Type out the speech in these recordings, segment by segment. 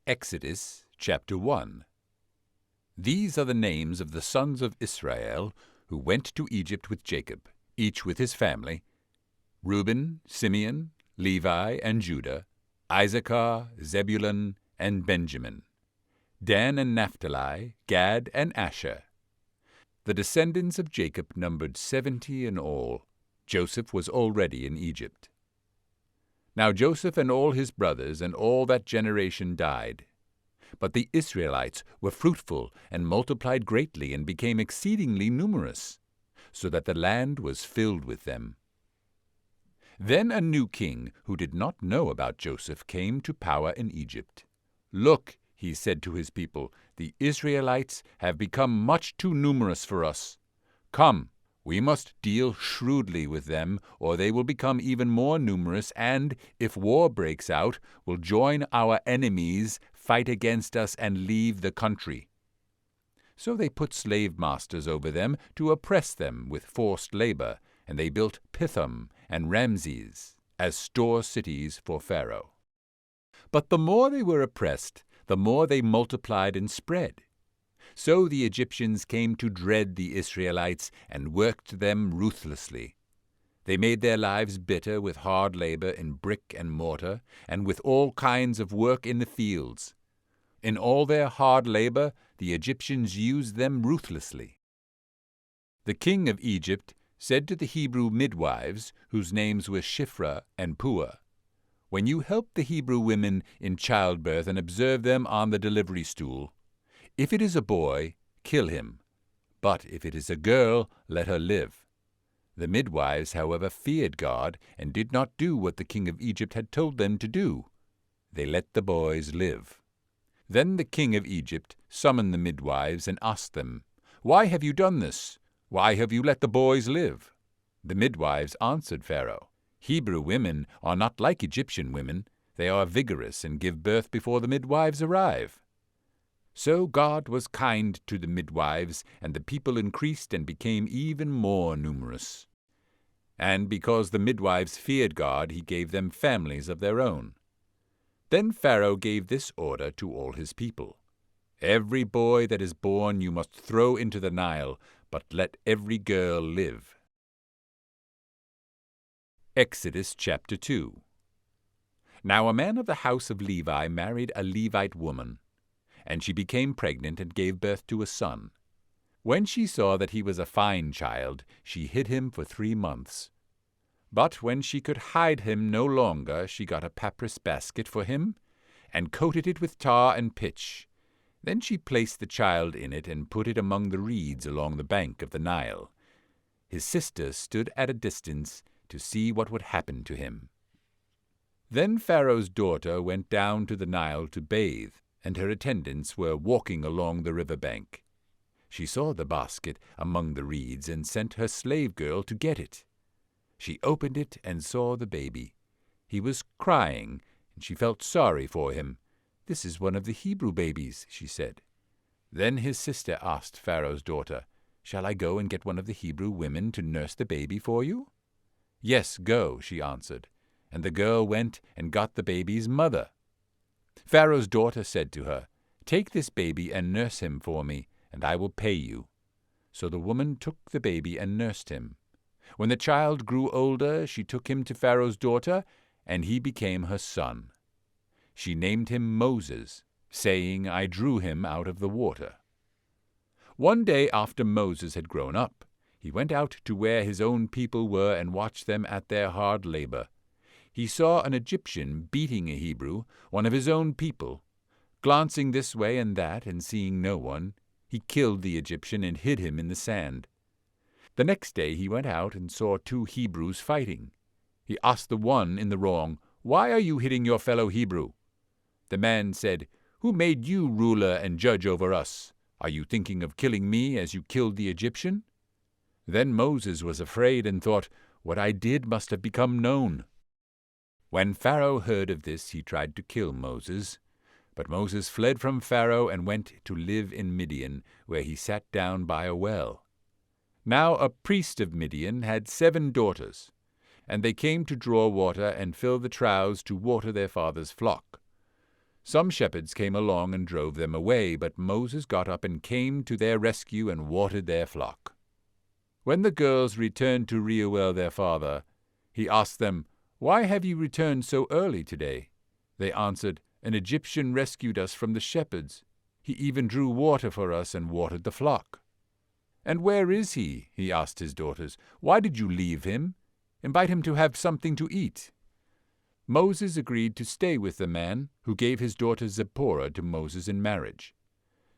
Exodus chapter 1. These are the names of the sons of Israel who went to Egypt with Jacob, each with his family: Reuben, Simeon, Levi, and Judah, Issachar, Zebulun, and Benjamin, Dan and Naphtali, Gad, and Asher. The descendants of Jacob numbered 70 in all. Joseph was already in Egypt. Now Joseph and all his brothers and all that generation died. But the Israelites were fruitful and multiplied greatly and became exceedingly numerous, so that the land was filled with them. Then a new king, who did not know about Joseph, came to power in Egypt. "Look," he said to his people, "the Israelites have become much too numerous for us. Come, we must deal shrewdly with them, or they will become even more numerous, and, if war breaks out, will join our enemies, fight against us, and leave the country." So they put slave masters over them to oppress them with forced labor, and they built Pithom and Ramses as store cities for Pharaoh. But the more they were oppressed, the more they multiplied and spread. So the Egyptians came to dread the Israelites and worked them ruthlessly. They made their lives bitter with hard labor in brick and mortar, and with all kinds of work in the fields. In all their hard labor, the Egyptians used them ruthlessly. The king of Egypt said to the Hebrew midwives, whose names were Shiphrah and Puah, "When you help the Hebrew women in childbirth and observe them on the delivery stool, if it is a boy, kill him, but if it is a girl, let her live." The midwives, however, feared God and did not do what the king of Egypt had told them to do. They let the boys live. Then the king of Egypt summoned the midwives and asked them, "Why have you done this? Why have you let the boys live?" The midwives answered Pharaoh, "Hebrew women are not like Egyptian women. They are vigorous and give birth before the midwives arrive." So God was kind to the midwives, and the people increased and became even more numerous. And because the midwives feared God, he gave them families of their own. Then Pharaoh gave this order to all his people: "Every boy that is born you must throw into the Nile, but let every girl live." Exodus chapter 2. Now a man of the house of Levi married a Levite woman, and she became pregnant and gave birth to a son. When she saw that he was a fine child, she hid him for 3 months. But when she could hide him no longer, she got a papyrus basket for him, and coated it with tar and pitch. Then she placed the child in it and put it among the reeds along the bank of the Nile. His sister stood at a distance to see what would happen to him. Then Pharaoh's daughter went down to the Nile to bathe, and her attendants were walking along the river bank. She saw the basket among the reeds and sent her slave girl to get it. She opened it and saw the baby. He was crying, and she felt sorry for him. "This is one of the Hebrew babies," she said. Then his sister asked Pharaoh's daughter, "Shall I go and get one of the Hebrew women to nurse the baby for you?" "Yes, go," she answered, and the girl went and got the baby's mother. Pharaoh's daughter said to her, "Take this baby and nurse him for me, and I will pay you." So the woman took the baby and nursed him. When the child grew older, she took him to Pharaoh's daughter, and he became her son. She named him Moses, saying, "I drew him out of the water." One day after Moses had grown up, he went out to where his own people were and watched them at their hard labor. He saw an Egyptian beating a Hebrew, one of his own people. Glancing this way and that, and seeing no one, he killed the Egyptian and hid him in the sand. The next day he went out and saw 2 Hebrews fighting. He asked the one in the wrong, "Why are you hitting your fellow Hebrew?" The man said, "Who made you ruler and judge over us? Are you thinking of killing me as you killed the Egyptian?" Then Moses was afraid and thought, "What I did must have become known." When Pharaoh heard of this, he tried to kill Moses. But Moses fled from Pharaoh and went to live in Midian, where he sat down by a well. Now a priest of Midian had 7 daughters, and they came to draw water and fill the troughs to water their father's flock. Some shepherds came along and drove them away, but Moses got up and came to their rescue and watered their flock. When the girls returned to Reuel their father, he asked them, "Why have you returned so early today?" They answered, "An Egyptian rescued us from the shepherds. He even drew water for us and watered the flock." "And where is he?" he asked his daughters. "Why did you leave him? Invite him to have something to eat." Moses agreed to stay with the man, who gave his daughter Zipporah to Moses in marriage.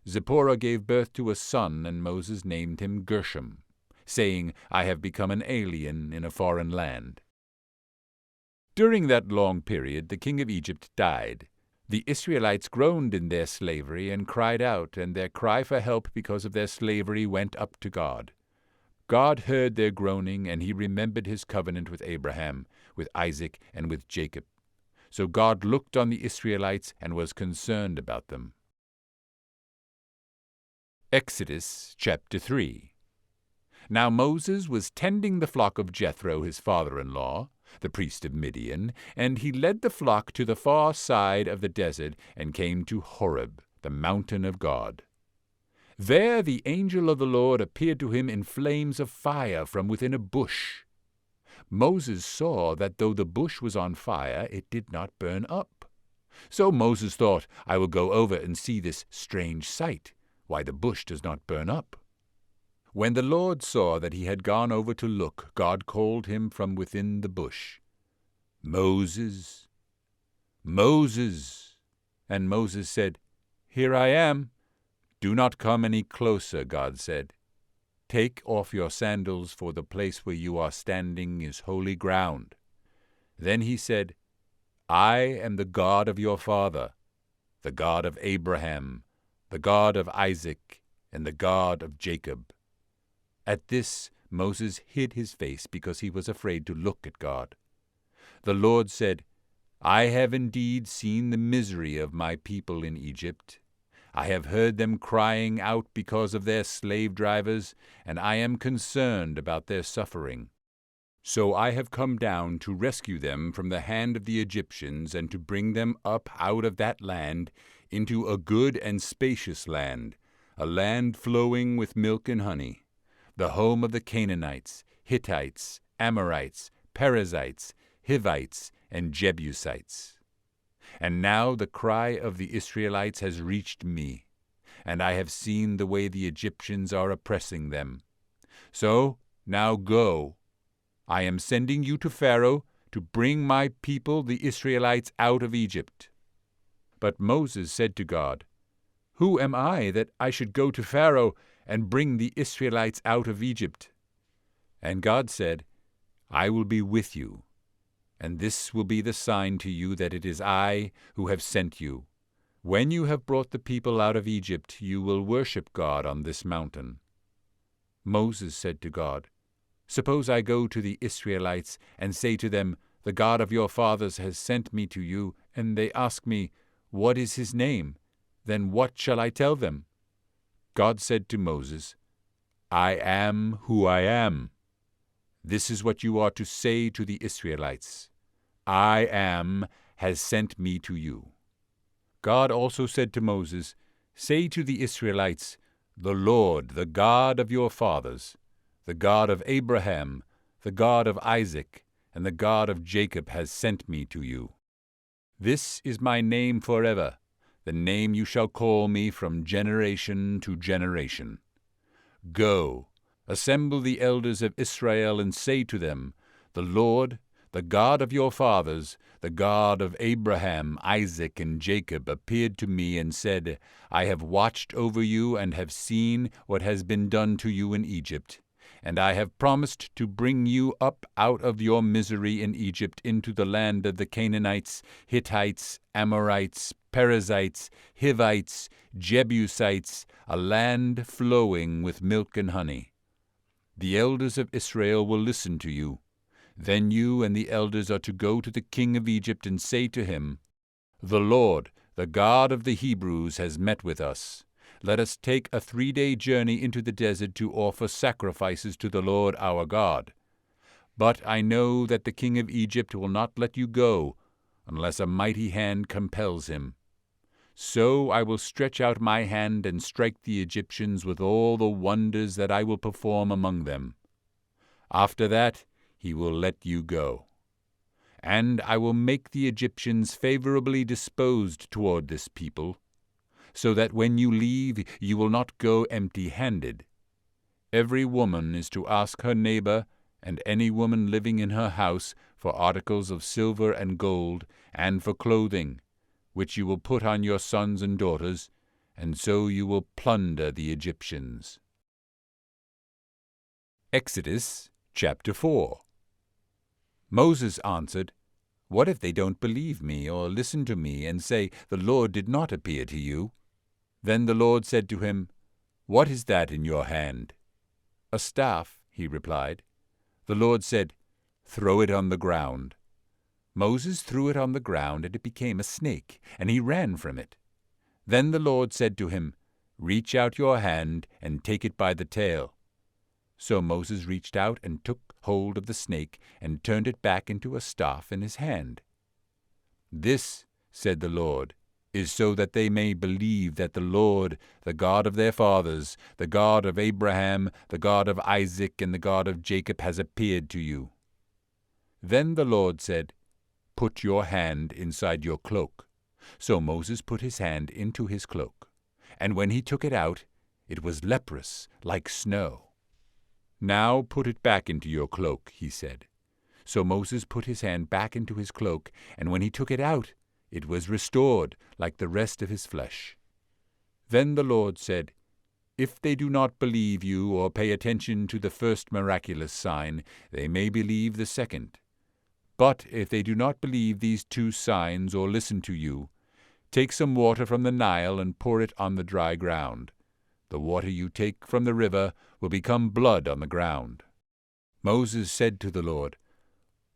Zipporah gave birth to a son, and Moses named him Gershom, saying, "I have become an alien in a foreign land." During that long period, the king of Egypt died. The Israelites groaned in their slavery and cried out, and their cry for help because of their slavery went up to God. God heard their groaning, and he remembered his covenant with Abraham, with Isaac, and with Jacob. So God looked on the Israelites and was concerned about them. Exodus chapter 3. Now Moses was tending the flock of Jethro, his father-in-law, the priest of Midian, and he led the flock to the far side of the desert and came to Horeb, the mountain of God. There the angel of the Lord appeared to him in flames of fire from within a bush. Moses saw that though the bush was on fire, it did not burn up. So Moses thought, "I will go over and see this strange sight, why the bush does not burn up." When the Lord saw that he had gone over to look, God called him from within the bush, "Moses, Moses." And Moses said, "Here I am." "Do not come any closer," God said. "Take off your sandals, for the place where you are standing is holy ground." Then he said, "I am the God of your father, the God of Abraham, the God of Isaac, and the God of Jacob." At this Moses hid his face because he was afraid to look at God. The Lord said, "I have indeed seen the misery of my people in Egypt. I have heard them crying out because of their slave drivers, and I am concerned about their suffering. So I have come down to rescue them from the hand of the Egyptians and to bring them up out of that land into a good and spacious land, a land flowing with milk and honey, the home of the Canaanites, Hittites, Amorites, Perizzites, Hivites, and Jebusites. And now the cry of the Israelites has reached me, and I have seen the way the Egyptians are oppressing them. So now go. I am sending you to Pharaoh to bring my people, the Israelites, out of Egypt." But Moses said to God, "Who am I that I should go to Pharaoh and bring the Israelites out of Egypt?" And God said, "I will be with you. And this will be the sign to you that it is I who have sent you. When you have brought the people out of Egypt, you will worship God on this mountain." Moses said to God, "Suppose I go to the Israelites and say to them, 'The God of your fathers has sent me to you,' and they ask me, 'What is his name?' Then what shall I tell them?" God said to Moses, "I am who I am. This is what you are to say to the Israelites. 'I am has sent me to you.'" God also said to Moses, "Say to the Israelites, 'The Lord, the God of your fathers, the God of Abraham, the God of Isaac, and the God of Jacob has sent me to you. This is my name forever, the name you shall call me from generation to generation. Go, assemble the elders of Israel and say to them, 'The Lord, the God of your fathers, the God of Abraham, Isaac, and Jacob, appeared to me and said, I have watched over you and have seen what has been done to you in Egypt. And I have promised to bring you up out of your misery in Egypt into the land of the Canaanites, Hittites, Amorites, Perizzites, Hivites, Jebusites, a land flowing with milk and honey. The elders of Israel will listen to you. Then you and the elders are to go to the king of Egypt and say to him, The Lord, the God of the Hebrews, has met with us. Let us take a 3-day journey into the desert to offer sacrifices to the Lord our God. But I know that the king of Egypt will not let you go unless a mighty hand compels him. so I will stretch out my hand and strike the Egyptians with all the wonders that I will perform among them. After that he will let you go. And I will make the Egyptians favorably disposed toward this people, so that when you leave you will not go empty-handed. Every woman is to ask her neighbor and any woman living in her house for articles of silver and gold, and for clothing, which you will put on your sons and daughters, and so you will plunder the Egyptians. Exodus chapter 4. Moses answered, "What if they don't believe me or listen to me and say, 'The Lord did not appear to you'?" Then the Lord said to him, "What is that in your hand?" "A staff," he replied. The Lord said, "Throw it on the ground." Moses threw it on the ground, and it became a snake, and he ran from it. Then the Lord said to him, "Reach out your hand and take it by the tail." So Moses reached out and took hold of the snake and turned it back into a staff in his hand. "This," said the Lord, "is so that they may believe that the Lord, the God of their fathers, the God of Abraham, the God of Isaac, and the God of Jacob has appeared to you." Then the Lord said, "Put your hand inside your cloak." So Moses put his hand into his cloak, and when he took it out, it was leprous like snow. "Now put it back into your cloak," he said. So Moses put his hand back into his cloak, and when he took it out, it was restored like the rest of his flesh. Then the Lord said, "If they do not believe you or pay attention to the first miraculous sign, they may believe the second. But if they do not believe these two signs or listen to you, take some water from the Nile and pour it on the dry ground. The water you take from the river will become blood on the ground." Moses said to the Lord,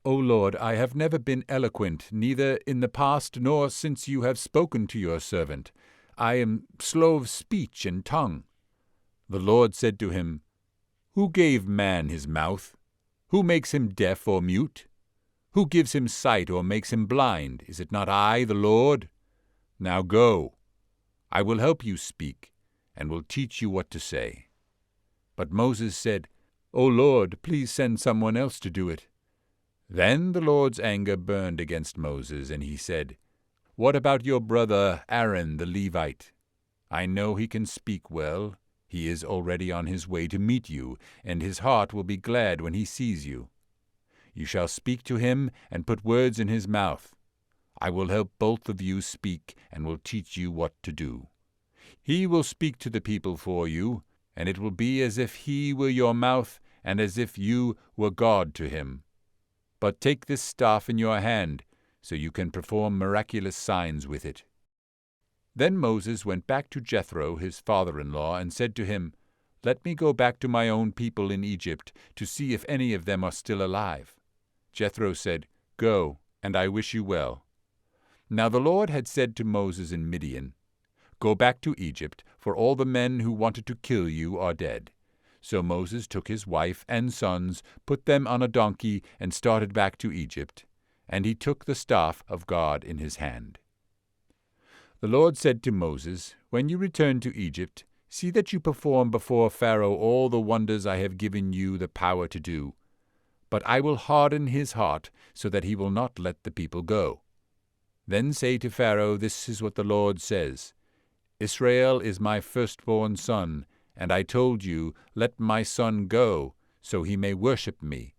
"O Lord, I have never been eloquent, neither in the past nor since you have spoken to your servant. I am slow of speech and tongue." The Lord said to him, "Who gave man his mouth? Who makes him deaf or mute? Who gives him sight or makes him blind? Is it not I, the Lord? Now go. I will help you speak, and will teach you what to say." But Moses said, "O Lord, please send someone else to do it." Then the Lord's anger burned against Moses, and he said, "What about your brother Aaron the Levite? I know he can speak well. He is already on his way to meet you, and his heart will be glad when he sees you. You shall speak to him and put words in his mouth. I will help both of you speak and will teach you what to do. He will speak to the people for you, and it will be as if he were your mouth and as if you were God to him. But take this staff in your hand, so you can perform miraculous signs with it." Then Moses went back to Jethro, his father-in-law, and said to him, "Let me go back to my own people in Egypt to see if any of them are still alive." Jethro said, "Go, and I wish you well." Now the Lord had said to Moses in Midian, "Go back to Egypt, for all the men who wanted to kill you are dead." So Moses took his wife and sons, put them on a donkey, and started back to Egypt, and he took the staff of God in his hand. The Lord said to Moses, "When you return to Egypt, see that you perform before Pharaoh all the wonders I have given you the power to do. But I will harden his heart, so that he will not let the people go. Then say to Pharaoh, 'This is what the Lord says. Israel is my firstborn son, and I told you, let my son go, so he may worship me.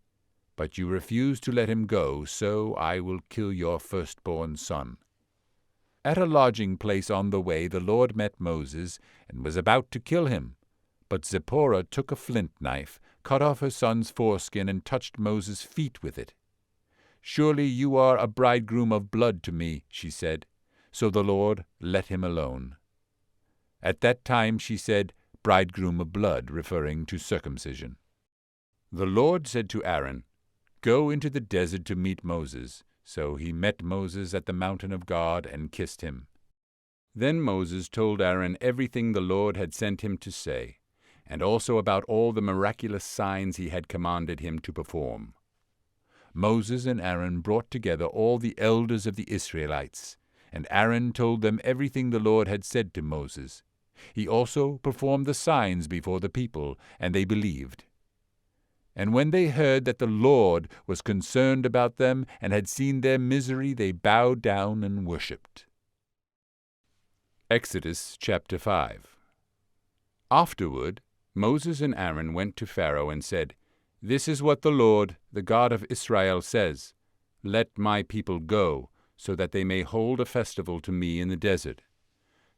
But you refuse to let him go, so I will kill your firstborn son.'" At a lodging place on the way the Lord met Moses, and was about to kill him. But Zipporah took a flint knife, cut off her son's foreskin, and touched Moses' feet with it. "Surely you are a bridegroom of blood to me," she said. So the Lord let him alone. At that time she said, "bridegroom of blood," referring to circumcision. The Lord said to Aaron, "Go into the desert to meet Moses." So he met Moses at the mountain of God and kissed him. Then Moses told Aaron everything the Lord had sent him to say, and also about all the miraculous signs he had commanded him to perform. Moses and Aaron brought together all the elders of the Israelites, and Aaron told them everything the Lord had said to Moses. He also performed the signs before the people, and they believed. And when they heard that the Lord was concerned about them and had seen their misery, they bowed down and worshipped. Exodus chapter 5. Afterward, Moses and Aaron went to Pharaoh and said, "This is what the Lord, the God of Israel, says, 'Let my people go, so that they may hold a festival to me in the desert.'"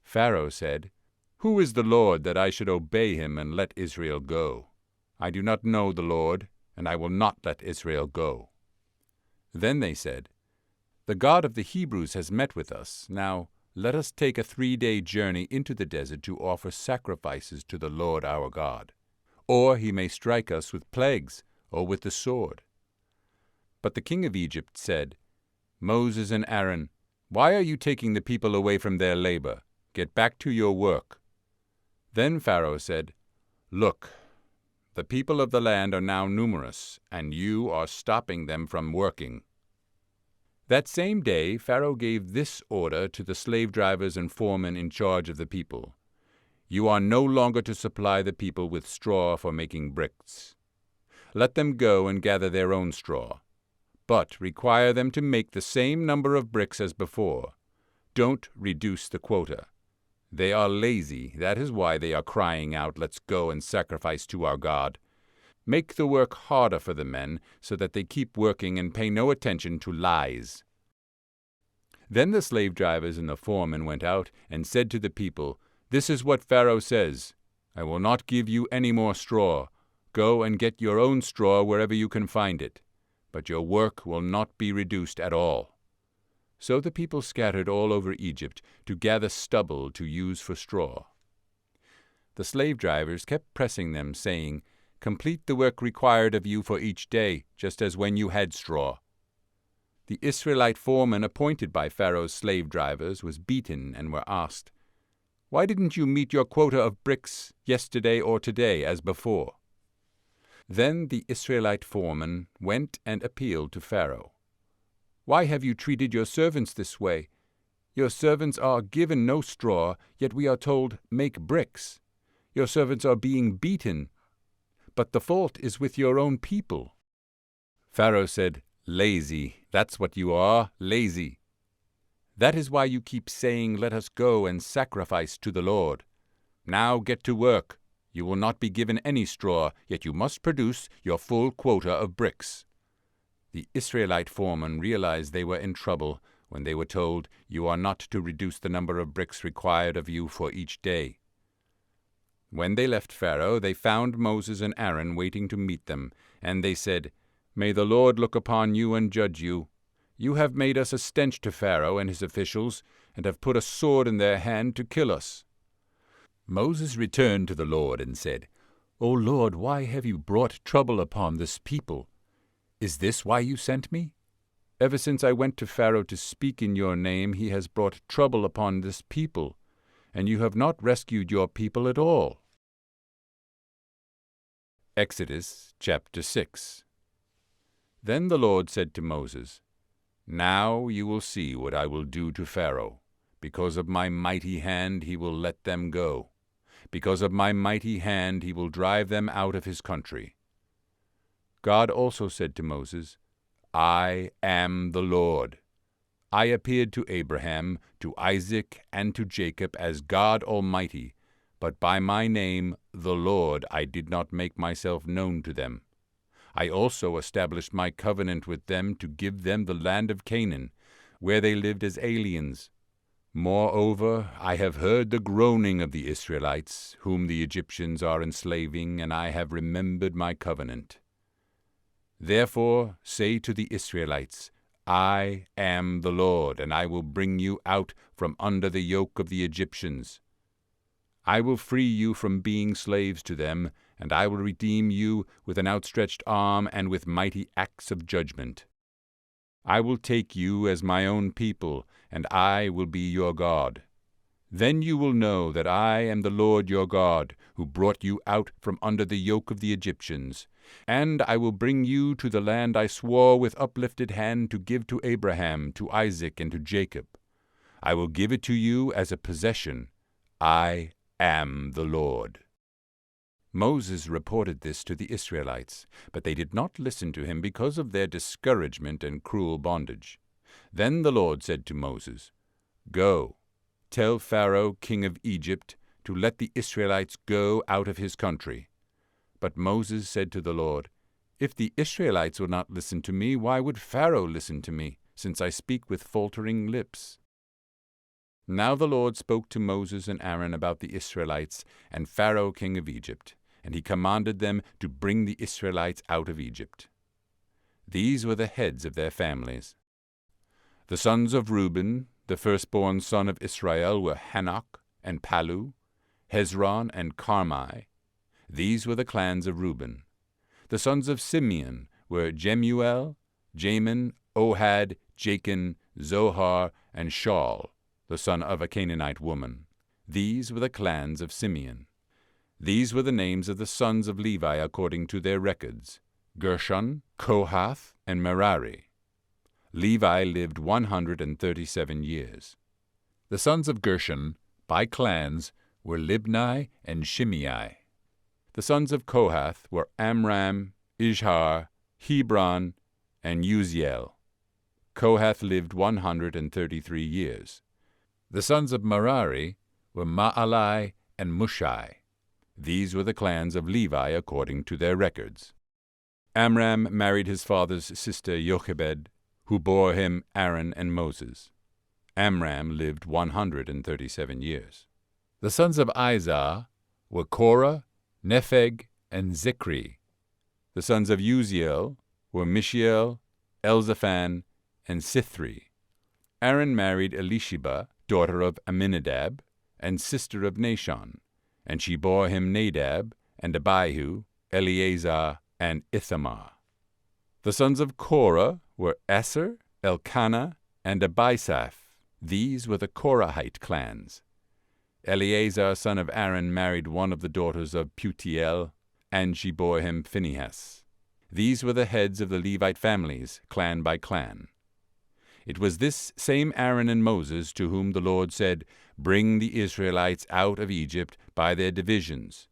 Pharaoh said, "Who is the Lord that I should obey him and let Israel go? I do not know the Lord, and I will not let Israel go." Then they said, "The God of the Hebrews has met with us. Now let us take a 3-day journey into the desert to offer sacrifices to the Lord our God. Or he may strike us with plagues, or with the sword." But the king of Egypt said, "Moses and Aaron, why are you taking the people away from their labor? Get back to your work." Then Pharaoh said, "Look, the people of the land are now numerous, and you are stopping them from working." That same day Pharaoh gave this order to the slave drivers and foremen in charge of the people: "You are no longer to supply the people with straw for making bricks. Let them go and gather their own straw, but require them to make the same number of bricks as before. Don't reduce the quota. They are lazy, that is why they are crying out, 'Let's go and sacrifice to our God.' Make the work harder for the men, so that they keep working and pay no attention to lies." Then the slave drivers and the foremen went out and said to the people, "This is what Pharaoh says, 'I will not give you any more straw. Go and get your own straw wherever you can find it, but your work will not be reduced at all.'" So the people scattered all over Egypt to gather stubble to use for straw. The slave drivers kept pressing them, saying, "Complete the work required of you for each day, just as when you had straw." The Israelite foreman appointed by Pharaoh's slave drivers was beaten and were asked, "Why didn't you meet your quota of bricks yesterday or today as before?" Then the Israelite foreman went and appealed to Pharaoh. "Why have you treated your servants this way? Your servants are given no straw, yet we are told, 'Make bricks.' Your servants are being beaten, but the fault is with your own people." Pharaoh said, "Lazy, that's what you are, lazy. That is why you keep saying, 'Let us go and sacrifice to the Lord.' Now get to work. You will not be given any straw, yet you must produce your full quota of bricks." The Israelite foremen realized they were in trouble when they were told, "You are not to reduce the number of bricks required of you for each day." When they left Pharaoh, they found Moses and Aaron waiting to meet them, and they said, "May the Lord look upon you and judge you. You have made us a stench to Pharaoh and his officials, and have put a sword in their hand to kill us." Moses returned to the Lord and said, "O Lord, why have you brought trouble upon this people? Is this why you sent me? Ever since I went to Pharaoh to speak in your name, he has brought trouble upon this people, and you have not rescued your people at all." Exodus chapter 6. Then the Lord said to Moses, "Now you will see what I will do to Pharaoh. Because of my mighty hand he will let them go. Because of my mighty hand he will drive them out of his country." God also said to Moses, "I am the Lord. I appeared to Abraham, to Isaac, and to Jacob as God Almighty, but by my name, the Lord, I did not make myself known to them. I also established my covenant with them to give them the land of Canaan, where they lived as aliens. Moreover, I have heard the groaning of the Israelites, whom the Egyptians are enslaving, and I have remembered my covenant. Therefore say to the Israelites, I am the Lord, and I will bring you out from under the yoke of the Egyptians. I will free you from being slaves to them, and I will redeem you with an outstretched arm and with mighty acts of judgment. I will take you as my own people, and I will be your God. Then you will know that I am the Lord your God, who brought you out from under the yoke of the Egyptians. And I will bring you to the land I swore with uplifted hand to give to Abraham, to Isaac, and to Jacob. I will give it to you as a possession. I am the Lord." Moses reported this to the Israelites, but they did not listen to him because of their discouragement and cruel bondage. Then the Lord said to Moses, "Go, tell Pharaoh, king of Egypt, to let the Israelites go out of his country." But Moses said to the Lord, "If the Israelites will not listen to me, why would Pharaoh listen to me, since I speak with faltering lips?" Now the Lord spoke to Moses and Aaron about the Israelites and Pharaoh king of Egypt, and he commanded them to bring the Israelites out of Egypt. These were the heads of their families. The sons of Reuben, the firstborn son of Israel, were Hanok and Palu, Hezron and Carmi. These were the clans of Reuben. The sons of Simeon were Jemuel, Jamin, Ohad, Jachin, Zohar, and Shaul, the son of a Canaanite woman. These were the clans of Simeon. These were the names of the sons of Levi according to their records: Gershon, Kohath, and Merari. Levi lived 137 years. The sons of Gershon, by clans, were Libni and Shimei. The sons of Kohath were Amram, Izhar, Hebron, and Uziel. Kohath lived 133 years. The sons of Merari were Maalai and Mushai. These were the clans of Levi according to their records. Amram married his father's sister Jochebed, who bore him Aaron and Moses. Amram lived 137 years. The sons of Izhar were Korah, Nepheg, and Zikri. The sons of Uziel were Mishael, Elzaphan, and Sithri. Aaron married Elisheba, daughter of Amminadab, and sister of Nashon, and she bore him Nadab, and Abihu, Eleazar, and Ithamar. The sons of Korah were Asher, Elkanah, and Abisaph. These were the Korahite clans. Eleazar, son of Aaron, married one of the daughters of Putiel, and she bore him Phinehas. These were the heads of the Levite families, clan by clan. It was this same Aaron and Moses to whom the Lord said, "Bring the Israelites out of Egypt by their divisions."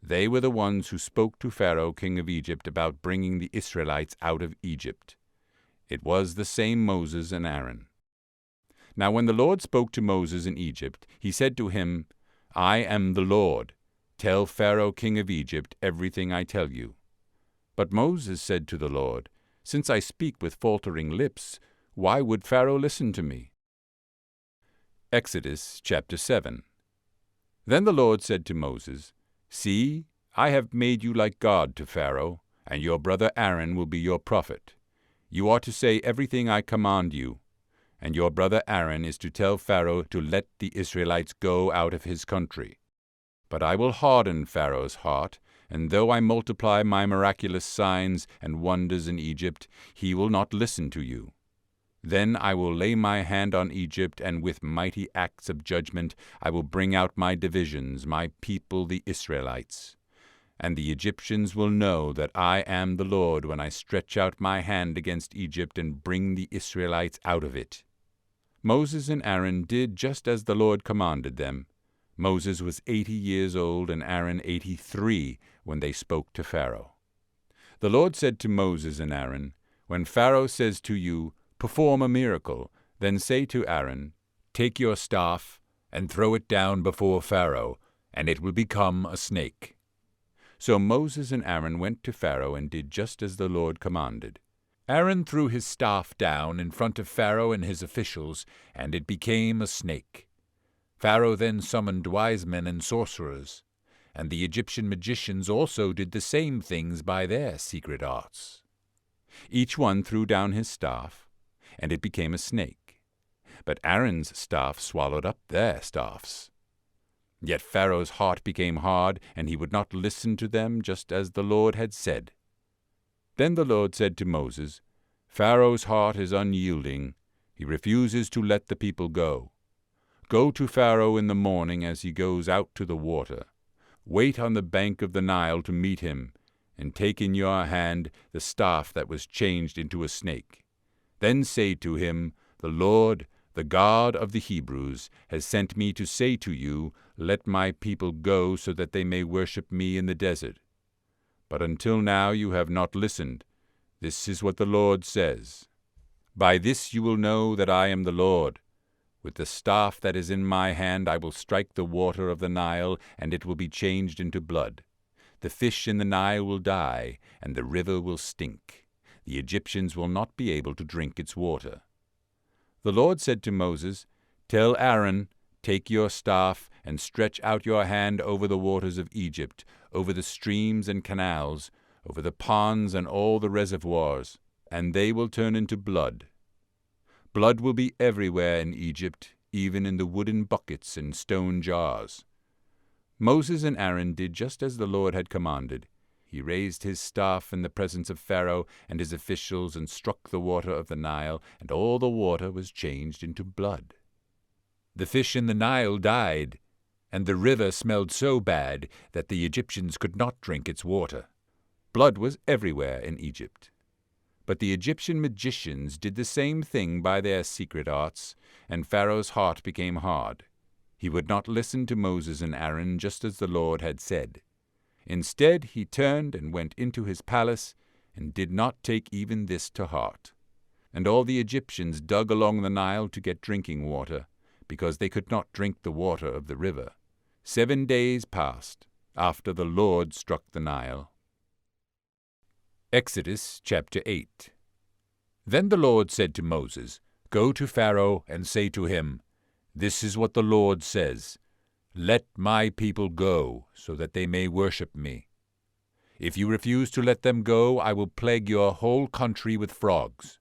They were the ones who spoke to Pharaoh, king of Egypt, about bringing the Israelites out of Egypt. It was the same Moses and Aaron. Now when the Lord spoke to Moses in Egypt, he said to him, "I am the Lord. Tell Pharaoh, king of Egypt, everything I tell you." But Moses said to the Lord, "Since I speak with faltering lips, why would Pharaoh listen to me?" Exodus chapter 7. Then the Lord said to Moses, "See, I have made you like God to Pharaoh, and your brother Aaron will be your prophet. You are to say everything I command you, and your brother Aaron is to tell Pharaoh to let the Israelites go out of his country. But I will harden Pharaoh's heart, and though I multiply my miraculous signs and wonders in Egypt, he will not listen to you. Then I will lay my hand on Egypt, and with mighty acts of judgment I will bring out my divisions, my people the Israelites. And the Egyptians will know that I am the Lord when I stretch out my hand against Egypt and bring the Israelites out of it." Moses and Aaron did just as the Lord commanded them. Moses was 80 years old and Aaron 83 when they spoke to Pharaoh. The Lord said to Moses and Aaron, "When Pharaoh says to you, 'Perform a miracle,' then say to Aaron, 'Take your staff and throw it down before Pharaoh, and it will become a snake.'" So Moses and Aaron went to Pharaoh and did just as the Lord commanded. Aaron threw his staff down in front of Pharaoh and his officials, and it became a snake. Pharaoh then summoned wise men and sorcerers, and the Egyptian magicians also did the same things by their secret arts. Each one threw down his staff, and it became a snake. But Aaron's staff swallowed up their staffs. Yet Pharaoh's heart became hard, and he would not listen to them, just as the Lord had said. Then the Lord said to Moses, "Pharaoh's heart is unyielding. He refuses to let the people go. Go to Pharaoh in the morning as he goes out to the water. Wait on the bank of the Nile to meet him, and take in your hand the staff that was changed into a snake. Then say to him, 'The Lord, the God of the Hebrews, has sent me to say to you, Let my people go, so that they may worship me in the desert. But until now you have not listened. This is what the Lord says. By this you will know that I am the Lord. With the staff that is in my hand I will strike the water of the Nile, and it will be changed into blood. The fish in the Nile will die, and the river will stink. The Egyptians will not be able to drink its water. The Lord said to Moses, Tell Aaron, Take your staff, and stretch out your hand over the waters of Egypt, over the streams and canals, over the ponds and all the reservoirs, and they will turn into blood. Blood will be everywhere in Egypt, even in the wooden buckets and stone jars. Moses and Aaron did just as the Lord had commanded. He raised his staff in the presence of Pharaoh and his officials and struck the water of the Nile, and all the water was changed into blood. The fish in the Nile died, and the river smelled so bad that the Egyptians could not drink its water. Blood was everywhere in Egypt. But the Egyptian magicians did the same thing by their secret arts, and Pharaoh's heart became hard. He would not listen to Moses and Aaron, just as the Lord had said. Instead, he turned and went into his palace, and did not take even this to heart. And all the Egyptians dug along the Nile to get drinking water, because they could not drink the water of the river. 7 days passed after the Lord struck the Nile. Exodus chapter 8. Then the Lord said to Moses, Go to Pharaoh and say to him, This is what the Lord says, Let my people go, so that they may worship me. If you refuse to let them go, I will plague your whole country with frogs.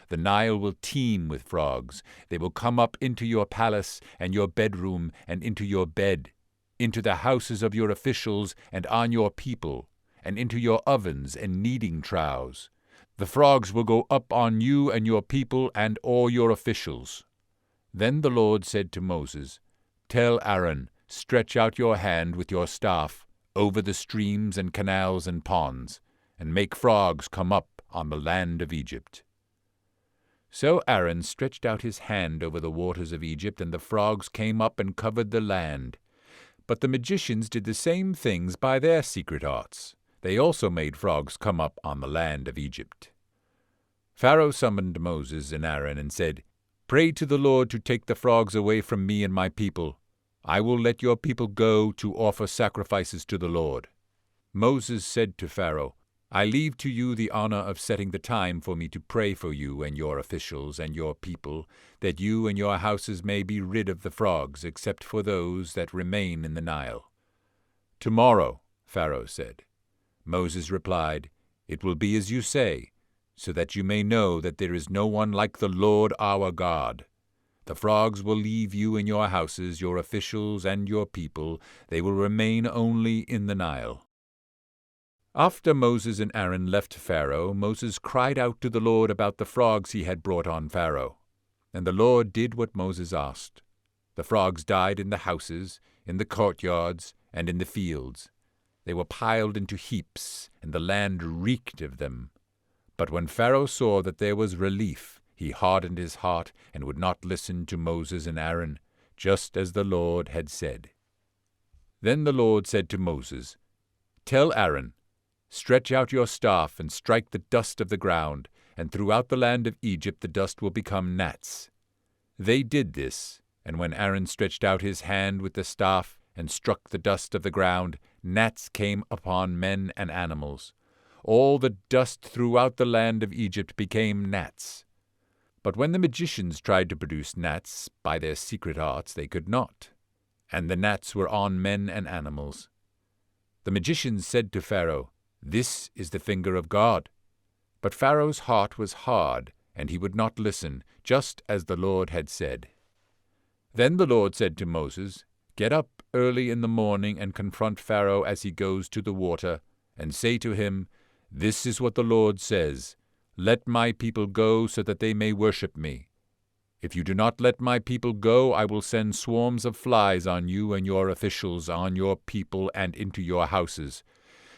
The Nile will teem with frogs. They will come up into your palace and your bedroom and into your bed, into the houses of your officials and on your people, and into your ovens and kneading troughs. The frogs will go up on you and your people and all your officials. Then the Lord said to Moses, Tell Aaron, Stretch out your hand with your staff over the streams and canals and ponds, and make frogs come up on the land of Egypt. So Aaron stretched out his hand over the waters of Egypt, and the frogs came up and covered the land. But the magicians did the same things by their secret arts. They also made frogs come up on the land of Egypt. Pharaoh summoned Moses and Aaron and said, Pray to the Lord to take the frogs away from me and my people. I will let your people go to offer sacrifices to the Lord. Moses said to Pharaoh, I leave to you the honor of setting the time for me to pray for you and your officials and your people, that you and your houses may be rid of the frogs, except for those that remain in the Nile. Tomorrow, Pharaoh said. Moses replied, It will be as you say, so that you may know that there is no one like the Lord our God. The frogs will leave you and your houses, your officials and your people. They will remain only in the Nile. After Moses and Aaron left Pharaoh, Moses cried out to the Lord about the frogs he had brought on Pharaoh. And the Lord did what Moses asked. The frogs died in the houses, in the courtyards, and in the fields. They were piled into heaps, and the land reeked of them. But when Pharaoh saw that there was relief, he hardened his heart and would not listen to Moses and Aaron, just as the Lord had said. Then the Lord said to Moses, Tell Aaron, Stretch out your staff and strike the dust of the ground, and throughout the land of Egypt the dust will become gnats. They did this, and when Aaron stretched out his hand with the staff and struck the dust of the ground, gnats came upon men and animals. All the dust throughout the land of Egypt became gnats. But when the magicians tried to produce gnats by their secret arts, they could not, and the gnats were on men and animals. The magicians said to Pharaoh, This is the finger of God. But Pharaoh's heart was hard, and he would not listen, just as the Lord had said. Then the Lord said to Moses, Get up early in the morning and confront Pharaoh as he goes to the water, and say to him, This is what the Lord says, Let my people go so that they may worship me. If you do not let my people go, I will send swarms of flies on you and your officials, on your people, and into your houses.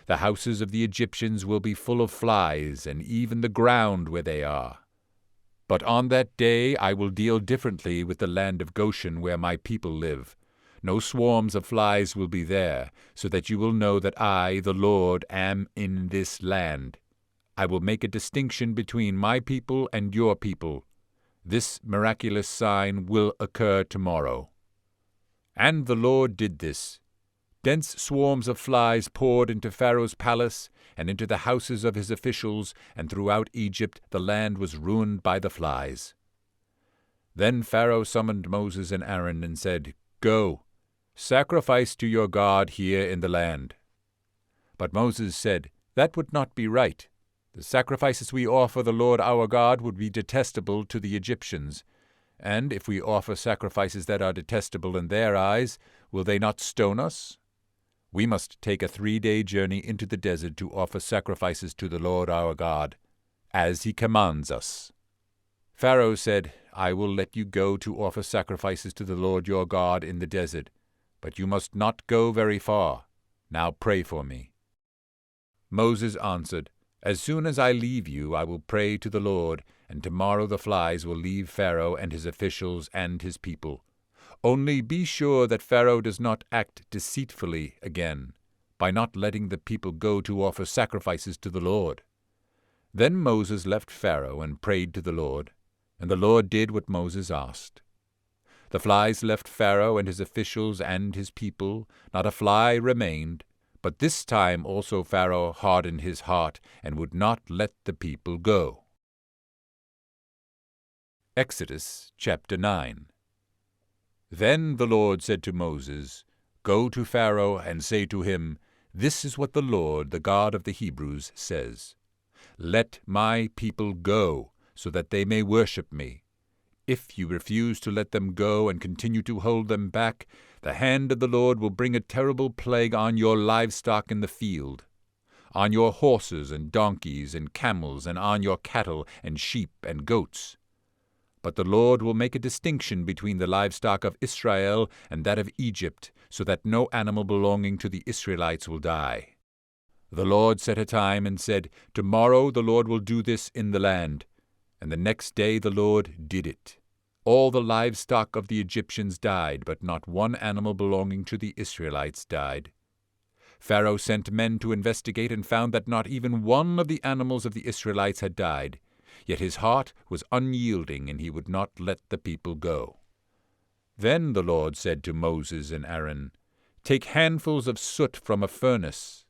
The houses of the Egyptians will be full of flies, and even the ground where they are. But on that day I will deal differently with the land of Goshen where my people live. No swarms of flies will be there, so that you will know that I, the Lord, am in this land. I will make a distinction between my people and your people. This miraculous sign will occur tomorrow." And the Lord did this. Dense swarms of flies poured into Pharaoh's palace and into the houses of his officials, and throughout Egypt the land was ruined by the flies. Then Pharaoh summoned Moses and Aaron and said, "Go, sacrifice to your God here in the land." But Moses said, "That would not be right. The sacrifices we offer the Lord our God would be detestable to the Egyptians. And if we offer sacrifices that are detestable in their eyes, will they not stone us? We must take a 3-day journey into the desert to offer sacrifices to the Lord our God, as he commands us." Pharaoh said, "I will let you go to offer sacrifices to the Lord your God in the desert, but you must not go very far. Now pray for me." Moses answered, "As soon as I leave you, I will pray to the Lord, and tomorrow the flies will leave Pharaoh and his officials and his people. Only be sure that Pharaoh does not act deceitfully again, by not letting the people go to offer sacrifices to the Lord." Then Moses left Pharaoh and prayed to the Lord, and the Lord did what Moses asked. The flies left Pharaoh and his officials and his people, not a fly remained, but this time also Pharaoh hardened his heart and would not let the people go. Exodus chapter 9. Then the Lord said to Moses, "Go to Pharaoh and say to him, 'This is what the Lord, the God of the Hebrews, says. Let my people go, so that they may worship me. If you refuse to let them go and continue to hold them back, the hand of the Lord will bring a terrible plague on your livestock in the field, on your horses and donkeys and camels, and on your cattle and sheep and goats. But the Lord will make a distinction between the livestock of Israel and that of Egypt, so that no animal belonging to the Israelites will die.' The Lord set a time and said, 'Tomorrow the Lord will do this in the land.' And the next day the Lord did it. All the livestock of the Egyptians died, but not one animal belonging to the Israelites died. Pharaoh sent men to investigate and found that not even one of the animals of the Israelites had died. Yet his heart was unyielding, and he would not let the people go. Then the Lord said to Moses and Aaron, "Take handfuls of soot from a furnace,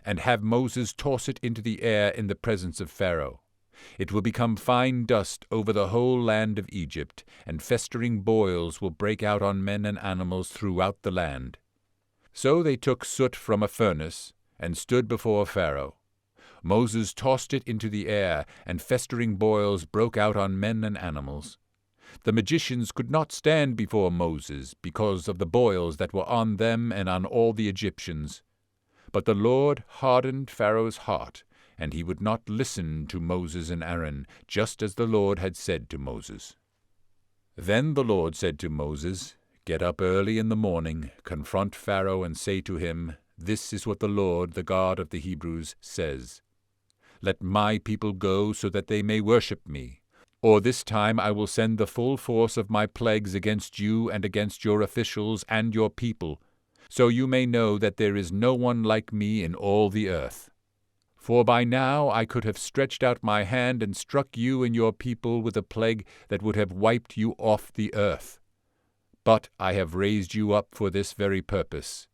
and have Moses toss it into the air in the presence of Pharaoh. It will become fine dust over the whole land of Egypt, and festering boils will break out on men and animals throughout the land." So they took soot from a furnace, and stood before Pharaoh. Moses tossed it into the air, and festering boils broke out on men and animals. The magicians could not stand before Moses, because of the boils that were on them and on all the Egyptians. But the Lord hardened Pharaoh's heart, and he would not listen to Moses and Aaron, just as the Lord had said to Moses. Then the Lord said to Moses, "Get up early in the morning, confront Pharaoh, and say to him, 'This is what the Lord, the God of the Hebrews, says. Let my people go so that they may worship me. Or this time I will send the full force of my plagues against you and against your officials and your people, so you may know that there is no one like me in all the earth. For by now I could have stretched out my hand and struck you and your people with a plague that would have wiped you off the earth. But I have raised you up for this very purpose,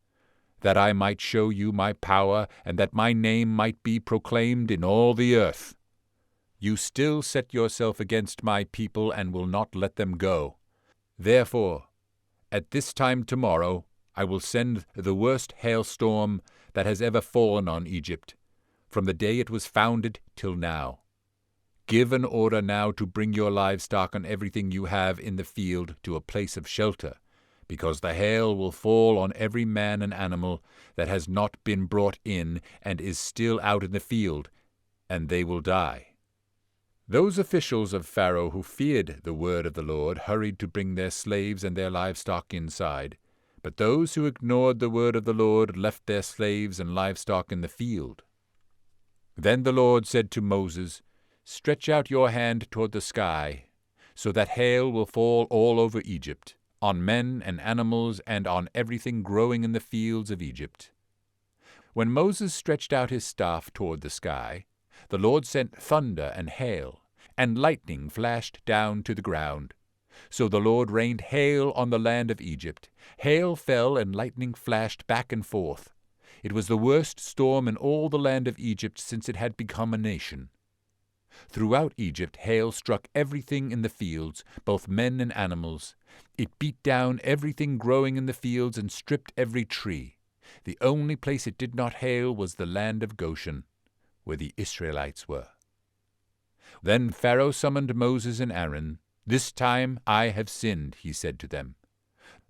that I might show you my power, and that my name might be proclaimed in all the earth. You still set yourself against my people and will not let them go. Therefore, at this time tomorrow, I will send the worst hailstorm that has ever fallen on Egypt, from the day it was founded till now. Give an order now to bring your livestock and everything you have in the field to a place of shelter, because the hail will fall on every man and animal that has not been brought in and is still out in the field, and they will die." Those officials of Pharaoh who feared the word of the Lord hurried to bring their slaves and their livestock inside, but those who ignored the word of the Lord left their slaves and livestock in the field. Then the Lord said to Moses, stretch out your hand toward the sky, so that hail will fall all over Egypt, on men and animals and on everything growing in the fields of Egypt." When Moses stretched out his staff toward the sky, the Lord sent thunder and hail, and lightning flashed down to the ground. So the Lord rained hail on the land of Egypt. Hail fell and lightning flashed back and forth. It was the worst storm in all the land of Egypt since it had become a nation. Throughout Egypt hail struck everything in the fields, both men and animals. It beat down everything growing in the fields and stripped every tree. The only place it did not hail was the land of Goshen, where the Israelites were. Then Pharaoh summoned Moses and Aaron. "This time I have sinned," he said to them.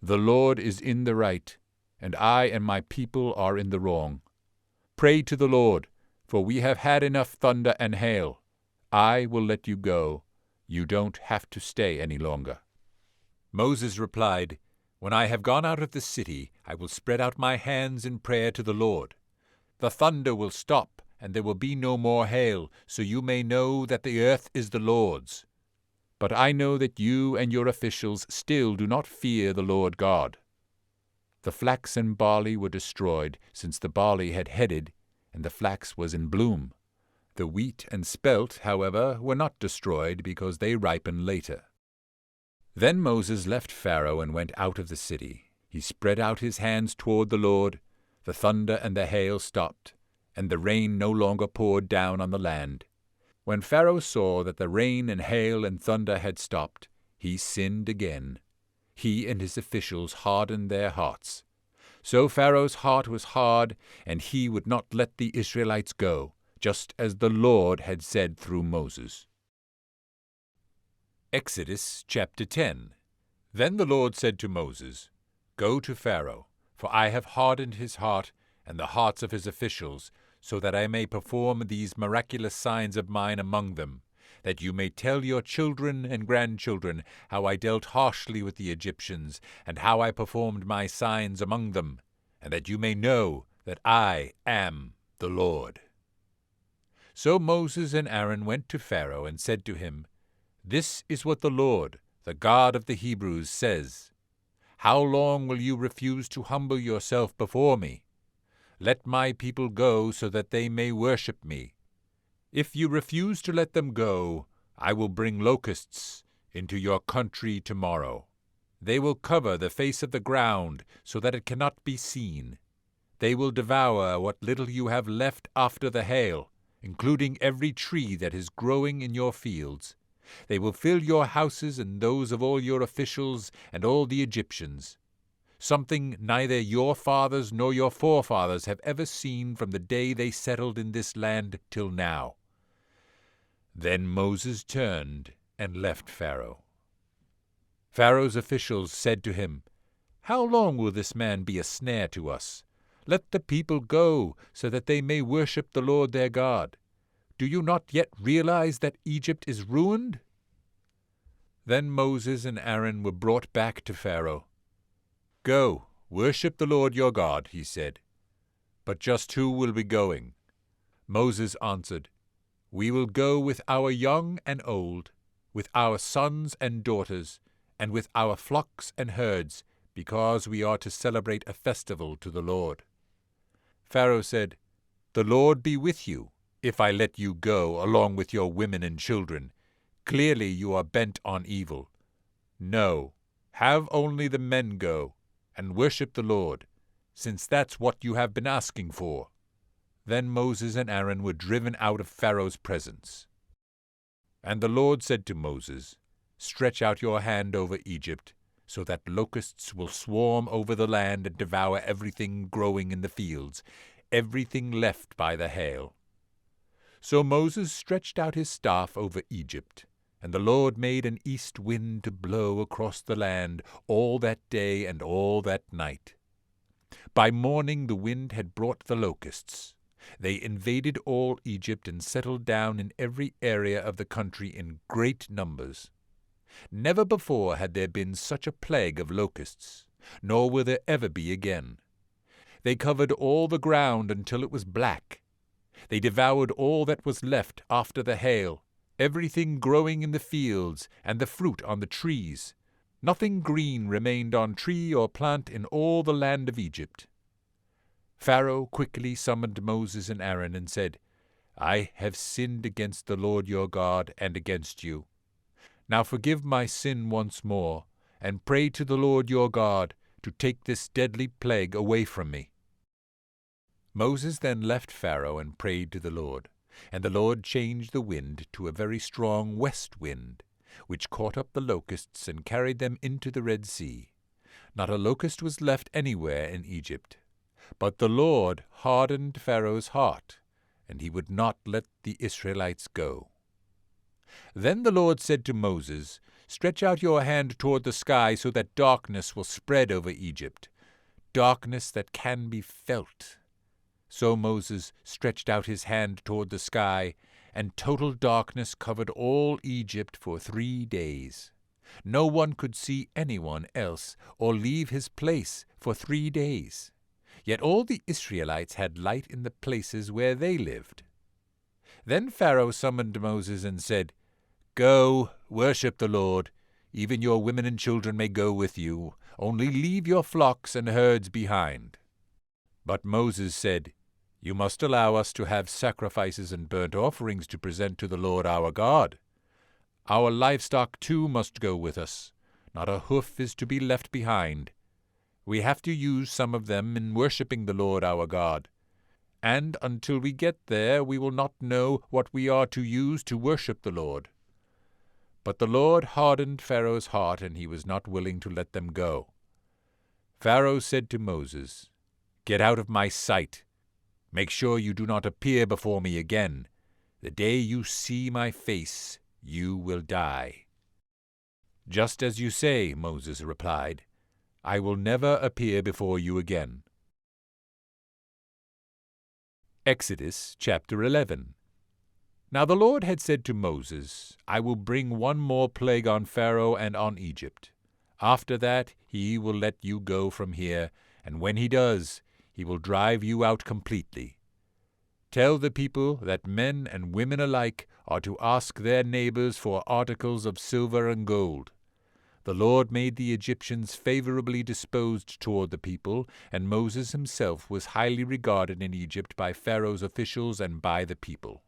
"The Lord is in the right, and I and my people are in the wrong. Pray to the Lord, for we have had enough thunder and hail. I will let you go. You don't have to stay any longer." Moses replied, "When I have gone out of the city, I will spread out my hands in prayer to the Lord. The thunder will stop, and there will be no more hail, so you may know that the earth is the Lord's. But I know that you and your officials still do not fear the Lord God." The flax and barley were destroyed, since the barley had headed, and the flax was in bloom. The wheat and spelt, however, were not destroyed, because they ripen later. Then Moses left Pharaoh and went out of the city. He spread out his hands toward the Lord. The thunder and the hail stopped, and the rain no longer poured down on the land. When Pharaoh saw that the rain and hail and thunder had stopped, he sinned again. He and his officials hardened their hearts. So Pharaoh's heart was hard, and he would not let the Israelites go, just as the Lord had said through Moses. Exodus chapter 10. Then the Lord said to Moses, "Go to Pharaoh, for I have hardened his heart and the hearts of his officials, so that I may perform these miraculous signs of mine among them, that you may tell your children and grandchildren how I dealt harshly with the Egyptians, and how I performed my signs among them, and that you may know that I am the Lord." So Moses and Aaron went to Pharaoh and said to him, "This is what the Lord, the God of the Hebrews, says. How long will you refuse to humble yourself before me? Let my people go so that they may worship me. If you refuse to let them go, I will bring locusts into your country tomorrow. They will cover the face of the ground so that it cannot be seen. They will devour what little you have left after the hail, including every tree that is growing in your fields. They will fill your houses and those of all your officials and all the Egyptians, something neither your fathers nor your forefathers have ever seen from the day they settled in this land till now." Then Moses turned and left Pharaoh. Pharaoh's officials said to him, "How long will this man be a snare to us? Let the people go, so that they may worship the Lord their God. Do you not yet realize that Egypt is ruined?" Then Moses and Aaron were brought back to Pharaoh. "Go, worship the Lord your God," he said. "But just who will be going?" Moses answered, "We will go with our young and old, with our sons and daughters, and with our flocks and herds, because we are to celebrate a festival to the Lord." Pharaoh said, "The Lord be with you, if I let you go along with your women and children. Clearly you are bent on evil. No, have only the men go, and worship the Lord, since that's what you have been asking for." Then Moses and Aaron were driven out of Pharaoh's presence. And the Lord said to Moses, "Stretch out your hand over Egypt, so that locusts will swarm over the land and devour everything growing in the fields, everything left by the hail." So Moses stretched out his staff over Egypt, and the Lord made an east wind to blow across the land all that day and all that night. By morning the wind had brought the locusts. They invaded all Egypt and settled down in every area of the country in great numbers. Never before had there been such a plague of locusts, nor will there ever be again. They covered all the ground until it was black. They devoured all that was left after the hail, everything growing in the fields and the fruit on the trees. Nothing green remained on tree or plant in all the land of Egypt. Pharaoh quickly summoned Moses and Aaron and said, "I have sinned against the Lord your God and against you. Now forgive my sin once more, and pray to the Lord your God to take this deadly plague away from me." Moses then left Pharaoh and prayed to the Lord, and the Lord changed the wind to a very strong west wind, which caught up the locusts and carried them into the Red Sea. Not a locust was left anywhere in Egypt. But the Lord hardened Pharaoh's heart, and he would not let the Israelites go. Then the Lord said to Moses, "Stretch out your hand toward the sky so that darkness will spread over Egypt, darkness that can be felt." So Moses stretched out his hand toward the sky, and total darkness covered all Egypt for 3 days. No one could see anyone else or leave his place for 3 days. Yet all the Israelites had light in the places where they lived. Then Pharaoh summoned Moses and said, "Go, worship the Lord. Even your women and children may go with you. Only leave your flocks and herds behind." But Moses said, "You must allow us to have sacrifices and burnt offerings to present to the Lord our God. Our livestock too must go with us. Not a hoof is to be left behind. We have to use some of them in worshipping the Lord our God. And until we get there, we will not know what we are to use to worship the Lord." But the Lord hardened Pharaoh's heart, and he was not willing to let them go. Pharaoh said to Moses, "Get out of my sight. Make sure you do not appear before me again. The day you see my face, you will die." "Just as you say," Moses replied. "I will never appear before you again." Exodus chapter 11. Now the Lord had said to Moses, "I will bring one more plague on Pharaoh and on Egypt. After that he will let you go from here, and when he does, he will drive you out completely. Tell the people that men and women alike are to ask their neighbors for articles of silver and gold." The Lord made the Egyptians favorably disposed toward the people, and Moses himself was highly regarded in Egypt by Pharaoh's officials and by the people.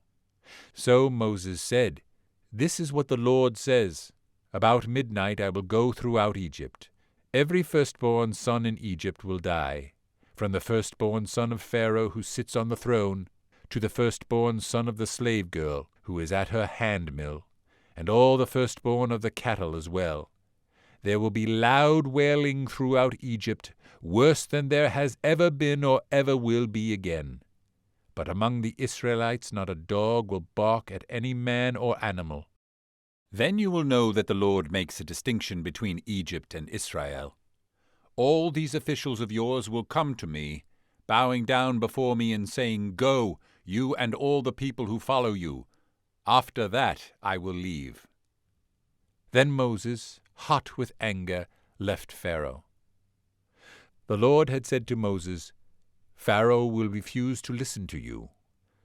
So Moses said, "This is what the Lord says. About midnight I will go throughout Egypt. Every firstborn son in Egypt will die, from the firstborn son of Pharaoh who sits on the throne, to the firstborn son of the slave girl who is at her handmill, and all the firstborn of the cattle as well. There will be loud wailing throughout Egypt, worse than there has ever been or ever will be again. But among the Israelites not a dog will bark at any man or animal. Then you will know that the Lord makes a distinction between Egypt and Israel. All these officials of yours will come to me, bowing down before me and saying, 'Go, you and all the people who follow you. After that I will leave.'" Then Moses, hot with anger, left Pharaoh. The Lord had said to Moses, "Pharaoh will refuse to listen to you,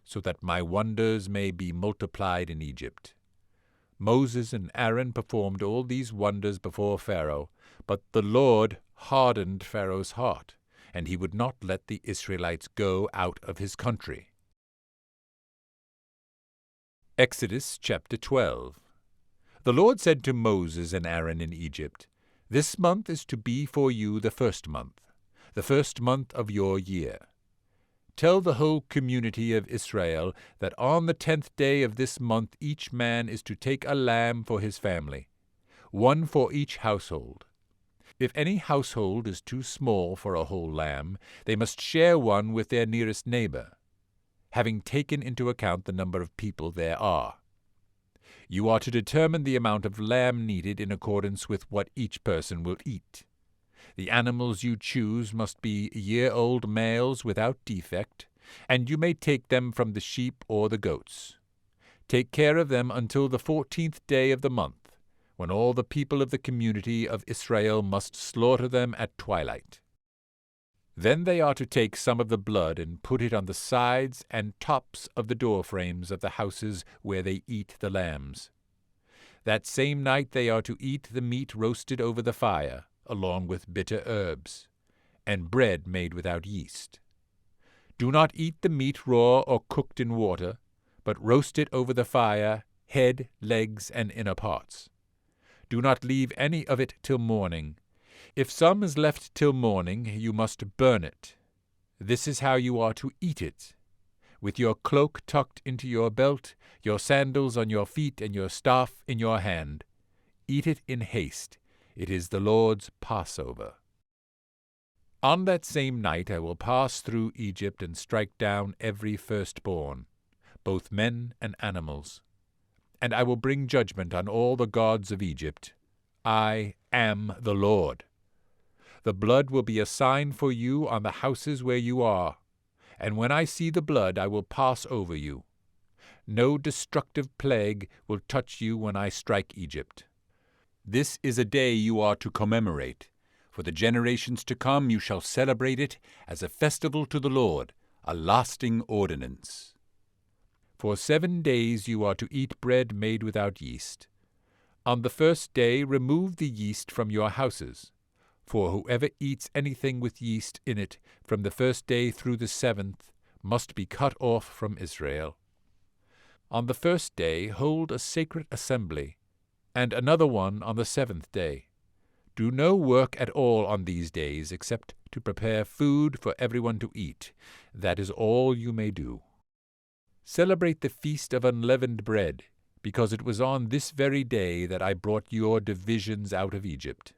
so that my wonders may be multiplied in Egypt." Moses and Aaron performed all these wonders before Pharaoh, but the Lord hardened Pharaoh's heart, and he would not let the Israelites go out of his country. Exodus chapter 12. The Lord said to Moses and Aaron in Egypt, "This month is to be for you the first month of your year. Tell the whole community of Israel that on the 10th day of this month each man is to take a lamb for his family, one for each household. If any household is too small for a whole lamb, they must share one with their nearest neighbor, having taken into account the number of people there are. You are to determine the amount of lamb needed in accordance with what each person will eat. The animals you choose must be year-old males without defect, and you may take them from the sheep or the goats. Take care of them until the 14th day of the month, when all the people of the community of Israel must slaughter them at twilight. Then they are to take some of the blood and put it on the sides and tops of the door frames of the houses where they eat the lambs. That same night they are to eat the meat roasted over the fire, along with bitter herbs, and bread made without yeast. Do not eat the meat raw or cooked in water, but roast it over the fire, head, legs, and inner parts. Do not leave any of it till morning. If some is left till morning, you must burn it. This is how you are to eat it, with your cloak tucked into your belt, your sandals on your feet, and your staff in your hand. Eat it in haste. It is the Lord's Passover. On that same night I will pass through Egypt and strike down every firstborn, both men and animals. And I will bring judgment on all the gods of Egypt. I am the Lord. The blood will be a sign for you on the houses where you are, and when I see the blood I will pass over you. No destructive plague will touch you when I strike Egypt. This is a day you are to commemorate. For the generations to come you shall celebrate it as a festival to the Lord, a lasting ordinance. For 7 days you are to eat bread made without yeast. On the first day remove the yeast from your houses. For whoever eats anything with yeast in it from the first day through the 7th must be cut off from Israel. On the first day hold a sacred assembly, and another one on the 7th day. Do no work at all on these days except to prepare food for everyone to eat. That is all you may do. Celebrate the feast of unleavened bread, because it was on this very day that I brought your divisions out of Egypt.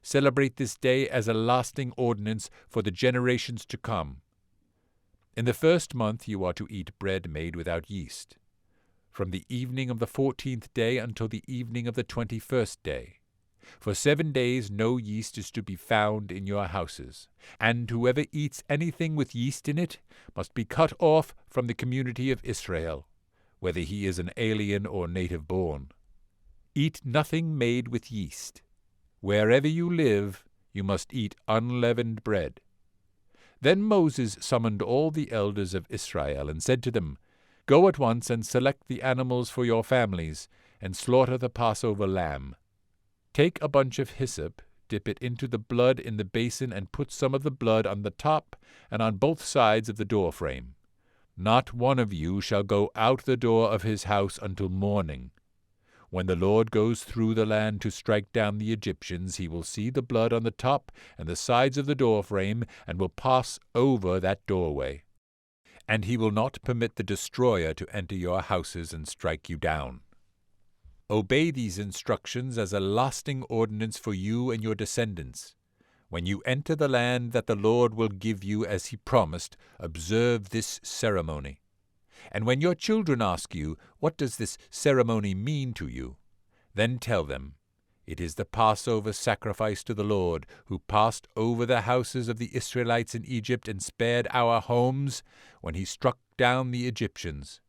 Celebrate this day as a lasting ordinance for the generations to come. In the first month you are to eat bread made without yeast, from the evening of the 14th day until the evening of the 21st day. For 7 days no yeast is to be found in your houses, and whoever eats anything with yeast in it must be cut off from the community of Israel, whether he is an alien or native born. Eat nothing made with yeast. Wherever you live, you must eat unleavened bread. Then Moses summoned all the elders of Israel and said to them, Go at once and select the animals for your families, and slaughter the Passover lamb. Take a bunch of hyssop, dip it into the blood in the basin, and put some of the blood on the top and on both sides of the doorframe. Not one of you shall go out the door of his house until morning. When the Lord goes through the land to strike down the Egyptians, he will see the blood on the top and the sides of the doorframe, and will pass over that doorway. And he will not permit the destroyer to enter your houses and strike you down. Obey these instructions as a lasting ordinance for you and your descendants. When you enter the land that the Lord will give you as he promised, observe this ceremony. And when your children ask you, What does this ceremony mean to you? Then tell them, It is the Passover sacrifice to the Lord, who passed over the houses of the Israelites in Egypt and spared our homes when he struck down the Egyptians.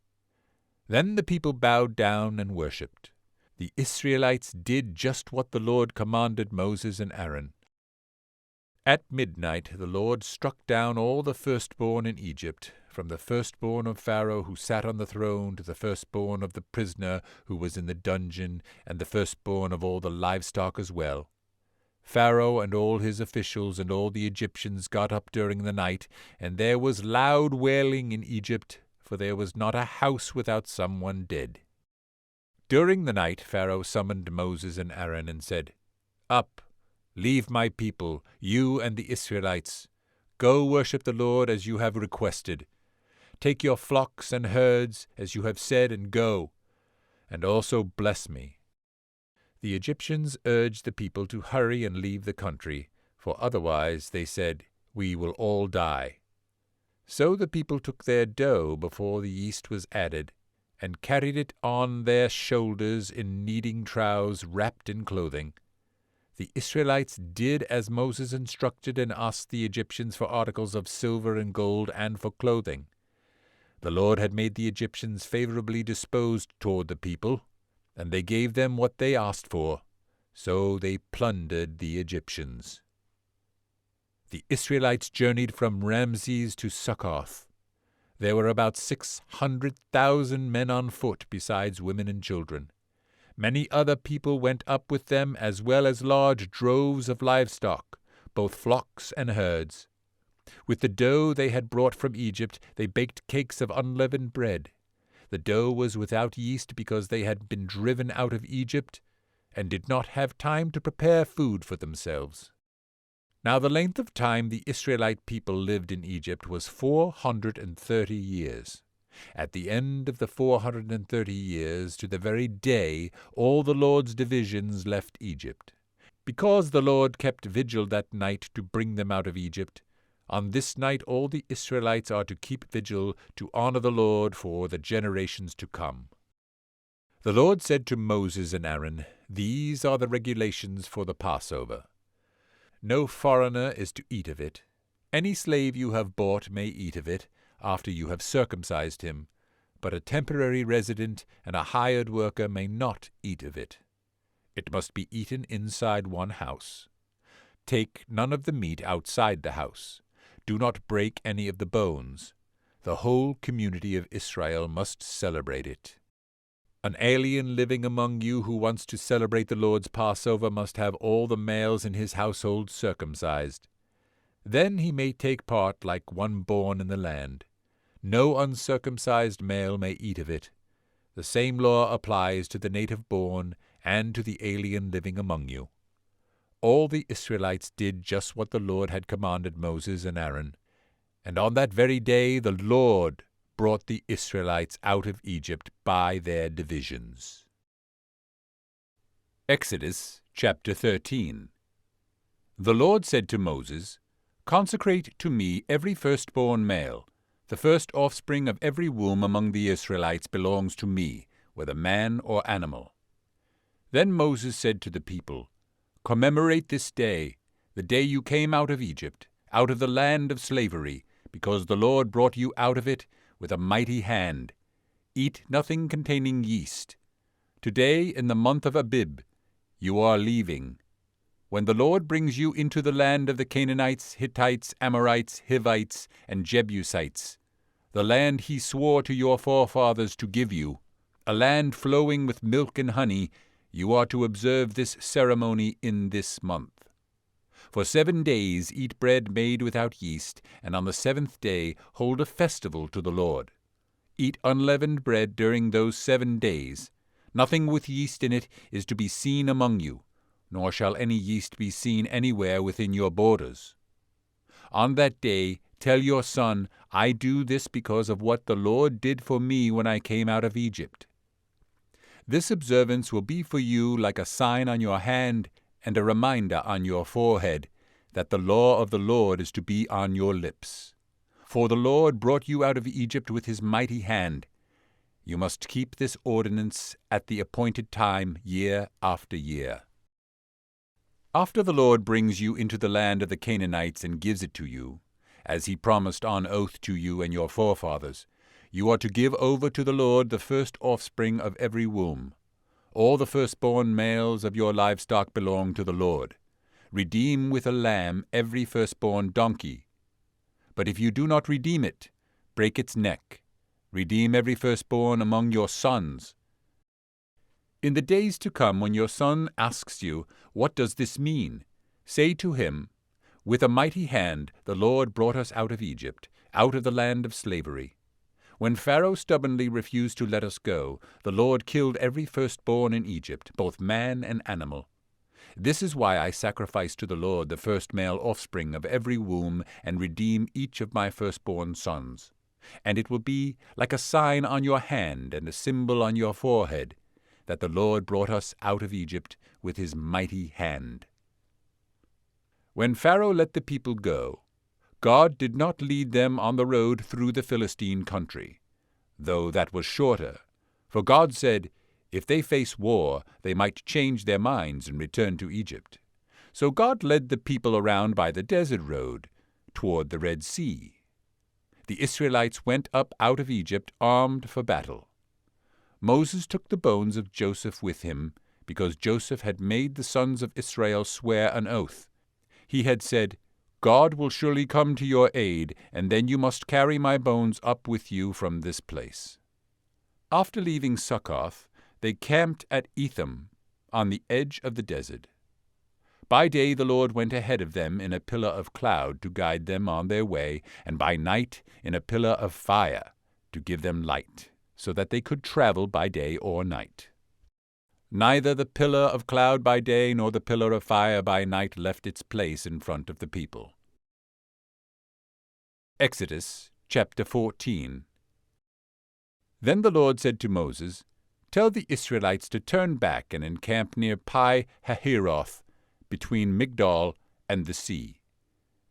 Then the people bowed down and worshipped. The Israelites did just what the Lord commanded Moses and Aaron. At midnight the Lord struck down all the firstborn in Egypt, from the firstborn of Pharaoh who sat on the throne to the firstborn of the prisoner who was in the dungeon, and the firstborn of all the livestock as well. Pharaoh and all his officials and all the Egyptians got up during the night, and there was loud wailing in Egypt, for there was not a house without someone dead. During the night Pharaoh summoned Moses and Aaron and said, Up, leave my people, you and the Israelites. Go worship the Lord as you have requested. Take your flocks and herds, as you have said, and go, and also bless me. The Egyptians urged the people to hurry and leave the country, for otherwise, they said, we will all die. So the people took their dough before the yeast was added, and carried it on their shoulders in kneading troughs wrapped in clothing. The Israelites did as Moses instructed and asked the Egyptians for articles of silver and gold and for clothing. The Lord had made the Egyptians favorably disposed toward the people, and they gave them what they asked for, so they plundered the Egyptians. The Israelites journeyed from Ramses to Succoth. There were about 600,000 men on foot, besides women and children. Many other people went up with them, as well as large droves of livestock, both flocks and herds. With the dough they had brought from Egypt, they baked cakes of unleavened bread. The dough was without yeast because they had been driven out of Egypt and did not have time to prepare food for themselves. Now the length of time the Israelite people lived in Egypt was 430 years. At the end of the 430 years, to the very day, all the Lord's divisions left Egypt. Because the Lord kept vigil that night to bring them out of Egypt, on this night all the Israelites are to keep vigil to honor the Lord for the generations to come. The Lord said to Moses and Aaron, "These are the regulations for the Passover. No foreigner is to eat of it. Any slave you have bought may eat of it, after you have circumcised him, but a temporary resident and a hired worker may not eat of it. It must be eaten inside one house. Take none of the meat outside the house. Do not break any of the bones. The whole community of Israel must celebrate it. An alien living among you who wants to celebrate the Lord's Passover must have all the males in his household circumcised. Then he may take part like one born in the land. No uncircumcised male may eat of it. The same law applies to the native born and to the alien living among you." All the Israelites did just what the Lord had commanded Moses and Aaron, and on that very day the Lord brought the Israelites out of Egypt by their divisions. Exodus chapter 13. The Lord said to Moses, "Consecrate to me every firstborn male. The first offspring of every womb among the Israelites belongs to me, whether man or animal." Then Moses said to the people, "Commemorate this day, the day you came out of Egypt, out of the land of slavery, because the Lord brought you out of it with a mighty hand. Eat nothing containing yeast. Today, in the month of Abib, you are leaving. When the Lord brings you into the land of the Canaanites, Hittites, Amorites, Hivites, and Jebusites, the land he swore to your forefathers to give you, a land flowing with milk and honey, you are to observe this ceremony in this month. For 7 days eat bread made without yeast, and on the 7th day hold a festival to the Lord. Eat unleavened bread during those 7 days. Nothing with yeast in it is to be seen among you, nor shall any yeast be seen anywhere within your borders. On that day tell your son, I do this because of what the Lord did for me when I came out of Egypt. This observance will be for you like a sign on your hand and a reminder on your forehead, that the law of the Lord is to be on your lips. For the Lord brought you out of Egypt with his mighty hand. You must keep this ordinance at the appointed time, year after year. After the Lord brings you into the land of the Canaanites and gives it to you, as he promised on oath to you and your forefathers, you are to give over to the Lord the first offspring of every womb. All the firstborn males of your livestock belong to the Lord. Redeem with a lamb every firstborn donkey. But if you do not redeem it, break its neck. Redeem every firstborn among your sons. In the days to come, when your son asks you, "What does this mean?" say to him, "With a mighty hand the Lord brought us out of Egypt, out of the land of slavery. When Pharaoh stubbornly refused to let us go, the Lord killed every firstborn in Egypt, both man and animal. This is why I sacrifice to the Lord the first male offspring of every womb and redeem each of my firstborn sons. And it will be like a sign on your hand and a symbol on your forehead, that the Lord brought us out of Egypt with his mighty hand." When Pharaoh let the people go, God did not lead them on the road through the Philistine country, though that was shorter, for God said, if they face war, they might change their minds and return to Egypt. So God led the people around by the desert road, toward the Red Sea. The Israelites went up out of Egypt armed for battle. Moses took the bones of Joseph with him, because Joseph had made the sons of Israel swear an oath. He had said, God will surely come to your aid, and then you must carry my bones up with you from this place." After leaving Succoth, they camped at Etham, on the edge of the desert. By day the Lord went ahead of them in a pillar of cloud to guide them on their way, and by night in a pillar of fire to give them light, so that they could travel by day or night. Neither the pillar of cloud by day nor the pillar of fire by night left its place in front of the people. Exodus chapter 14. Then the Lord said to Moses, "Tell the Israelites to turn back and encamp near Pi-hahiroth, between Migdol and the sea.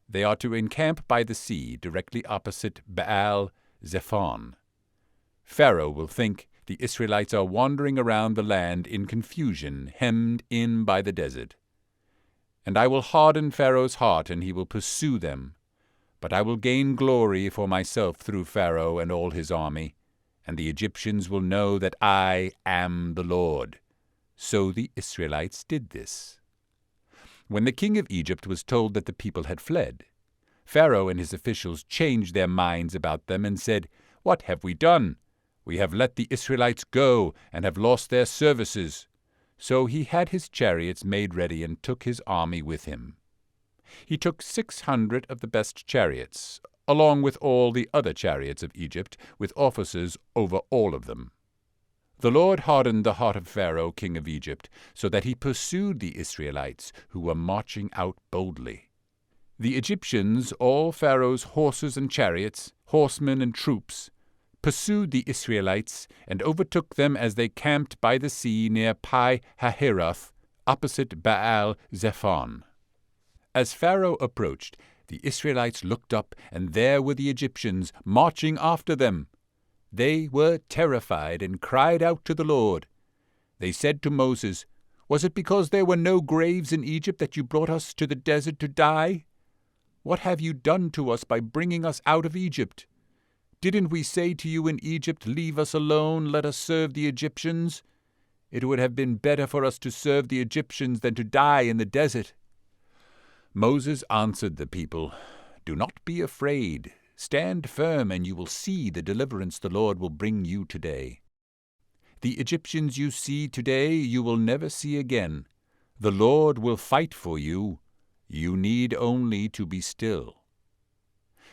They are to encamp by the sea, directly opposite Baal-zephon. Pharaoh will think the Israelites are wandering around the land in confusion, hemmed in by the desert. And I will harden Pharaoh's heart, and he will pursue them. But I will gain glory for myself through Pharaoh and all his army, and the Egyptians will know that I am the Lord." So the Israelites did this. When the king of Egypt was told that the people had fled, Pharaoh and his officials changed their minds about them and said, "What have we done? We have let the Israelites go and have lost their services." So he had his chariots made ready and took his army with him. He took 600 of the best chariots, along with all the other chariots of Egypt, with officers over all of them. The Lord hardened the heart of Pharaoh, king of Egypt, so that he pursued the Israelites, who were marching out boldly. The Egyptians, all Pharaoh's horses and chariots, horsemen and troops, pursued the Israelites and overtook them as they camped by the sea near Pi-hahiroth, opposite Baal-zephon. As Pharaoh approached, the Israelites looked up, and there were the Egyptians marching after them. They were terrified and cried out to the Lord. They said to Moses, "Was it because there were no graves in Egypt that you brought us to the desert to die? What have you done to us by bringing us out of Egypt? Didn't we say to you in Egypt, 'Leave us alone, let us serve the Egyptians'? It would have been better for us to serve the Egyptians than to die in the desert." Moses answered the people, "Do not be afraid. Stand firm, and you will see the deliverance the Lord will bring you today. The Egyptians you see today you will never see again. The Lord will fight for you. You need only to be still."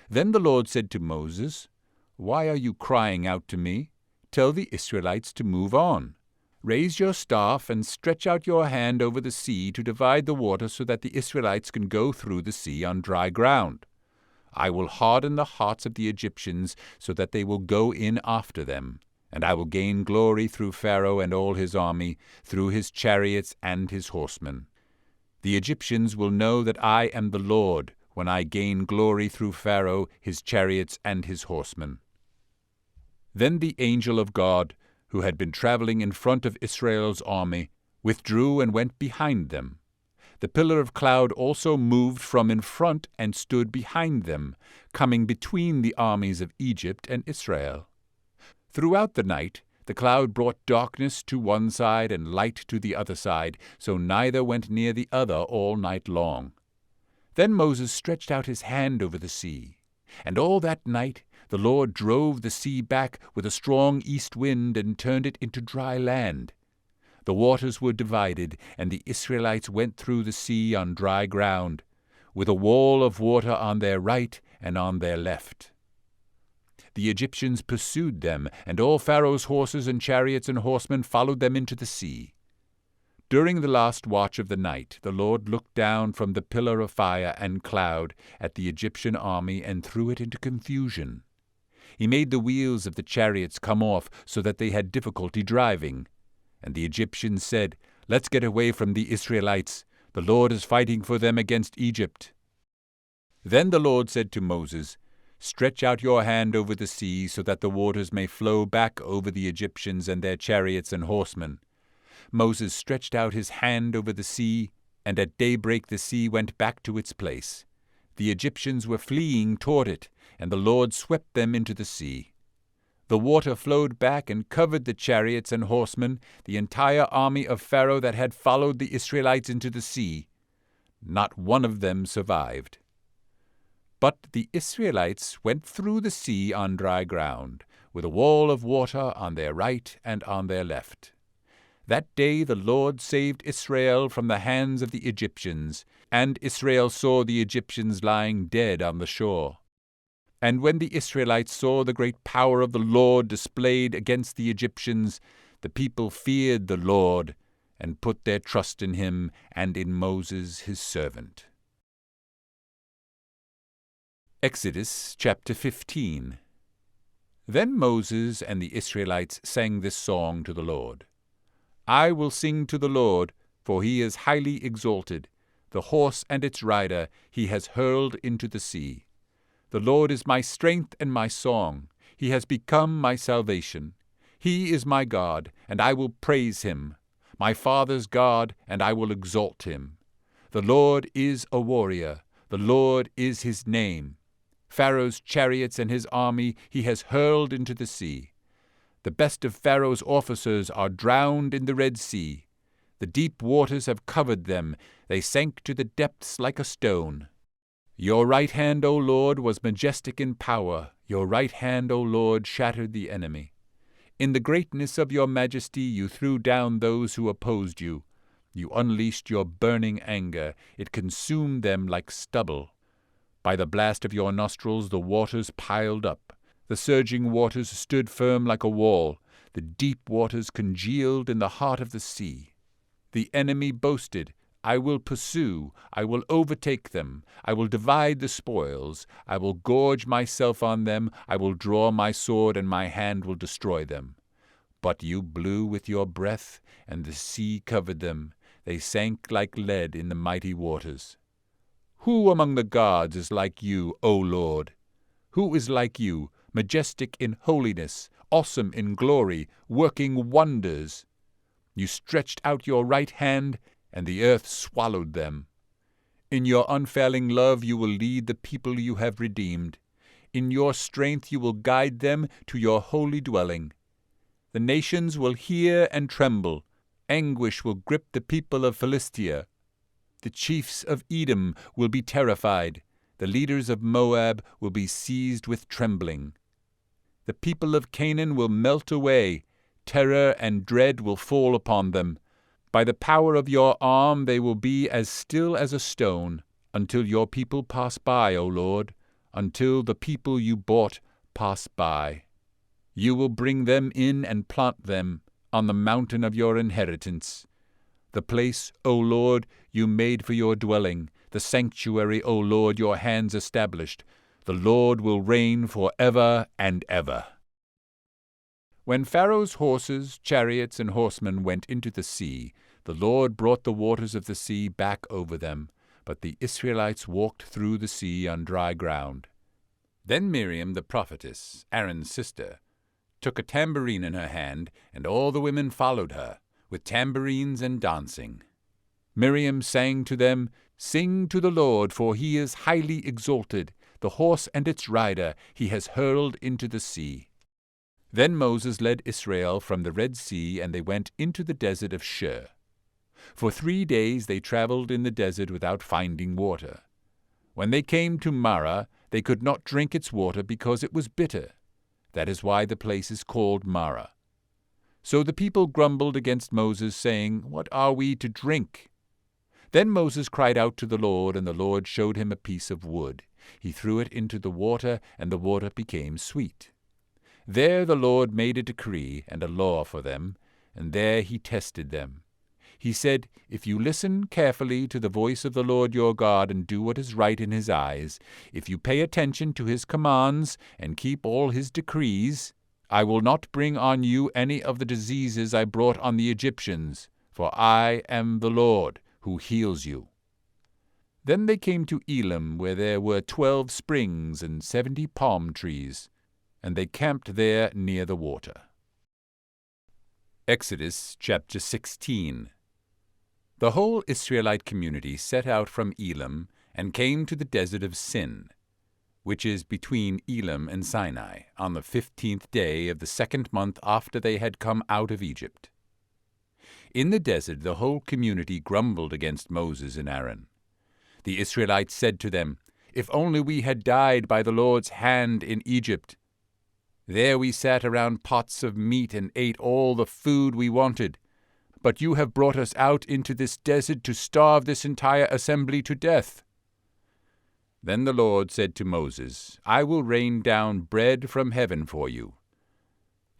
Then the Lord said to Moses, "Why are you crying out to me? Tell the Israelites to move on. Raise your staff and stretch out your hand over the sea to divide the water so that the Israelites can go through the sea on dry ground. I will harden the hearts of the Egyptians so that they will go in after them, and I will gain glory through Pharaoh and all his army, through his chariots and his horsemen. The Egyptians will know that I am the Lord when I gain glory through Pharaoh, his chariots, and his horsemen." Then the angel of God, who had been traveling in front of Israel's army, withdrew and went behind them. The pillar of cloud also moved from in front and stood behind them, coming between the armies of Egypt and Israel. Throughout the night the cloud brought darkness to one side and light to the other side, so neither went near the other all night long. Then Moses stretched out his hand over the sea, and all that night the Lord drove the sea back with a strong east wind and turned it into dry land. The waters were divided, and the Israelites went through the sea on dry ground, with a wall of water on their right and on their left. The Egyptians pursued them, and all Pharaoh's horses and chariots and horsemen followed them into the sea. During the last watch of the night, the Lord looked down from the pillar of fire and cloud at the Egyptian army and threw it into confusion. He made the wheels of the chariots come off so that they had difficulty driving. And the Egyptians said, "Let's get away from the Israelites. The Lord is fighting for them against Egypt." Then the Lord said to Moses, "Stretch out your hand over the sea so that the waters may flow back over the Egyptians and their chariots and horsemen." Moses stretched out his hand over the sea, and at daybreak the sea went back to its place. The Egyptians were fleeing toward it, and the Lord swept them into the sea. The water flowed back and covered the chariots and horsemen, the entire army of Pharaoh that had followed the Israelites into the sea. Not one of them survived. But the Israelites went through the sea on dry ground, with a wall of water on their right and on their left. That day the Lord saved Israel from the hands of the Egyptians, and Israel saw the Egyptians lying dead on the shore. And when the Israelites saw the great power of the Lord displayed against the Egyptians, the people feared the Lord, and put their trust in him and in Moses his servant. Exodus chapter 15. Then Moses and the Israelites sang this song to the Lord. I will sing to the Lord, for he is highly exalted. The horse and its rider he has hurled into the sea. The Lord is my strength and my song. He has become my salvation. He is my God, and I will praise him. My father's God, and I will exalt him. The Lord is a warrior. The Lord is his name. Pharaoh's chariots and his army he has hurled into the sea. The best of Pharaoh's officers are drowned in the Red Sea. The deep waters have covered them. They sank to the depths like a stone. Your right hand, O Lord, was majestic in power. Your right hand, O Lord, shattered the enemy. In the greatness of your majesty you threw down those who opposed you. You unleashed your burning anger. It consumed them like stubble. By the blast of your nostrils the waters piled up. The surging waters stood firm like a wall. The deep waters congealed in the heart of the sea. The enemy boasted, I will pursue, I will overtake them, I will divide the spoils, I will gorge myself on them, I will draw my sword, and my hand will destroy them. But you blew with your breath, and the sea covered them. They sank like lead in the mighty waters. Who among the gods is like you, O Lord? Who is like you, majestic in holiness, awesome in glory, working wonders? You stretched out your right hand, and the earth swallowed them. In your unfailing love you will lead the people you have redeemed. In your strength you will guide them to your holy dwelling. The nations will hear and tremble. Anguish will grip the people of Philistia. The chiefs of Edom will be terrified. The leaders of Moab will be seized with trembling. The people of Canaan will melt away. Terror and dread will fall upon them. By the power of your arm they will be as still as a stone, until your people pass by, O Lord, until the people you bought pass by. You will bring them in and plant them on the mountain of your inheritance. The place, O Lord, you made for your dwelling, the sanctuary, O Lord, your hands established. The Lord will reign forever and ever. When Pharaoh's horses, chariots, and horsemen went into the sea, the Lord brought the waters of the sea back over them, but the Israelites walked through the sea on dry ground. Then Miriam the prophetess, Aaron's sister, took a tambourine in her hand, and all the women followed her, with tambourines and dancing. Miriam sang to them, Sing to the Lord, for he is highly exalted. The horse and its rider he has hurled into the sea. Then Moses led Israel from the Red Sea, and they went into the desert of Shur. For 3 days they traveled in the desert without finding water. When they came to Marah, they could not drink its water because it was bitter. That is why the place is called Marah. So the people grumbled against Moses, saying, What are we to drink? Then Moses cried out to the Lord, and the Lord showed him a piece of wood. He threw it into the water, and the water became sweet. There the Lord made a decree and a law for them, and there he tested them. He said, If you listen carefully to the voice of the Lord your God and do what is right in his eyes, if you pay attention to his commands and keep all his decrees, I will not bring on you any of the diseases I brought on the Egyptians, for I am the Lord who heals you. Then they came to Elim, where there were 12 springs and 70 palm trees, and they camped there near the water. Exodus chapter 16. The whole Israelite community set out from Elim and came to the desert of Sin, which is between Elim and Sinai, on the 15th day of the 2nd month after they had come out of Egypt. In the desert the whole community grumbled against Moses and Aaron. The Israelites said to them, if only we had died by the Lord's hand in Egypt. There we sat around pots of meat and ate all the food we wanted. But you have brought us out into this desert to starve this entire assembly to death." Then the Lord said to Moses, "I will rain down bread from heaven for you.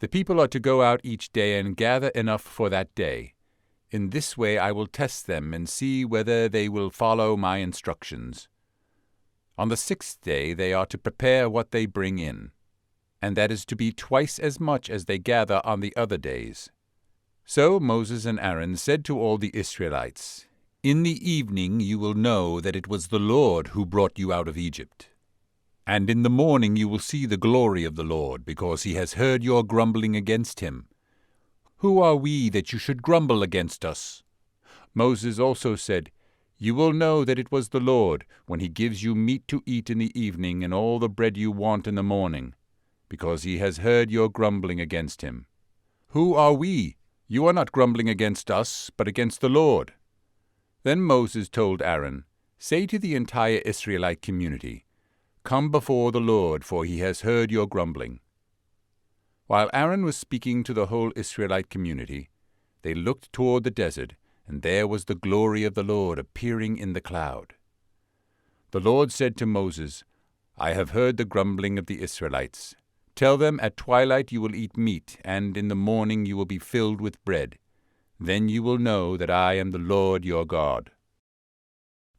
The people are to go out each day and gather enough for that day. In this way I will test them and see whether they will follow my instructions. On the 6th day they are to prepare what they bring in, and that is to be twice as much as they gather on the other days." So Moses and Aaron said to all the Israelites, "In the evening you will know that it was the Lord who brought you out of Egypt. And in the morning you will see the glory of the Lord, because he has heard your grumbling against him. Who are we that you should grumble against us?" Moses also said, "You will know that it was the Lord, when he gives you meat to eat in the evening and all the bread you want in the morning, because he has heard your grumbling against him. Who are we? You are not grumbling against us, but against the Lord." Then Moses told Aaron, "Say to the entire Israelite community, 'Come before the Lord, for he has heard your grumbling.'" While Aaron was speaking to the whole Israelite community, they looked toward the desert, and there was the glory of the Lord appearing in the cloud. The Lord said to Moses, "I have heard the grumbling of the Israelites. Tell them at twilight you will eat meat, and in the morning you will be filled with bread. Then you will know that I am the Lord your God."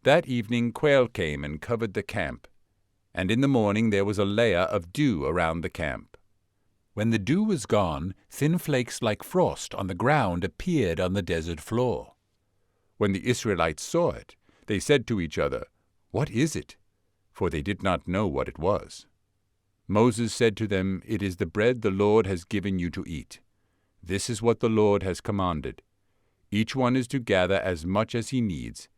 That evening quail came and covered the camp, and in the morning there was a layer of dew around the camp. When the dew was gone, thin flakes like frost on the ground appeared on the desert floor. When the Israelites saw it, they said to each other, "What is it?" For they did not know what it was. Moses said to them, "It is the bread the Lord has given you to eat. This is what the Lord has commanded. Each one is to gather as much as he needs.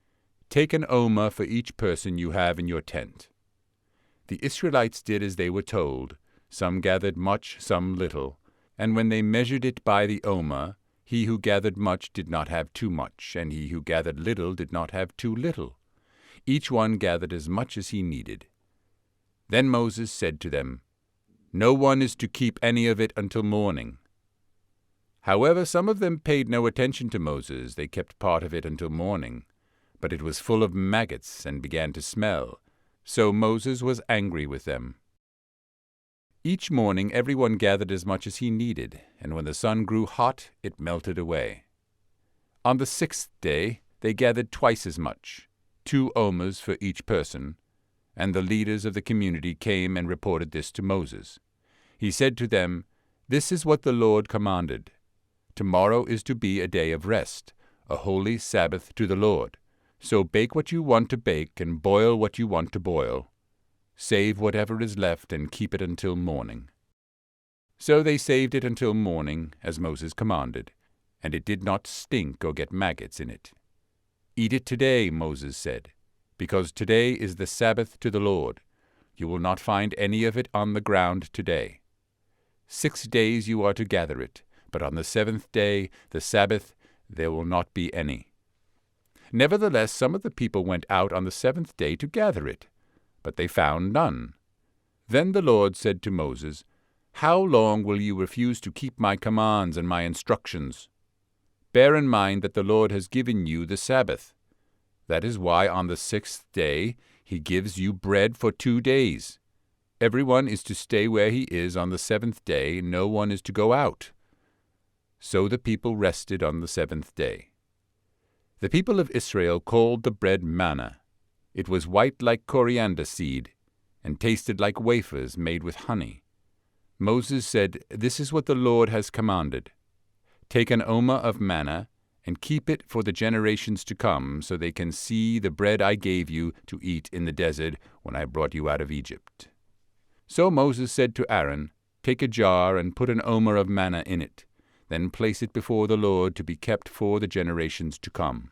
Take an omer for each person you have in your tent." The Israelites did as they were told. Some gathered much, some little. And when they measured it by the omer, he who gathered much did not have too much, and he who gathered little did not have too little. Each one gathered as much as he needed. Then Moses said to them, "No one is to keep any of it until morning." However, some of them paid no attention to Moses. They kept part of it until morning. But it was full of maggots and began to smell. So Moses was angry with them. Each morning everyone gathered as much as he needed, and when the sun grew hot, it melted away. On the 6th day they gathered twice as much, 2 omers for each person, and the leaders of the community came and reported this to Moses. He said to them, "This is what the Lord commanded. Tomorrow is to be a day of rest, a holy Sabbath to the Lord. So bake what you want to bake and boil what you want to boil. Save whatever is left and keep it until morning." So they saved it until morning, as Moses commanded, and it did not stink or get maggots in it. "Eat it today," Moses said, "because today is the Sabbath to the Lord. You will not find any of it on the ground today. 6 days you are to gather it, but on the 7th day, the Sabbath, there will not be any." Nevertheless, some of the people went out on the 7th day to gather it, but they found none. Then the Lord said to Moses, "How long will you refuse to keep my commands and my instructions? Bear in mind that the Lord has given you the Sabbath. That is why on the 6th day he gives you bread for 2 days. Everyone is to stay where he is on the 7th day, no one is to go out." So the people rested on the 7th day. The people of Israel called the bread manna. It was white like coriander seed, and tasted like wafers made with honey. Moses said, "This is what the Lord has commanded. Take an omer of manna, and keep it for the generations to come, so they can see the bread I gave you to eat in the desert when I brought you out of Egypt." So Moses said to Aaron, "Take a jar and put an omer of manna in it. Then place it before the Lord to be kept for the generations to come."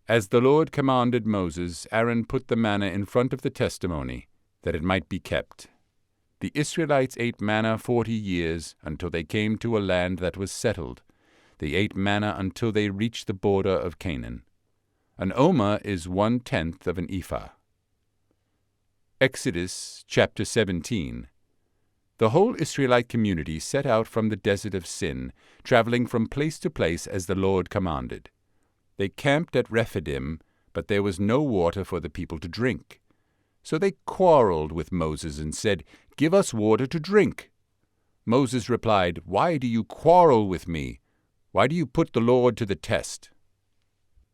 As the Lord commanded Moses, Aaron put the manna in front of the testimony, that it might be kept. The Israelites ate manna 40 years, until they came to a land that was settled. They ate manna until they reached the border of Canaan. An omer is 1/10 of an ephah. Exodus chapter 17. The whole Israelite community set out from the desert of Sin, traveling from place to place as the Lord commanded. They camped at Rephidim, but there was no water for the people to drink. So they quarreled with Moses and said, "Give us water to drink." Moses replied, "Why do you quarrel with me? Why do you put the Lord to the test?"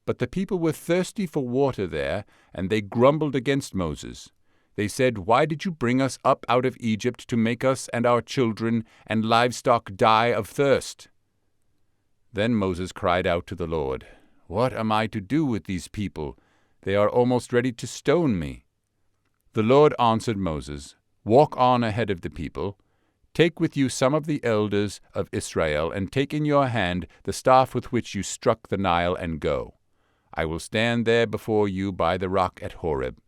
But the people were thirsty for water there, and they grumbled against Moses. They said, "Why did you bring us up out of Egypt to make us and our children and livestock die of thirst?" Then Moses cried out to the Lord, "What am I to do with these people? They are almost ready to stone me." The Lord answered Moses, "Walk on ahead of the people. Take with you some of the elders of Israel, and take in your hand the staff with which you struck the Nile, and go. I will stand there before you by the rock at Horeb.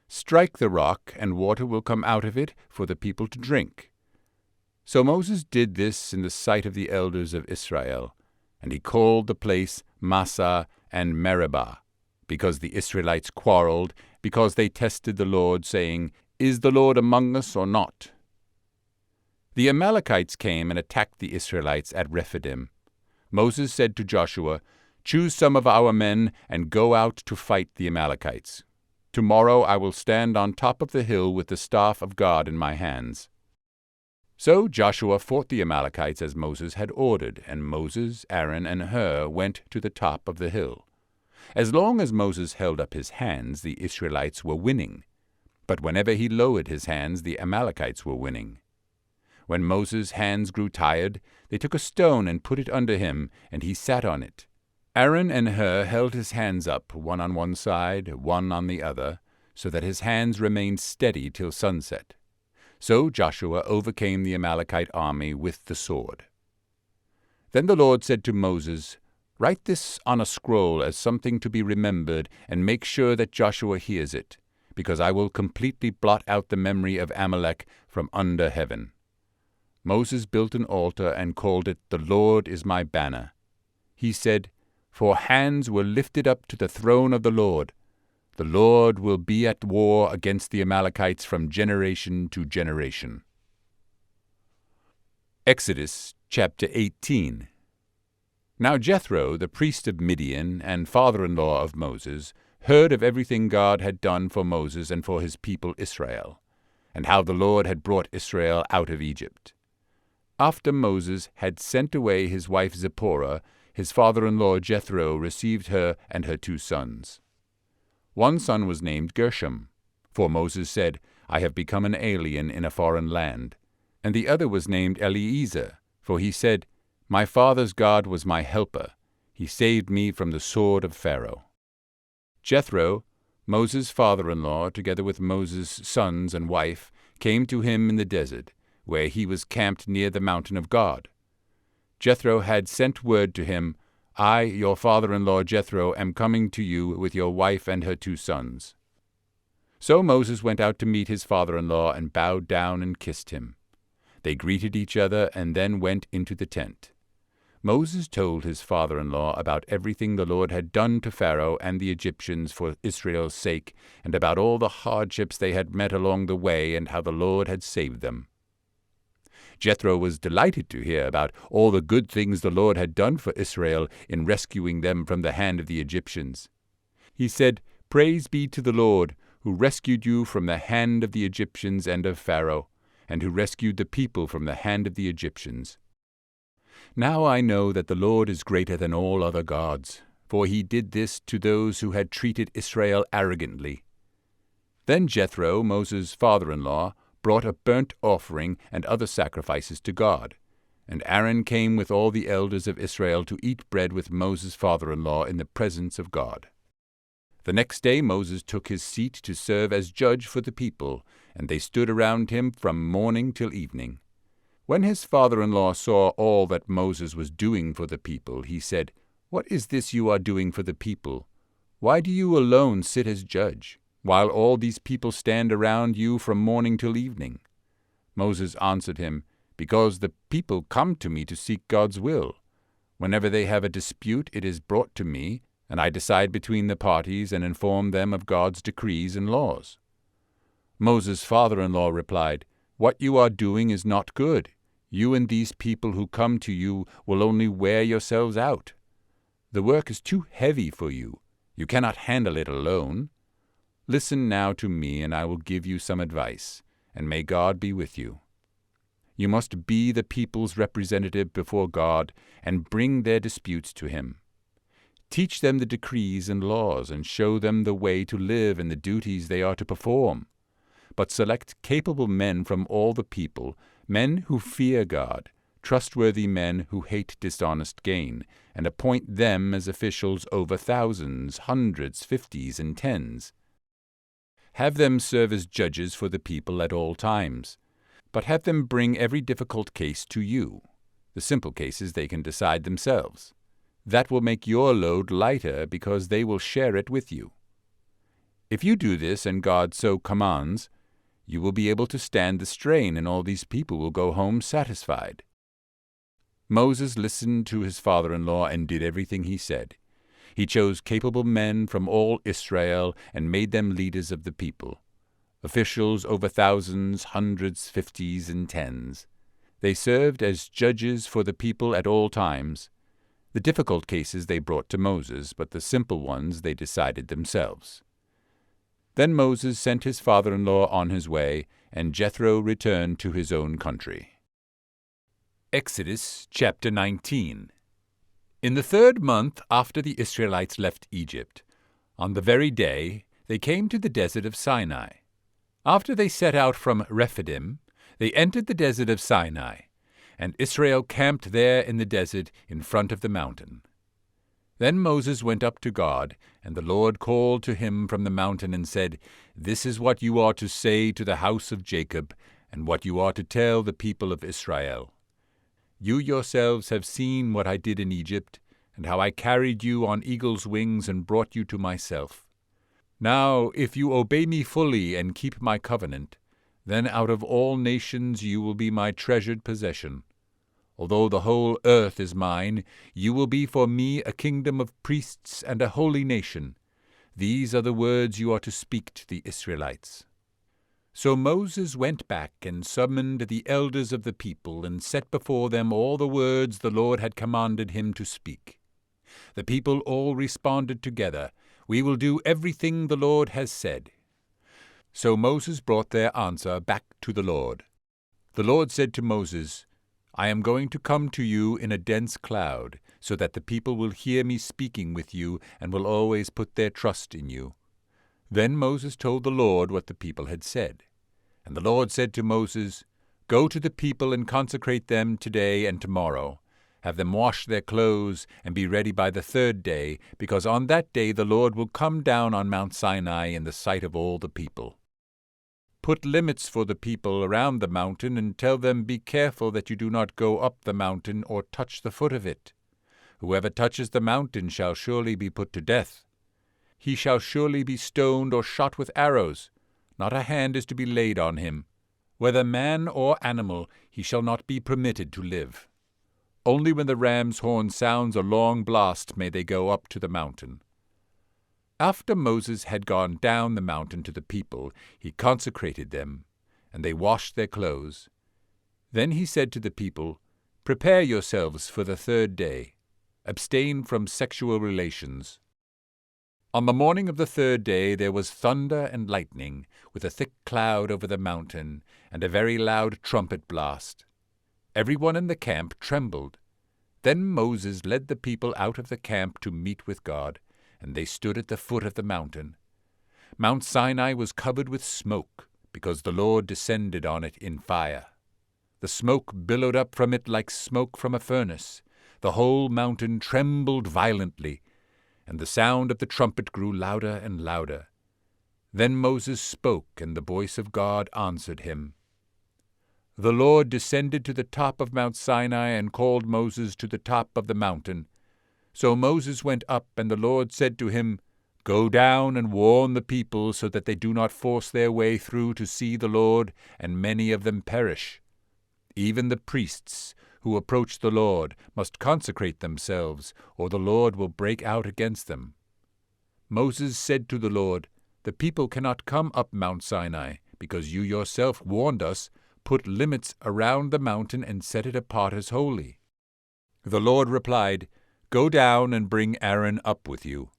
Strike the rock, and water will come out of it for the people to drink." So Moses did this in the sight of the elders of Israel, and he called the place Massah and Meribah, because the Israelites quarreled, because they tested the Lord, saying, "Is the Lord among us or not?" The Amalekites came and attacked the Israelites at Rephidim. Moses said to Joshua, "Choose some of our men and go out to fight the Amalekites. Tomorrow I will stand on top of the hill with the staff of God in my hands." So Joshua fought the Amalekites as Moses had ordered, and Moses, Aaron, and Hur went to the top of the hill. As long as Moses held up his hands, the Israelites were winning. But whenever he lowered his hands, the Amalekites were winning. When Moses' hands grew tired, they took a stone and put it under him, and he sat on it. Aaron and Hur held his hands up, one on one side, one on the other, so that his hands remained steady till sunset. So Joshua overcame the Amalekite army with the sword. Then the Lord said to Moses, "Write this on a scroll as something to be remembered, and make sure that Joshua hears it, because I will completely blot out the memory of Amalek from under heaven." Moses built an altar and called it, "The Lord is my banner." He said, "For hands were lifted up to the throne of the Lord. The Lord will be at war against the Amalekites from generation to generation." Exodus chapter 18. Now Jethro, the priest of Midian and father-in-law of Moses, heard of everything God had done for Moses and for his people Israel, and how the Lord had brought Israel out of Egypt. After Moses had sent away his wife Zipporah, his father-in-law Jethro received her and her 2 sons. One son was named Gershom, for Moses said, "I have become an alien in a foreign land." And the other was named Eliezer, for he said, "My father's God was my helper. He saved me from the sword of Pharaoh." Jethro, Moses' father-in-law, together with Moses' sons and wife, came to him in the desert, where he was camped near the mountain of God. Jethro had sent word to him, "I, your father-in-law Jethro, am coming to you with your wife and her 2 sons." So Moses went out to meet his father-in-law and bowed down and kissed him. They greeted each other and then went into the tent. Moses told his father-in-law about everything the Lord had done to Pharaoh and the Egyptians for Israel's sake, and about all the hardships they had met along the way, and how the Lord had saved them. Jethro was delighted to hear about all the good things the Lord had done for Israel in rescuing them from the hand of the Egyptians. He said, "Praise be to the Lord, who rescued you from the hand of the Egyptians and of Pharaoh, and who rescued the people from the hand of the Egyptians. Now I know that the Lord is greater than all other gods, for he did this to those who had treated Israel arrogantly." Then Jethro, Moses' father-in-law, brought a burnt offering and other sacrifices to God, and Aaron came with all the elders of Israel to eat bread with Moses' father-in-law in the presence of God. The next day Moses took his seat to serve as judge for the people, and they stood around him from morning till evening. When his father-in-law saw all that Moses was doing for the people, he said, "What is this you are doing for the people? Why do you alone sit as judge, while all these people stand around you from morning till evening?" Moses answered him, "Because the people come to me to seek God's will. Whenever they have a dispute, it is brought to me, and I decide between the parties and inform them of God's decrees and laws." Moses' father-in-law replied, "What you are doing is not good. You and these people who come to you will only wear yourselves out. The work is too heavy for you. You cannot handle it alone. Listen now to me, and I will give you some advice, and may God be with you. You must be the people's representative before God and bring their disputes to him. Teach them the decrees and laws, and show them the way to live and the duties they are to perform. But select capable men from all the people, men who fear God, trustworthy men who hate dishonest gain, and appoint them as officials over thousands, hundreds, fifties, and tens. Have them serve as judges for the people at all times, but have them bring every difficult case to you. The simple cases they can decide themselves. That will make your load lighter because they will share it with you. If you do this, and God so commands, you will be able to stand the strain, and all these people will go home satisfied." Moses listened to his father-in-law and did everything he said. He chose capable men from all Israel and made them leaders of the people, officials over thousands, hundreds, fifties, and tens. They served as judges for the people at all times. The difficult cases they brought to Moses, but the simple ones they decided themselves. Then Moses sent his father-in-law on his way, and Jethro returned to his own country. Exodus chapter 19. In the 3rd month after the Israelites left Egypt, on the very day, they came to the desert of Sinai. After they set out from Rephidim, they entered the desert of Sinai, and Israel camped there in the desert in front of the mountain. Then Moses went up to God, and the Lord called to him from the mountain and said, "This is what you are to say to the house of Jacob, and what you are to tell the people of Israel. You yourselves have seen what I did in Egypt, and how I carried you on eagle's wings and brought you to myself. Now, if you obey me fully and keep my covenant, then out of all nations you will be my treasured possession. Although the whole earth is mine, you will be for me a kingdom of priests and a holy nation. These are the words you are to speak to the Israelites." So Moses went back and summoned the elders of the people and set before them all the words the Lord had commanded him to speak. The people all responded together, "We will do everything the Lord has said." So Moses brought their answer back to the Lord. The Lord said to Moses, "I am going to come to you in a dense cloud, so that the people will hear me speaking with you and will always put their trust in you." Then Moses told the Lord what the people had said. And the Lord said to Moses, "Go to the people and consecrate them today and tomorrow. Have them wash their clothes and be ready by the 3rd day, because on that day the Lord will come down on Mount Sinai in the sight of all the people. Put limits for the people around the mountain and tell them, 'Be careful that you do not go up the mountain or touch the foot of it. Whoever touches the mountain shall surely be put to death. He shall surely be stoned or shot with arrows. Not a hand is to be laid on him. Whether man or animal, he shall not be permitted to live. Only when the ram's horn sounds a long blast may they go up to the mountain.'" After Moses had gone down the mountain to the people, he consecrated them, and they washed their clothes. Then he said to the people, "Prepare yourselves for the 3rd day. Abstain from sexual relations." On the morning of the 3rd day there was thunder and lightning, with a thick cloud over the mountain, and a very loud trumpet blast. Everyone in the camp trembled. Then Moses led the people out of the camp to meet with God, and they stood at the foot of the mountain. Mount Sinai was covered with smoke, because the Lord descended on it in fire. The smoke billowed up from it like smoke from a furnace. The whole mountain trembled violently, and the sound of the trumpet grew louder and louder. Then Moses spoke, and the voice of God answered him. The Lord descended to the top of Mount Sinai and called Moses to the top of the mountain. So Moses went up, and the Lord said to him, "Go down and warn the people so that they do not force their way through to see the Lord, and many of them perish. Even the priests who approach the Lord must consecrate themselves, or the Lord will break out against them." Moses said to the Lord, "The people cannot come up Mount Sinai, because you yourself warned us, put limits around the mountain and set it apart as holy." The Lord replied, "Go down and bring Aaron up with you.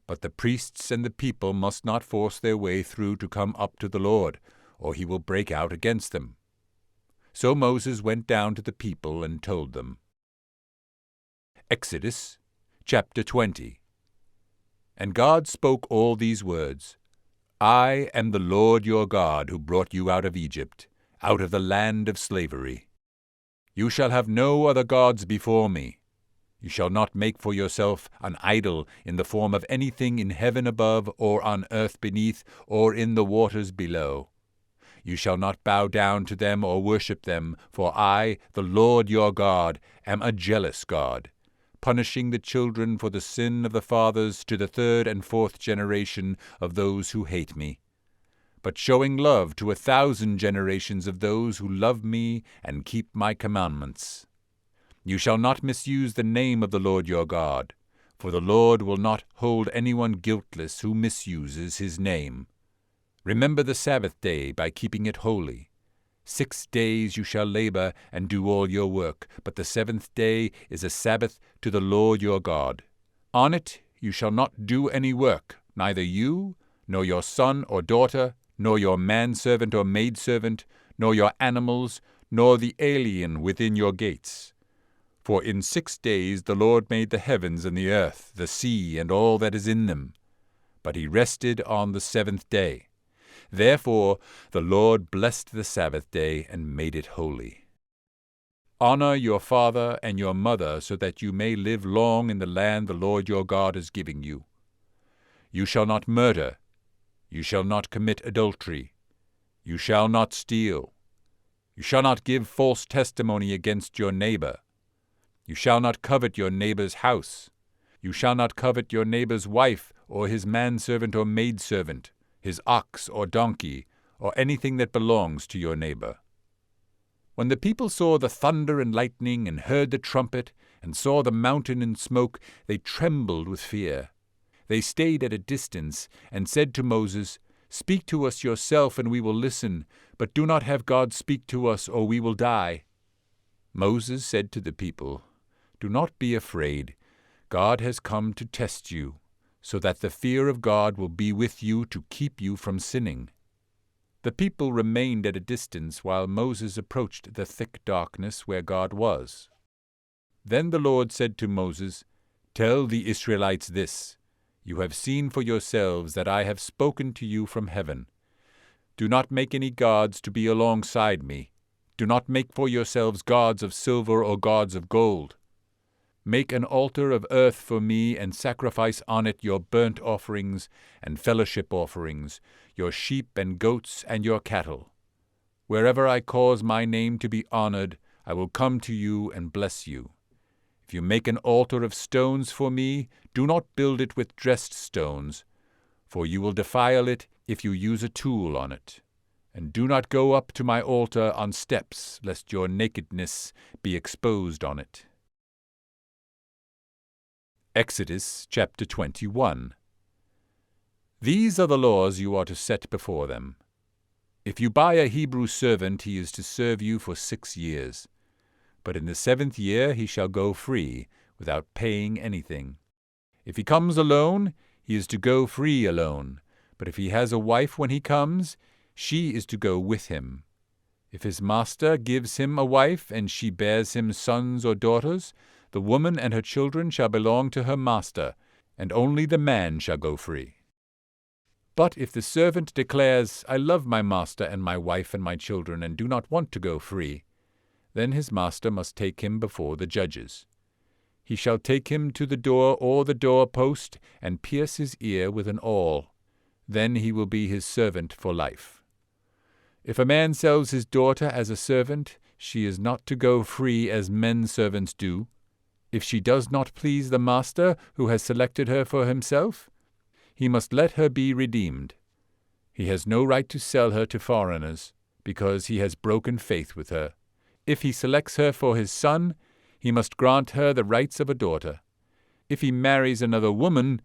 But the priests and the people must not force their way through to come up to the Lord, or he will break out against them." So Moses went down to the people and told them. Exodus chapter 20. And God spoke all these words, "I am the Lord your God who brought you out of Egypt, out of the land of slavery. You shall have no other gods before me. You shall not make for yourself an idol in the form of anything in heaven above, or on earth beneath, or in the waters below. You shall not bow down to them or worship them, for I, the Lord your God, am a jealous God, punishing the children for the sin of the fathers to the 3rd and 4th generation of those who hate me, but showing love to 1,000 generations of those who love me and keep my commandments. You shall not misuse the name of the Lord your God, for the Lord will not hold anyone guiltless who misuses his name. Remember the Sabbath day by keeping it holy. 6 days you shall labor and do all your work, but the 7th day is a Sabbath to the Lord your God. On it you shall not do any work, neither you, nor your son or daughter, nor your manservant or maidservant, nor your animals, nor the alien within your gates. For in 6 days the Lord made the heavens and the earth, the sea, and all that is in them. But he rested on the 7th day. Therefore the Lord blessed the Sabbath day and made it holy. Honor your father and your mother, so that you may live long in the land the Lord your God is giving you. You shall not murder. You shall not commit adultery. You shall not steal. You shall not give false testimony against your neighbor. You shall not covet your neighbor's house. You shall not covet your neighbor's wife, or his manservant or maidservant, his ox or donkey, or anything that belongs to your neighbor. When the people saw the thunder and lightning, and heard the trumpet, and saw the mountain in smoke, they trembled with fear. They stayed at a distance, and said to Moses, "Speak to us yourself, and we will listen, but do not have God speak to us, or we will die." Moses said to the people, "Do not be afraid. God has come to test you, so that the fear of God will be with you to keep you from sinning." The people remained at a distance while Moses approached the thick darkness where God was. Then the Lord said to Moses, "Tell the Israelites this: You have seen for yourselves that I have spoken to you from heaven. Do not make any gods to be alongside me. Do not make for yourselves gods of silver or gods of gold. Make an altar of earth for me, and sacrifice on it your burnt offerings and fellowship offerings, your sheep and goats and your cattle. Wherever I cause my name to be honored, I will come to you and bless you. If you make an altar of stones for me, do not build it with dressed stones, for you will defile it if you use a tool on it. And do not go up to my altar on steps, lest your nakedness be exposed on it." Exodus chapter 21. These are the laws you are to set before them. If you buy a Hebrew servant, he is to serve you for 6 years. But in the 7th year he shall go free, without paying anything. If he comes alone, he is to go free alone. But if he has a wife when he comes, she is to go with him. If his master gives him a wife, and she bears him sons or daughters, the woman and her children shall belong to her master, and only the man shall go free. But if the servant declares, "I love my master and my wife and my children, and do not want to go free," then his master must take him before the judges. He shall take him to the door or the door-post, and pierce his ear with an awl. Then he will be his servant for life. If a man sells his daughter as a servant, she is not to go free as men servants do. If she does not please the master who has selected her for himself, he must let her be redeemed. He has no right to sell her to foreigners, because he has broken faith with her. If he selects her for his son, he must grant her the rights of a daughter. If he marries another woman,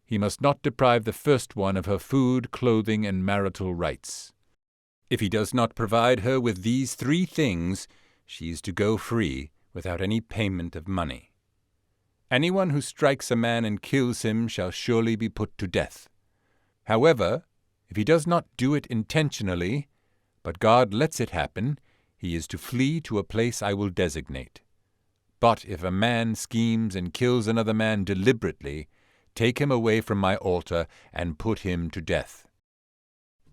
he must not deprive the first one of her food, clothing, and marital rights. If he does not provide her with these 3 things, she is to go free without any payment of money. Anyone who strikes a man and kills him shall surely be put to death. However, if he does not do it intentionally, but God lets it happen, he is to flee to a place I will designate. But if a man schemes and kills another man deliberately, take him away from my altar and put him to death.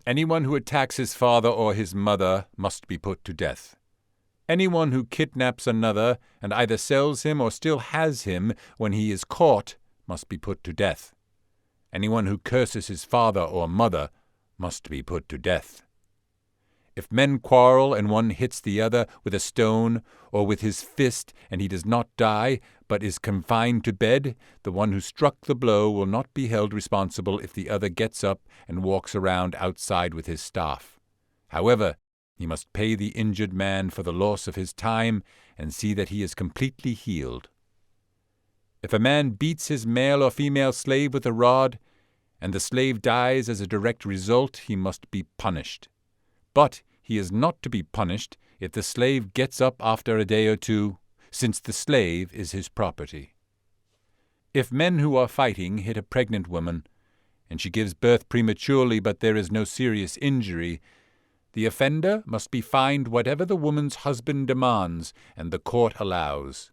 Anyone who attacks his father or his mother must be put to death. Anyone who kidnaps another and either sells him or still has him when he is caught must be put to death. Anyone who curses his father or mother must be put to death. If men quarrel and one hits the other with a stone or with his fist and he does not die but is confined to bed, the one who struck the blow will not be held responsible if the other gets up and walks around outside with his staff. However, he must pay the injured man for the loss of his time and see that he is completely healed. If a man beats his male or female slave with a rod, and the slave dies as a direct result, he must be punished. But he is not to be punished if the slave gets up after a day or 2, since the slave is his property. If men who are fighting hit a pregnant woman, and she gives birth prematurely but there is no serious injury, the offender must be fined whatever the woman's husband demands and the court allows.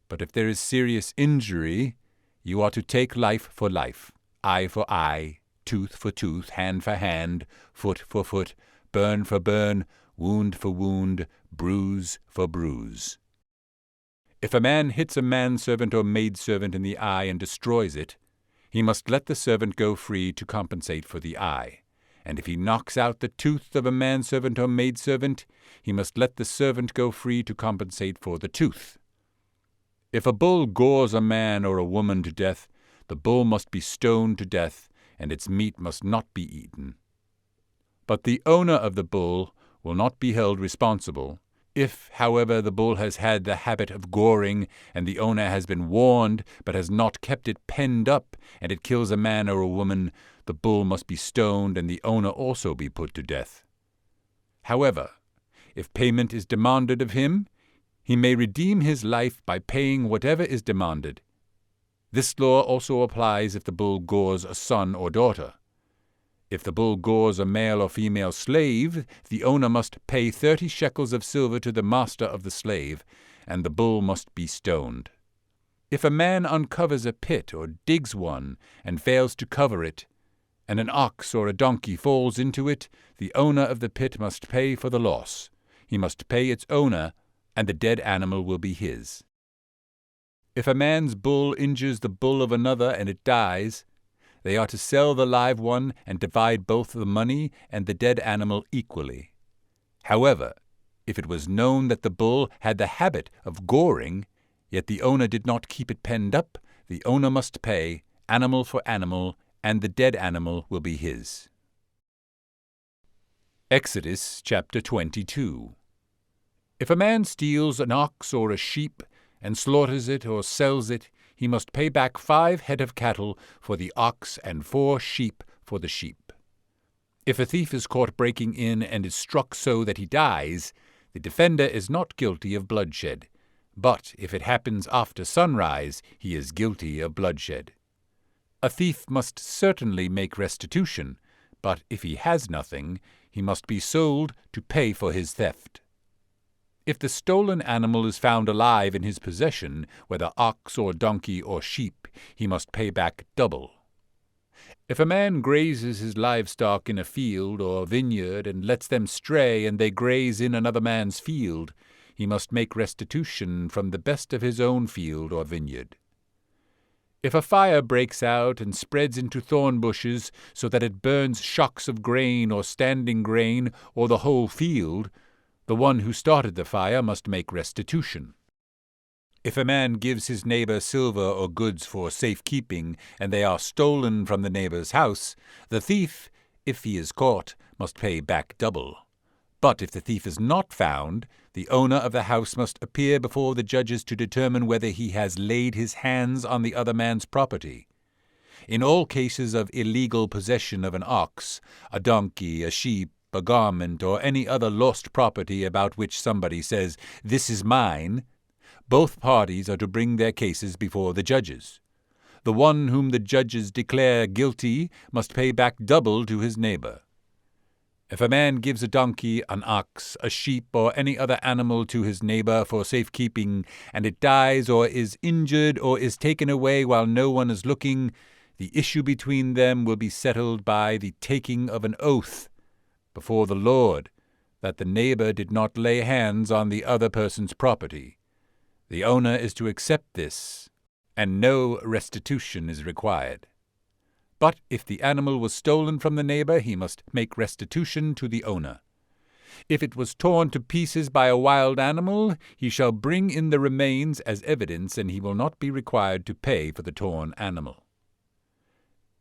But if there is serious injury, you are to take life for life, eye for eye, tooth for tooth, hand for hand, foot for foot, burn for burn, wound for wound, bruise for bruise. If a man hits a manservant or maidservant in the eye and destroys it, he must let the servant go free to compensate for the eye. And if he knocks out the tooth of a manservant or maidservant, he must let the servant go free to compensate for the tooth. If a bull gores a man or a woman to death, the bull must be stoned to death, and its meat must not be eaten. But the owner of the bull will not be held responsible. If, however, the bull has had the habit of goring, and the owner has been warned but has not kept it penned up, and it kills a man or a woman, the bull must be stoned and the owner also be put to death. However, if payment is demanded of him, he may redeem his life by paying whatever is demanded. This law also applies if the bull gores a son or daughter. If the bull gores a male or female slave, the owner must pay 30 shekels of silver to the master of the slave, and the bull must be stoned. If a man uncovers a pit or digs one and fails to cover it, and an ox or a donkey falls into it, the owner of the pit must pay for the loss. He must pay its owner, and the dead animal will be his. If a man's bull injures the bull of another and it dies, they are to sell the live one and divide both the money and the dead animal equally. However, if it was known that the bull had the habit of goring, yet the owner did not keep it penned up, the owner must pay, animal for animal, and the dead animal will be his. Exodus chapter 22. If a man steals an ox or a sheep and slaughters it or sells it, he must pay back 5 head of cattle for the ox and 4 sheep for the sheep. If a thief is caught breaking in and is struck so that he dies, the defender is not guilty of bloodshed. But if it happens after sunrise, he is guilty of bloodshed. A thief must certainly make restitution, but if he has nothing, he must be sold to pay for his theft. If the stolen animal is found alive in his possession, whether ox or donkey or sheep, he must pay back double. If a man grazes his livestock in a field or vineyard and lets them stray and they graze in another man's field, he must make restitution from the best of his own field or vineyard. If a fire breaks out and spreads into thorn bushes so that it burns shocks of grain or standing grain or the whole field, the one who started the fire must make restitution. If a man gives his neighbor silver or goods for safekeeping, and they are stolen from the neighbor's house, the thief, if he is caught, must pay back double. But if the thief is not found, the owner of the house must appear before the judges to determine whether he has laid his hands on the other man's property. In all cases of illegal possession of an ox, a donkey, a sheep, a garment, or any other lost property about which somebody says, "This is mine," both parties are to bring their cases before the judges. The one whom the judges declare guilty must pay back double to his neighbor. If a man gives a donkey, an ox, a sheep, or any other animal to his neighbor for safekeeping, and it dies or is injured or is taken away while no one is looking, the issue between them will be settled by the taking of an oath before the Lord that the neighbor did not lay hands on the other person's property. The owner is to accept this, and no restitution is required. But if the animal was stolen from the neighbor, he must make restitution to the owner. If it was torn to pieces by a wild animal, he shall bring in the remains as evidence, and he will not be required to pay for the torn animal.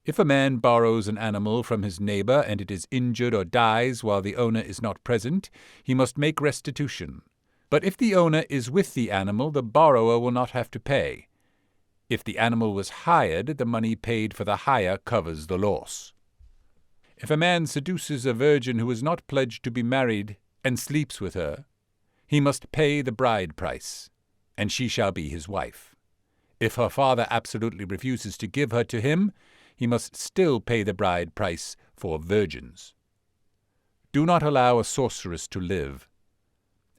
If a man borrows an animal from his neighbor, and it is injured or dies while the owner is not present, he must make restitution. But if the owner is with the animal, the borrower will not have to pay. If the animal was hired, the money paid for the hire covers the loss. If a man seduces a virgin who is not pledged to be married and sleeps with her, he must pay the bride price, and she shall be his wife. If her father absolutely refuses to give her to him, he must still pay the bride price for virgins. Do not allow a sorceress to live.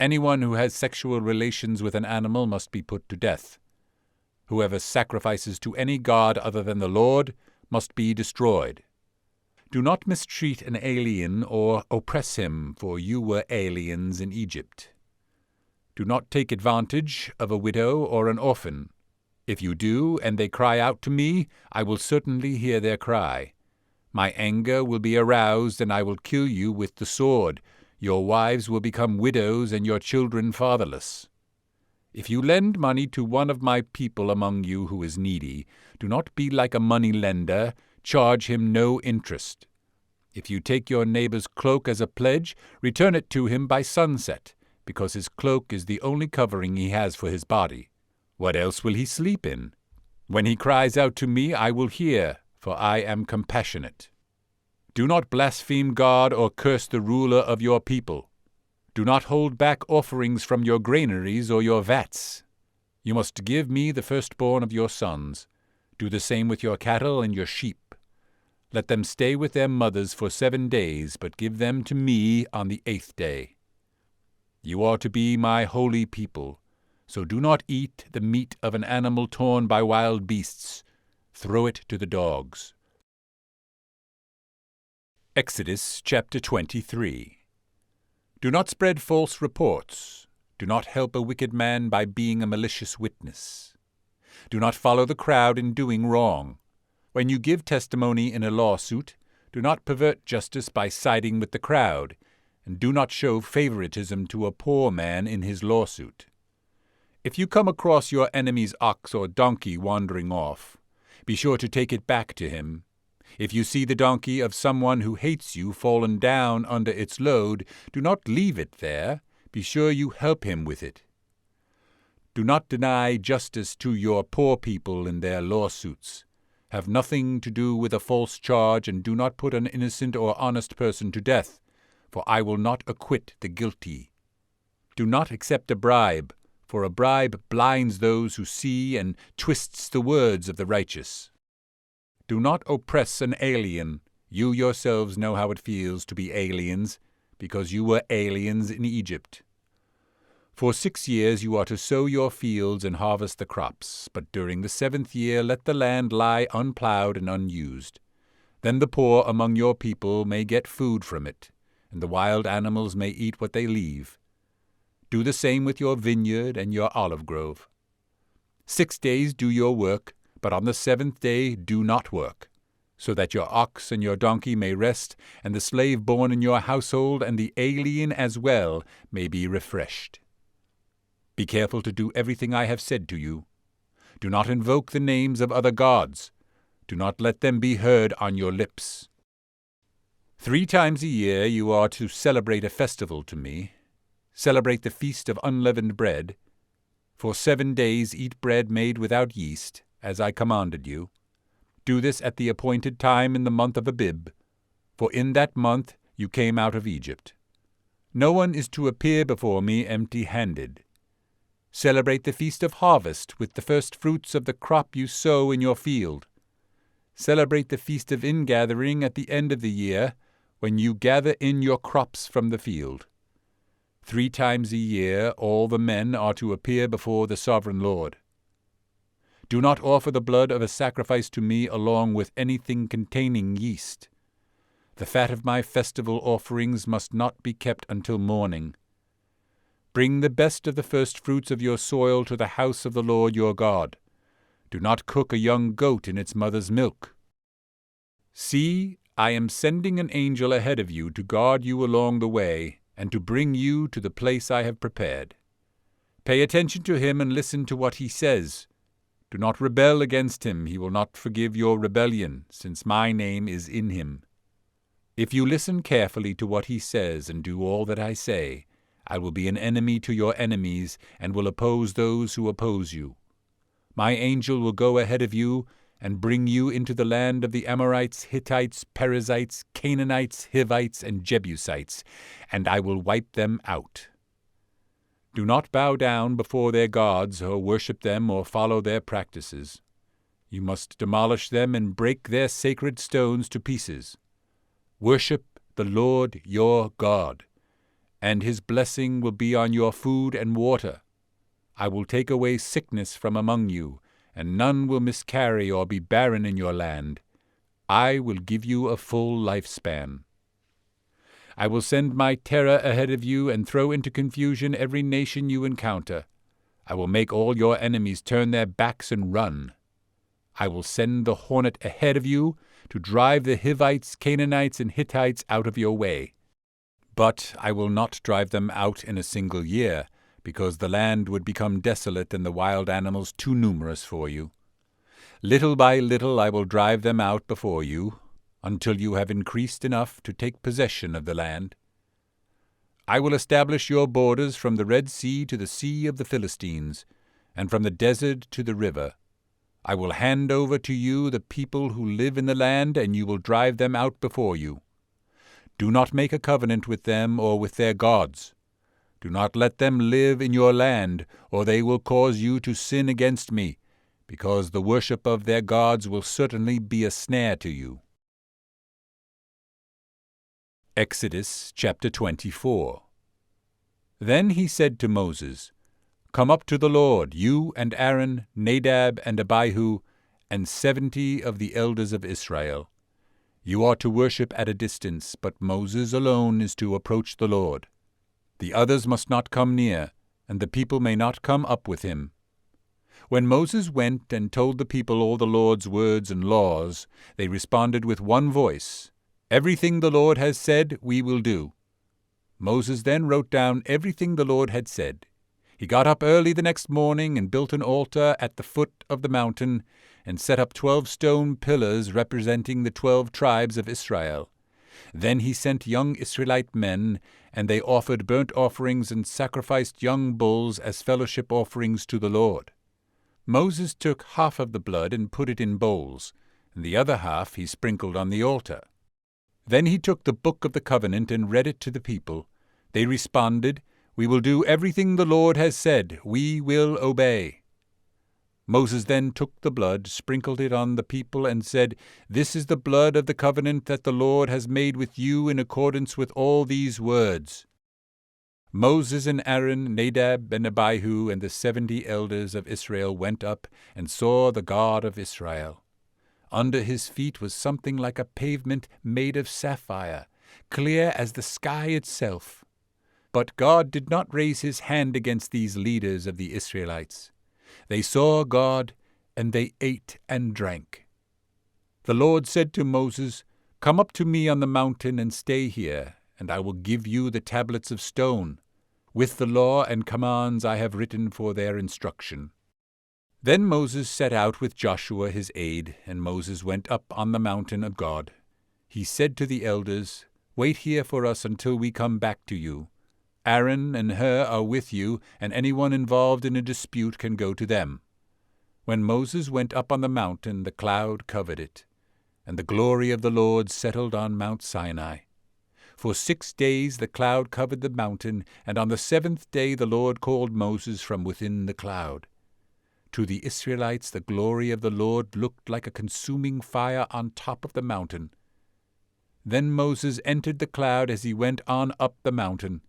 Anyone who has sexual relations with an animal must be put to death. Whoever sacrifices to any god other than the Lord must be destroyed. Do not mistreat an alien or oppress him, for you were aliens in Egypt. Do not take advantage of a widow or an orphan. If you do, and they cry out to me, I will certainly hear their cry. My anger will be aroused, and I will kill you with the sword. Your wives will become widows, and your children fatherless. If you lend money to one of my people among you who is needy, do not be like a money lender. Charge him no interest. If you take your neighbor's cloak as a pledge, return it to him by sunset, because his cloak is the only covering he has for his body. What else will he sleep in? When he cries out to me, I will hear, for I am compassionate. Do not blaspheme God or curse the ruler of your people. Do not hold back offerings from your granaries or your vats. You must give me the firstborn of your sons. Do the same with your cattle and your sheep. Let them stay with their mothers for 7 days, but give them to me on the 8th day. You are to be my holy people, so do not eat the meat of an animal torn by wild beasts. Throw it to the dogs. Exodus chapter 23. Do not spread false reports. Do not help a wicked man by being a malicious witness. Do not follow the crowd in doing wrong. When you give testimony in a lawsuit, do not pervert justice by siding with the crowd, and do not show favoritism to a poor man in his lawsuit. If you come across your enemy's ox or donkey wandering off, be sure to take it back to him. If you see the donkey of someone who hates you fallen down under its load, do not leave it there. Be sure you help him with it. Do not deny justice to your poor people in their lawsuits. Have nothing to do with a false charge, and do not put an innocent or honest person to death, for I will not acquit the guilty. Do not accept a bribe, for a bribe blinds those who see and twists the words of the righteous. Do not oppress an alien. You yourselves know how it feels to be aliens, because you were aliens in Egypt. For 6 years you are to sow your fields and harvest the crops, but during the 7th year let the land lie unplowed and unused. Then the poor among your people may get food from it, and the wild animals may eat what they leave. Do the same with your vineyard and your olive grove. 6 days do your work, but on the 7th day do not work, so that your ox and your donkey may rest, and the slave born in your household and the alien as well may be refreshed. Be careful to do everything I have said to you. Do not invoke the names of other gods. Do not let them be heard on your lips. 3 times a year you are to celebrate a festival to me. Celebrate the feast of unleavened bread. For 7 days eat bread made without yeast, as I commanded you. Do this at the appointed time in the month of Abib, for in that month you came out of Egypt. No one is to appear before me empty-handed. Celebrate the feast of harvest with the first fruits of the crop you sow in your field. Celebrate the feast of ingathering at the end of the year, when you gather in your crops from the field. 3 times a year all the men are to appear before the sovereign Lord. Do not offer the blood of a sacrifice to me along with anything containing yeast. The fat of my festival offerings must not be kept until morning. Bring the best of the first fruits of your soil to the house of the Lord your God. Do not cook a young goat in its mother's milk. See, I am sending an angel ahead of you to guard you along the way and to bring you to the place I have prepared. Pay attention to him and listen to what he says. Do not rebel against him. He will not forgive your rebellion, since my name is in him. If you listen carefully to what he says and do all that I say, I will be an enemy to your enemies and will oppose those who oppose you. My angel will go ahead of you and bring you into the land of the Amorites, Hittites, Perizzites, Canaanites, Hivites, and Jebusites, and I will wipe them out. Do not bow down before their gods or worship them or follow their practices. You must demolish them and break their sacred stones to pieces. Worship the Lord your God, and his blessing will be on your food and water. I will take away sickness from among you, and none will miscarry or be barren in your land. I will give you a full lifespan. I will send my terror ahead of you and throw into confusion every nation you encounter. I will make all your enemies turn their backs and run. I will send the hornet ahead of you to drive the Hivites, Canaanites, and Hittites out of your way. But I will not drive them out in a single year, because the land would become desolate and the wild animals too numerous for you. Little by little I will drive them out before you, until you have increased enough to take possession of the land. I will establish your borders from the Red Sea to the Sea of the Philistines, and from the desert to the river. I will hand over to you the people who live in the land, and you will drive them out before you. Do not make a covenant with them or with their gods. Do not let them live in your land, or they will cause you to sin against me, because the worship of their gods will certainly be a snare to you. Exodus chapter 24. Then he said to Moses, Come up to the Lord, you and Aaron, Nadab and Abihu, and 70 of the elders of Israel. You are to worship at a distance, but Moses alone is to approach the Lord. The others must not come near, and the people may not come up with him. When Moses went and told the people all the Lord's words and laws, they responded with one voice, Everything the Lord has said, we will do. Moses then wrote down everything the Lord had said. He got up early the next morning and built an altar at the foot of the mountain and set up 12 stone pillars representing the 12 tribes of Israel. Then he sent young Israelite men, and they offered burnt offerings and sacrificed young bulls as fellowship offerings to the Lord. Moses took half of the blood and put it in bowls, and the other half he sprinkled on the altar. Then he took the book of the covenant and read it to the people. They responded, We will do everything the Lord has said. We will obey. Moses then took the blood, sprinkled it on the people, and said, This is the blood of the covenant that the Lord has made with you in accordance with all these words. Moses and Aaron, Nadab and Abihu, and the 70 elders of Israel went up and saw the God of Israel. Under his feet was something like a pavement made of sapphire, clear as the sky itself. But God did not raise his hand against these leaders of the Israelites. They saw God, and they ate and drank. The Lord said to Moses, Come up to me on the mountain and stay here, and I will give you the tablets of stone, with the law and commands I have written for their instruction. Then Moses set out with Joshua his aide, and Moses went up on the mountain of God. He said to the elders, Wait here for us until we come back to you. Aaron and Hur are with you, and anyone involved in a dispute can go to them. When Moses went up on the mountain, the cloud covered it, and the glory of the Lord settled on Mount Sinai. For 6 days the cloud covered the mountain, and on the 7th day the Lord called Moses from within the cloud. To the Israelites the glory of the Lord looked like a consuming fire on top of the mountain. Then Moses entered the cloud as he went on up the mountain,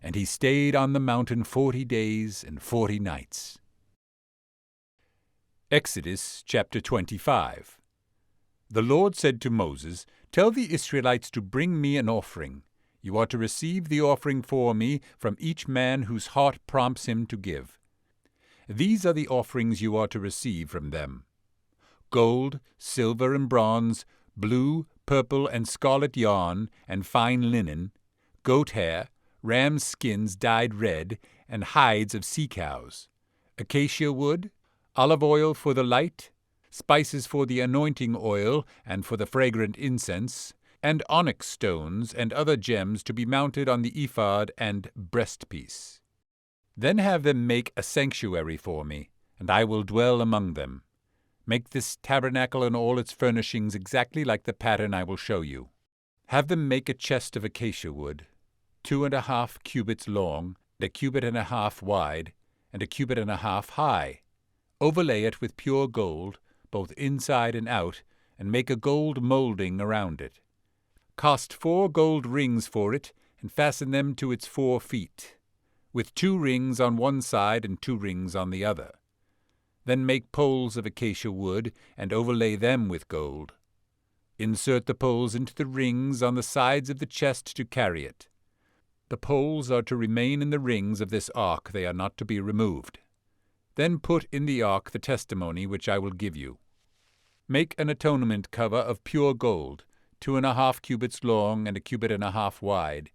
and he stayed on the mountain 40 days and 40 nights. Exodus chapter 25. The Lord said to Moses, "Tell the Israelites to bring me an offering. You are to receive the offering for me from each man whose heart prompts him to give. These are the offerings you are to receive from them: gold, silver, and bronze, blue, purple, and scarlet yarn, and fine linen, goat hair, ram's skins dyed red, and hides of sea cows, acacia wood, olive oil for the light, spices for the anointing oil and for the fragrant incense, and onyx stones and other gems to be mounted on the ephod and breastpiece. Then have them make a sanctuary for me, and I will dwell among them. Make this tabernacle and all its furnishings exactly like the pattern I will show you. Have them make a chest of acacia wood, 2½ cubits long, and 1½ cubits wide, and 1½ cubits high. Overlay it with pure gold, both inside and out, and make a gold molding around it. Cast 4 gold rings for it, and fasten them to its 4 feet, with 2 rings on one side and 2 rings on the other. Then make poles of acacia wood, and overlay them with gold. Insert the poles into the rings on the sides of the chest to carry it. The poles are to remain in the rings of this ark, they are not to be removed. Then put in the ark the testimony which I will give you. Make an atonement cover of pure gold, 2½ cubits long and 1½ cubits wide,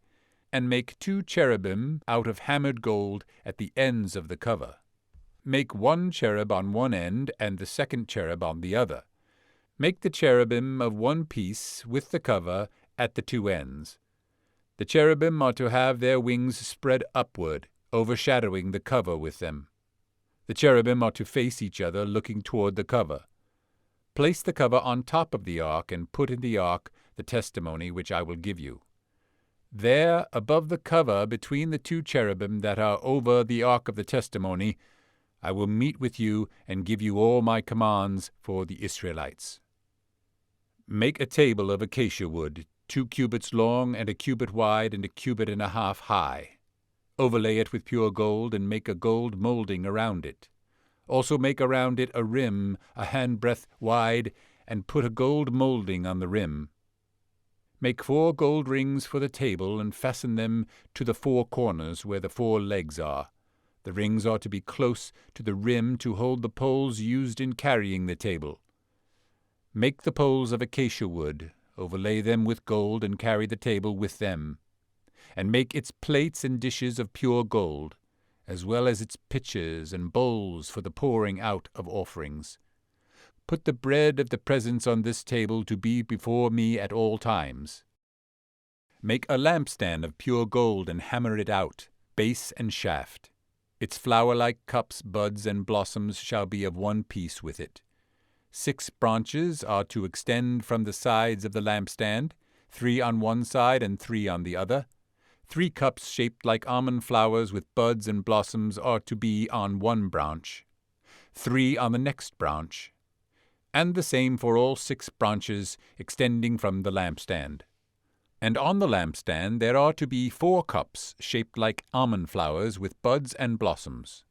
and make 2 cherubim out of hammered gold at the ends of the cover. Make 1 cherub on one end and the 2nd cherub on the other. Make the cherubim of one piece with the cover at the 2 ends. The cherubim are to have their wings spread upward, overshadowing the cover with them. The cherubim are to face each other, looking toward the cover. Place the cover on top of the ark, and put in the ark the testimony which I will give you. There, above the cover, between the 2 cherubim that are over the ark of the testimony, I will meet with you and give you all my commands for the Israelites. Make a table of acacia wood, 2 cubits long and 1 cubit wide and 1½ cubits high. Overlay it with pure gold, and make a gold molding around it. Also make around it a rim 1 handbreadth wide, and put a gold molding on the rim. Make 4 gold rings for the table, and fasten them to the 4 corners where the 4 legs are. The rings are to be close to the rim to hold the poles used in carrying the table. Make the poles of acacia wood, overlay them with gold, and carry the table with them. And make its plates and dishes of pure gold, as well as its pitchers and bowls for the pouring out of offerings. Put the bread of the presence on this table to be before me at all times. Make a lampstand of pure gold, and hammer it out, base and shaft. Its flower-like cups, buds, and blossoms shall be of one piece with it. 6 branches are to extend from the sides of the lampstand, 3 on one side and 3 on the other. 3 cups shaped like almond flowers with buds and blossoms are to be on one branch, 3 on the next branch, and the same for all 6 branches extending from the lampstand. And on the lampstand there are to be 4 cups shaped like almond flowers with buds and blossoms.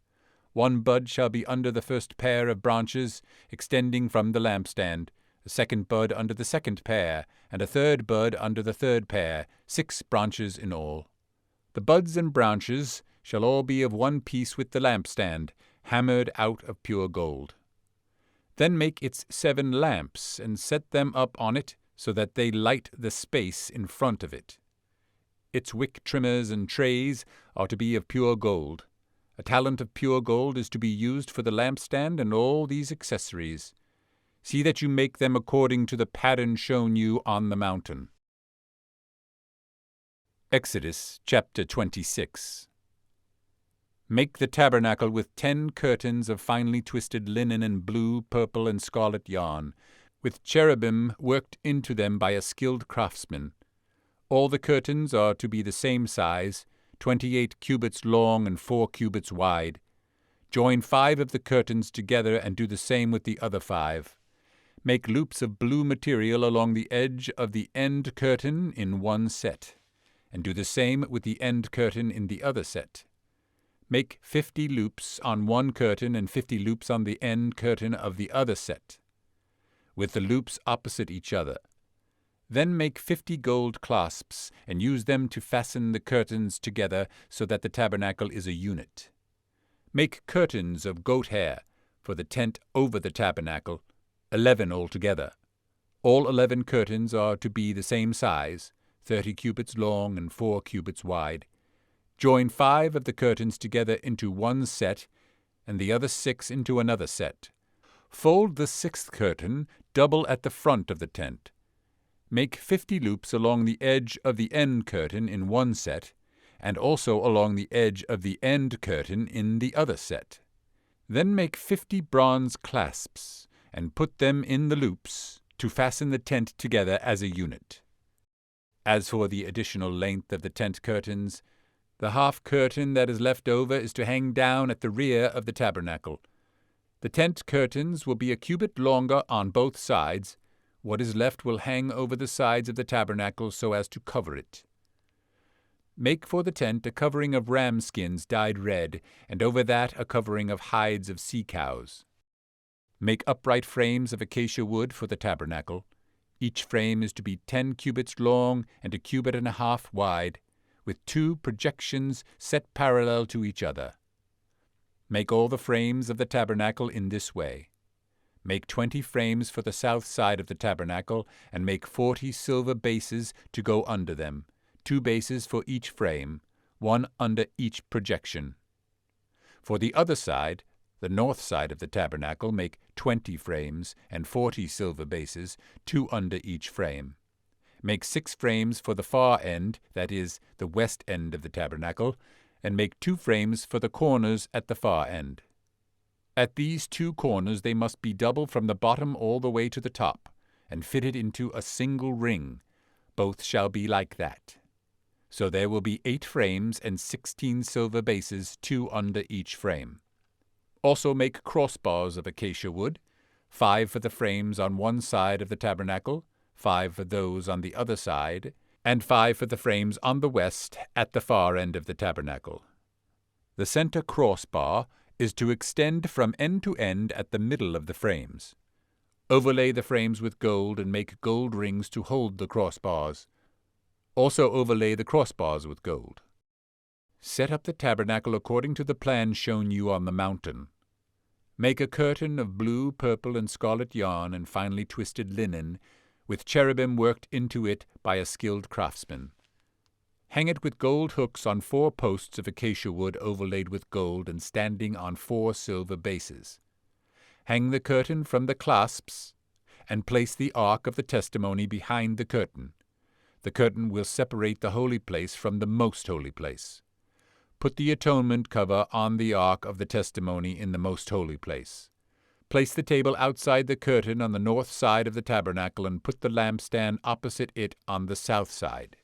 1 bud shall be under the first pair of branches extending from the lampstand, a 2nd bud under the 2nd pair, and a 3rd bud under the 3rd pair, 6 branches in all. The buds and branches shall all be of one piece with the lampstand, hammered out of pure gold. Then make its 7 lamps, and set them up on it, so that they light the space in front of it. Its wick trimmers and trays are to be of pure gold. A talent of pure gold is to be used for the lampstand and all these accessories. See that you make them according to the pattern shown you on the mountain. Exodus chapter 26. Make the tabernacle with 10 curtains of finely twisted linen and blue, purple, and scarlet yarn, with cherubim worked into them by a skilled craftsman. All the curtains are to be the same size, 28 cubits long and 4 cubits wide. Join 5 of the curtains together and do the same with the other 5. Make loops of blue material along the edge of the end curtain in one set, and do the same with the end curtain in the other set. Make 50 loops on one curtain and 50 loops on the end curtain of the other set, with the loops opposite each other. Then make 50 gold clasps, and use them to fasten the curtains together so that the tabernacle is a unit. Make curtains of goat hair for the tent over the tabernacle, 11 altogether. All 11 curtains are to be the same size, 30 cubits long and 4 cubits wide. Join 5 of the curtains together into one set, and the other 6 into another set. Fold the 6th curtain double at the front of the tent. Make 50 loops along the edge of the end curtain in one set, and also along the edge of the end curtain in the other set. Then make 50 bronze clasps, and put them in the loops to fasten the tent together as a unit. As for the additional length of the tent curtains, the half curtain that is left over is to hang down at the rear of the tabernacle. The tent curtains will be a cubit longer on both sides. What is left will hang over the sides of the tabernacle so as to cover it. Make for the tent a covering of ram skins dyed red, and over that a covering of hides of sea cows. Make upright frames of acacia wood for the tabernacle. Each frame is to be 10 cubits long and a cubit and a half wide, with 2 projections set parallel to each other. Make all the frames of the tabernacle in this way. Make 20 frames for the south side of the tabernacle, and make 40 silver bases to go under them, 2 bases for each frame, 1 under each projection. For the other side, the north side of the tabernacle, make 20 frames and 40 silver bases, 2 under each frame. Make 6 frames for the far end, that is, the west end of the tabernacle, and make 2 frames for the corners at the far end. At these 2 corners they must be double from the bottom all the way to the top, and fitted into a single ring. Both shall be like that. So there will be 8 frames and 16 silver bases, 2 under each frame. Also make crossbars of acacia wood, 5 for the frames on one side of the tabernacle, 5 for those on the other side, and 5 for the frames on the west at the far end of the tabernacle. The center crossbar is to extend from end to end at the middle of the frames. Overlay the frames with gold and make gold rings to hold the crossbars. Also overlay the crossbars with gold. Set up the tabernacle according to the plan shown you on the mountain. Make a curtain of blue, purple, and scarlet yarn and finely twisted linen, with cherubim worked into it by a skilled craftsman. Hang it with gold hooks on 4 posts of acacia wood overlaid with gold and standing on 4 silver bases. Hang the curtain from the clasps, and place the ark of the testimony behind the curtain. The curtain will separate the holy place from the most holy place. Put the atonement cover on the ark of the testimony in the most holy place. Place the table outside the curtain on the north side of the tabernacle and put the lampstand opposite it on the south side.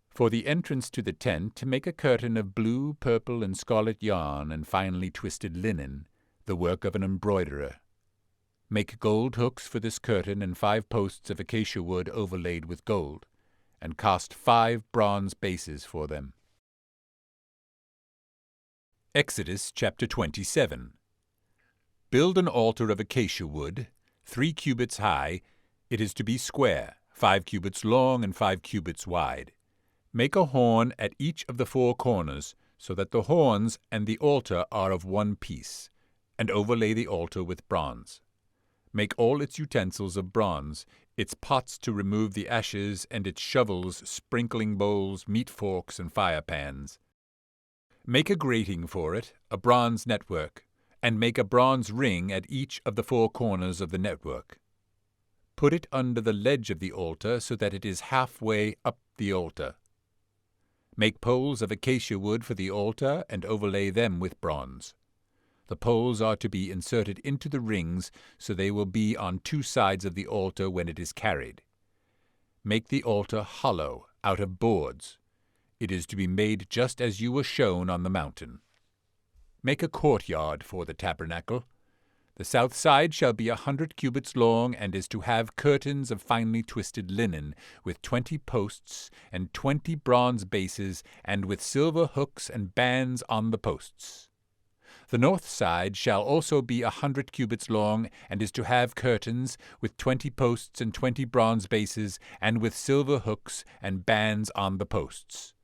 For the entrance to the tent, make a curtain of blue, purple, and scarlet yarn and finely twisted linen, the work of an embroiderer. Make gold hooks for this curtain and 5 posts of acacia wood overlaid with gold, and cast 5 bronze bases for them. Exodus chapter 27. Build an altar of acacia wood, 3 cubits high. It is to be square, 5 cubits long and 5 cubits wide. Make a horn at each of the 4 corners, so that the horns and the altar are of one piece, and overlay the altar with bronze. Make all its utensils of bronze, its pots to remove the ashes, and its shovels, sprinkling bowls, meat forks, and fire pans. Make a grating for it, a bronze network, and make a bronze ring at each of the 4 corners of the network. Put it under the ledge of the altar so that it is halfway up the altar. Make poles of acacia wood for the altar and overlay them with bronze. The poles are to be inserted into the rings so they will be on 2 sides of the altar when it is carried. Make the altar hollow, out of boards. It is to be made just as you were shown on the mountain. Make a courtyard for the tabernacle. The south side shall be 100 cubits long, and is to have curtains of finely twisted linen, with 20 posts, and 20 bronze bases, and with silver hooks and bands on the posts. The north side shall also be 100 cubits long, and is to have curtains, with 20 posts and 20 bronze bases, and with silver hooks and bands on the posts.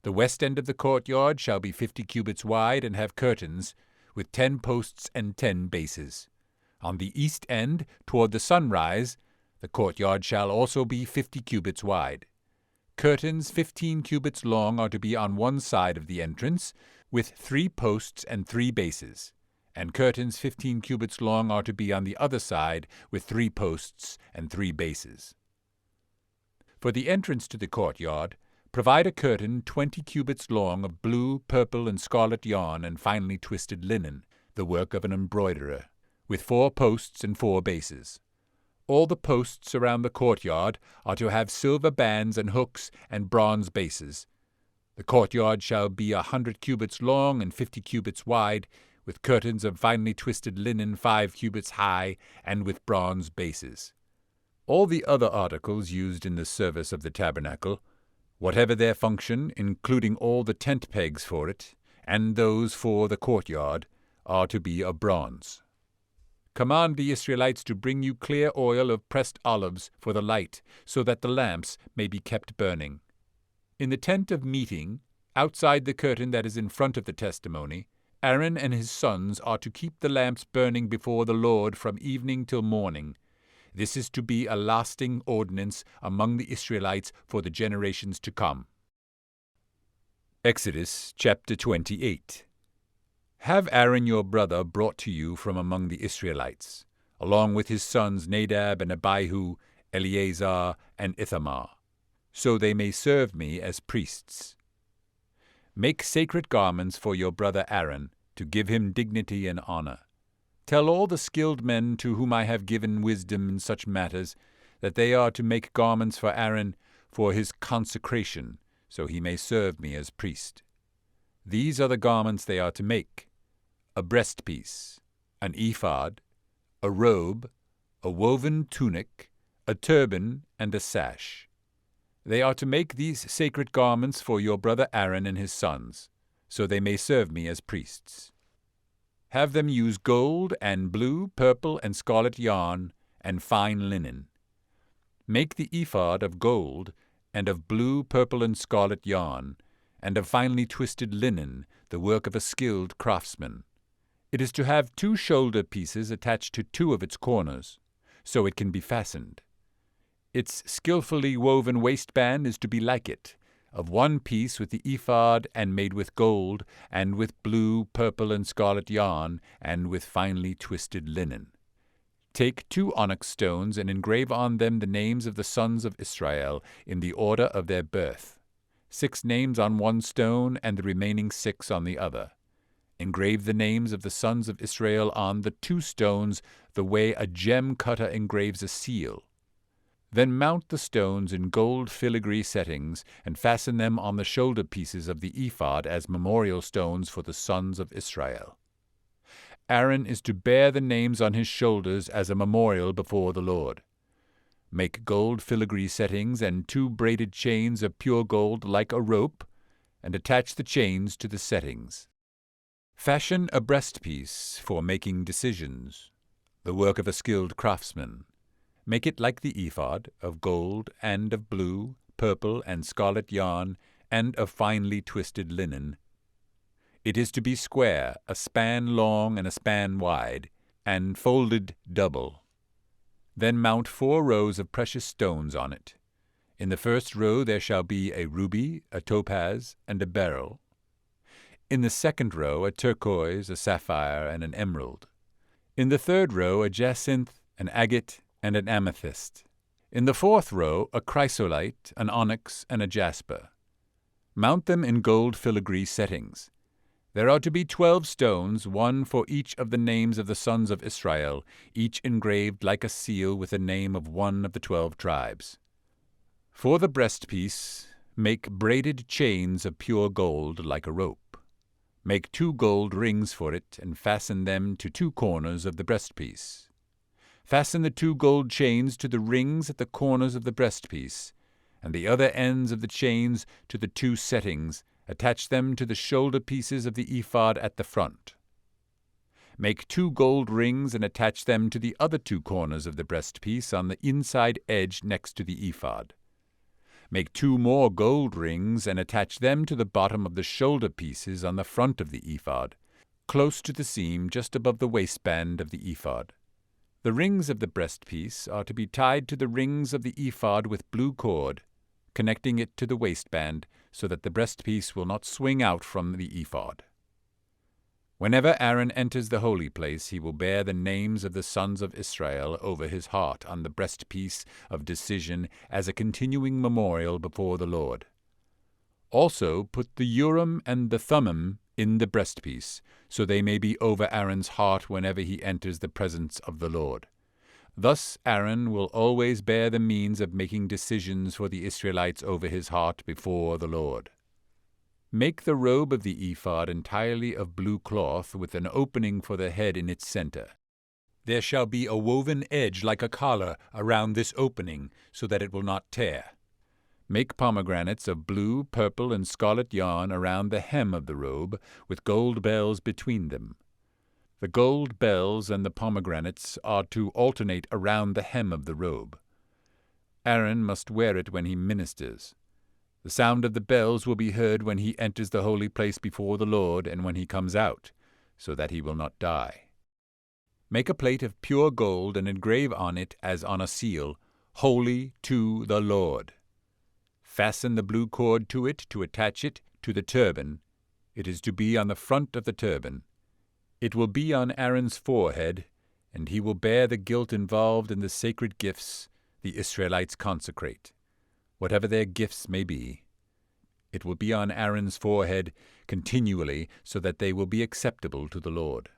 The west end of the courtyard shall be 50 cubits wide, and have curtains, with 10 posts and 10 bases. On the east end, toward the sunrise, the courtyard shall also be 50 cubits wide. Curtains 15 cubits long are to be on one side of the entrance, with 3 posts and 3 bases, and curtains 15 cubits long are to be on the other side, with 3 posts and 3 bases. For the entrance to the courtyard, provide a curtain 20 cubits long of blue, purple, and scarlet yarn and finely twisted linen, the work of an embroiderer, with 4 posts and 4 bases. All the posts around the courtyard are to have silver bands and hooks and bronze bases. The courtyard shall be 100 cubits long and 50 cubits wide, with curtains of finely twisted linen 5 cubits high, and with bronze bases. All the other articles used in the service of the tabernacle, whatever their function, including all the tent pegs for it, and those for the courtyard, are to be of bronze. Command the Israelites to bring you clear oil of pressed olives for the light, so that the lamps may be kept burning. In the tent of meeting, outside the curtain that is in front of the testimony, Aaron and his sons are to keep the lamps burning before the Lord from evening till morning. This is to be a lasting ordinance among the Israelites for the generations to come. Exodus chapter 28. Have Aaron your brother brought to you from among the Israelites, along with his sons Nadab and Abihu, Eleazar and Ithamar, so they may serve me as priests. Make sacred garments for your brother Aaron, to give him dignity and honor. Tell all the skilled men to whom I have given wisdom in such matters, that they are to make garments for Aaron for his consecration, so he may serve me as priest. These are the garments they are to make: a breastpiece, an ephod, a robe, a woven tunic, a turban, and a sash. They are to make these sacred garments for your brother Aaron and his sons, so they may serve me as priests. Have them use gold and blue, purple, and scarlet yarn, and fine linen. Make the ephod of gold, and of blue, purple, and scarlet yarn, and of finely twisted linen, the work of a skilled craftsman. It is to have 2 shoulder pieces attached to 2 of its corners, so it can be fastened. Its skillfully woven waistband is to be like it, of 1 piece with the ephod, and made with gold, and with blue, purple, and scarlet yarn, and with finely twisted linen. Take 2 onyx stones, and engrave on them the names of the sons of Israel, in the order of their birth. 6 names on 1 stone, and the remaining 6 on the other. Engrave the names of the sons of Israel on the 2 stones, the way a gem cutter engraves a seal. Then mount the stones in gold filigree settings, and fasten them on the shoulder pieces of the ephod as memorial stones for the sons of Israel. Aaron is to bear the names on his shoulders as a memorial before the Lord. Make gold filigree settings and 2 braided chains of pure gold like a rope, and attach the chains to the settings. Fashion a breastpiece for making decisions, the work of a skilled craftsman. Make it like the ephod, of gold, and of blue, purple, and scarlet yarn, and of finely twisted linen. It is to be square, a span long and a span wide, and folded double. Then mount 4 rows of precious stones on it. In the first row there shall be a ruby, a topaz, and a beryl. In the second row a turquoise, a sapphire, and an emerald. In the third row a jacinth, an agate, and an amethyst. In the fourth row a chrysolite, an onyx, and a jasper. Mount them in gold filigree settings. There are to be 12 stones, 1 for each of the names of the sons of Israel, each engraved like a seal with the name of one of the 12 tribes. For the breastpiece, make braided chains of pure gold like a rope. Make 2 gold rings for it, and fasten them to 2 corners of the breastpiece. Fasten the 2 gold chains to the rings at the corners of the breastpiece, and the other ends of the chains to the 2 settings. Attach them to the shoulder pieces of the ephod at the front. Make 2 gold rings and attach them to the other 2 corners of the breastpiece on the inside edge next to the ephod. Make 2 more gold rings and attach them to the bottom of the shoulder pieces on the front of the ephod, close to the seam just above the waistband of the ephod. The rings of the breastpiece are to be tied to the rings of the ephod with blue cord, connecting it to the waistband, so that the breastpiece will not swing out from the ephod. Whenever Aaron enters the holy place, he will bear the names of the sons of Israel over his heart on the breastpiece of decision as a continuing memorial before the Lord. Also put the Urim and the Thummim in the breastpiece, so they may be over Aaron's heart whenever he enters the presence of the Lord. Thus Aaron will always bear the means of making decisions for the Israelites over his heart before the Lord. Make the robe of the ephod entirely of blue cloth, with an opening for the head in its center. There shall be a woven edge like a collar around this opening, so that it will not tear. Make pomegranates of blue, purple, and scarlet yarn around the hem of the robe, with gold bells between them. The gold bells and the pomegranates are to alternate around the hem of the robe. Aaron must wear it when he ministers. The sound of the bells will be heard when he enters the holy place before the Lord and when he comes out, so that he will not die. Make a plate of pure gold and engrave on it as on a seal, "Holy to the Lord." Fasten the blue cord to it to attach it to the turban. It is to be on the front of the turban. It will be on Aaron's forehead, and he will bear the guilt involved in the sacred gifts the Israelites consecrate, whatever their gifts may be. It will be on Aaron's forehead continually, so that they will be acceptable to the Lord.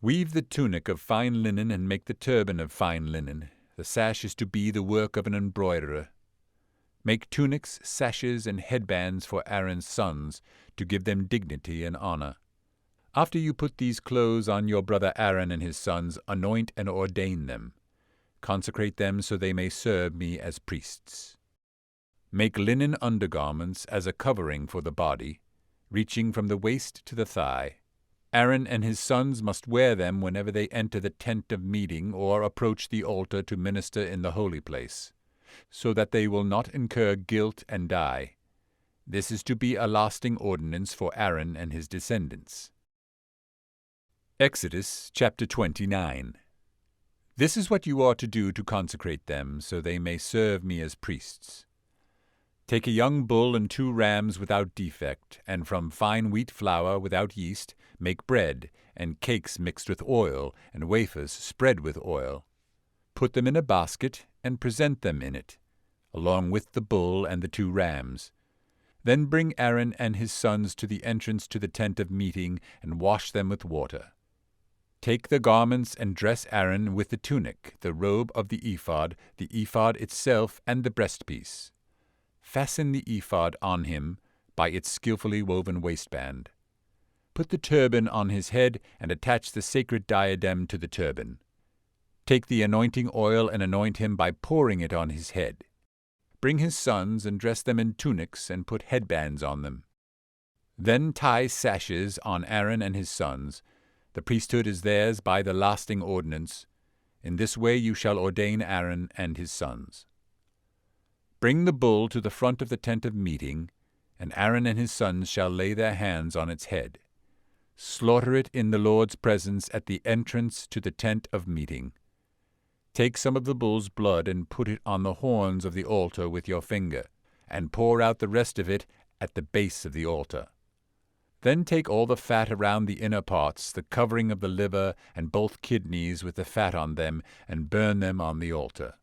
Weave the tunic of fine linen and make the turban of fine linen. The sash is to be the work of an embroiderer. Make tunics, sashes, and headbands for Aaron's sons, to give them dignity and honor. After you put these clothes on your brother Aaron and his sons, anoint and ordain them. Consecrate them so they may serve me as priests. Make linen undergarments as a covering for the body, reaching from the waist to the thigh. Aaron and his sons must wear them whenever they enter the tent of meeting or approach the altar to minister in the holy place, so that they will not incur guilt and die. This is to be a lasting ordinance for Aaron and his descendants. Exodus chapter 29. This is what you are to do to consecrate them, so they may serve me as priests. Take a young bull and 2 rams without defect, and from fine wheat flour without yeast make bread, and cakes mixed with oil, and wafers spread with oil. Put them in a basket, and present them in it, along with the bull and the 2 rams. Then bring Aaron and his sons to the entrance to the tent of meeting, and wash them with water. Take the garments and dress Aaron with the tunic, the robe of the ephod itself, and the breastpiece. Fasten the ephod on him by its skillfully woven waistband. Put the turban on his head and attach the sacred diadem to the turban. Take the anointing oil and anoint him by pouring it on his head. Bring his sons and dress them in tunics and put headbands on them. Then tie sashes on Aaron and his sons. The priesthood is theirs by the lasting ordinance. In this way you shall ordain Aaron and his sons. Bring the bull to the front of the tent of meeting, and Aaron and his sons shall lay their hands on its head. Slaughter it in the Lord's presence at the entrance to the tent of meeting. Take some of the bull's blood and put it on the horns of the altar with your finger, and pour out the rest of it at the base of the altar. Then take all the fat around the inner parts, the covering of the liver and both kidneys with the fat on them, and burn them on the altar.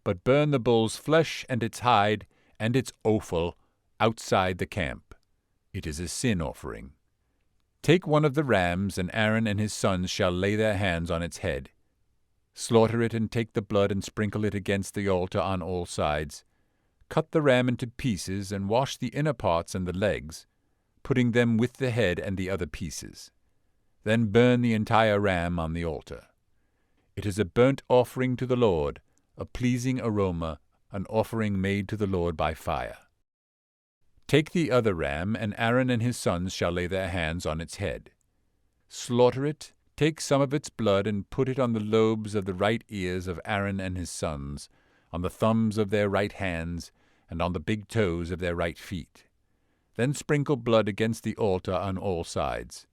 But burn the bull's flesh and its hide and its offal outside the camp. It is a sin offering. Take one of the rams, and Aaron and his sons shall lay their hands on its head. Slaughter it and take the blood and sprinkle it against the altar on all sides. Cut the ram into pieces and wash the inner parts and the legs, putting them with the head and the other pieces. Then burn the entire ram on the altar. It is a burnt offering to the Lord, a pleasing aroma, an offering made to the Lord by fire. Take the other ram, and Aaron and his sons shall lay their hands on its head. Slaughter it, take some of its blood, and put it on the lobes of the right ears of Aaron and his sons, on the thumbs of their right hands, and on the big toes of their right feet. Then sprinkle blood against the altar on all sides.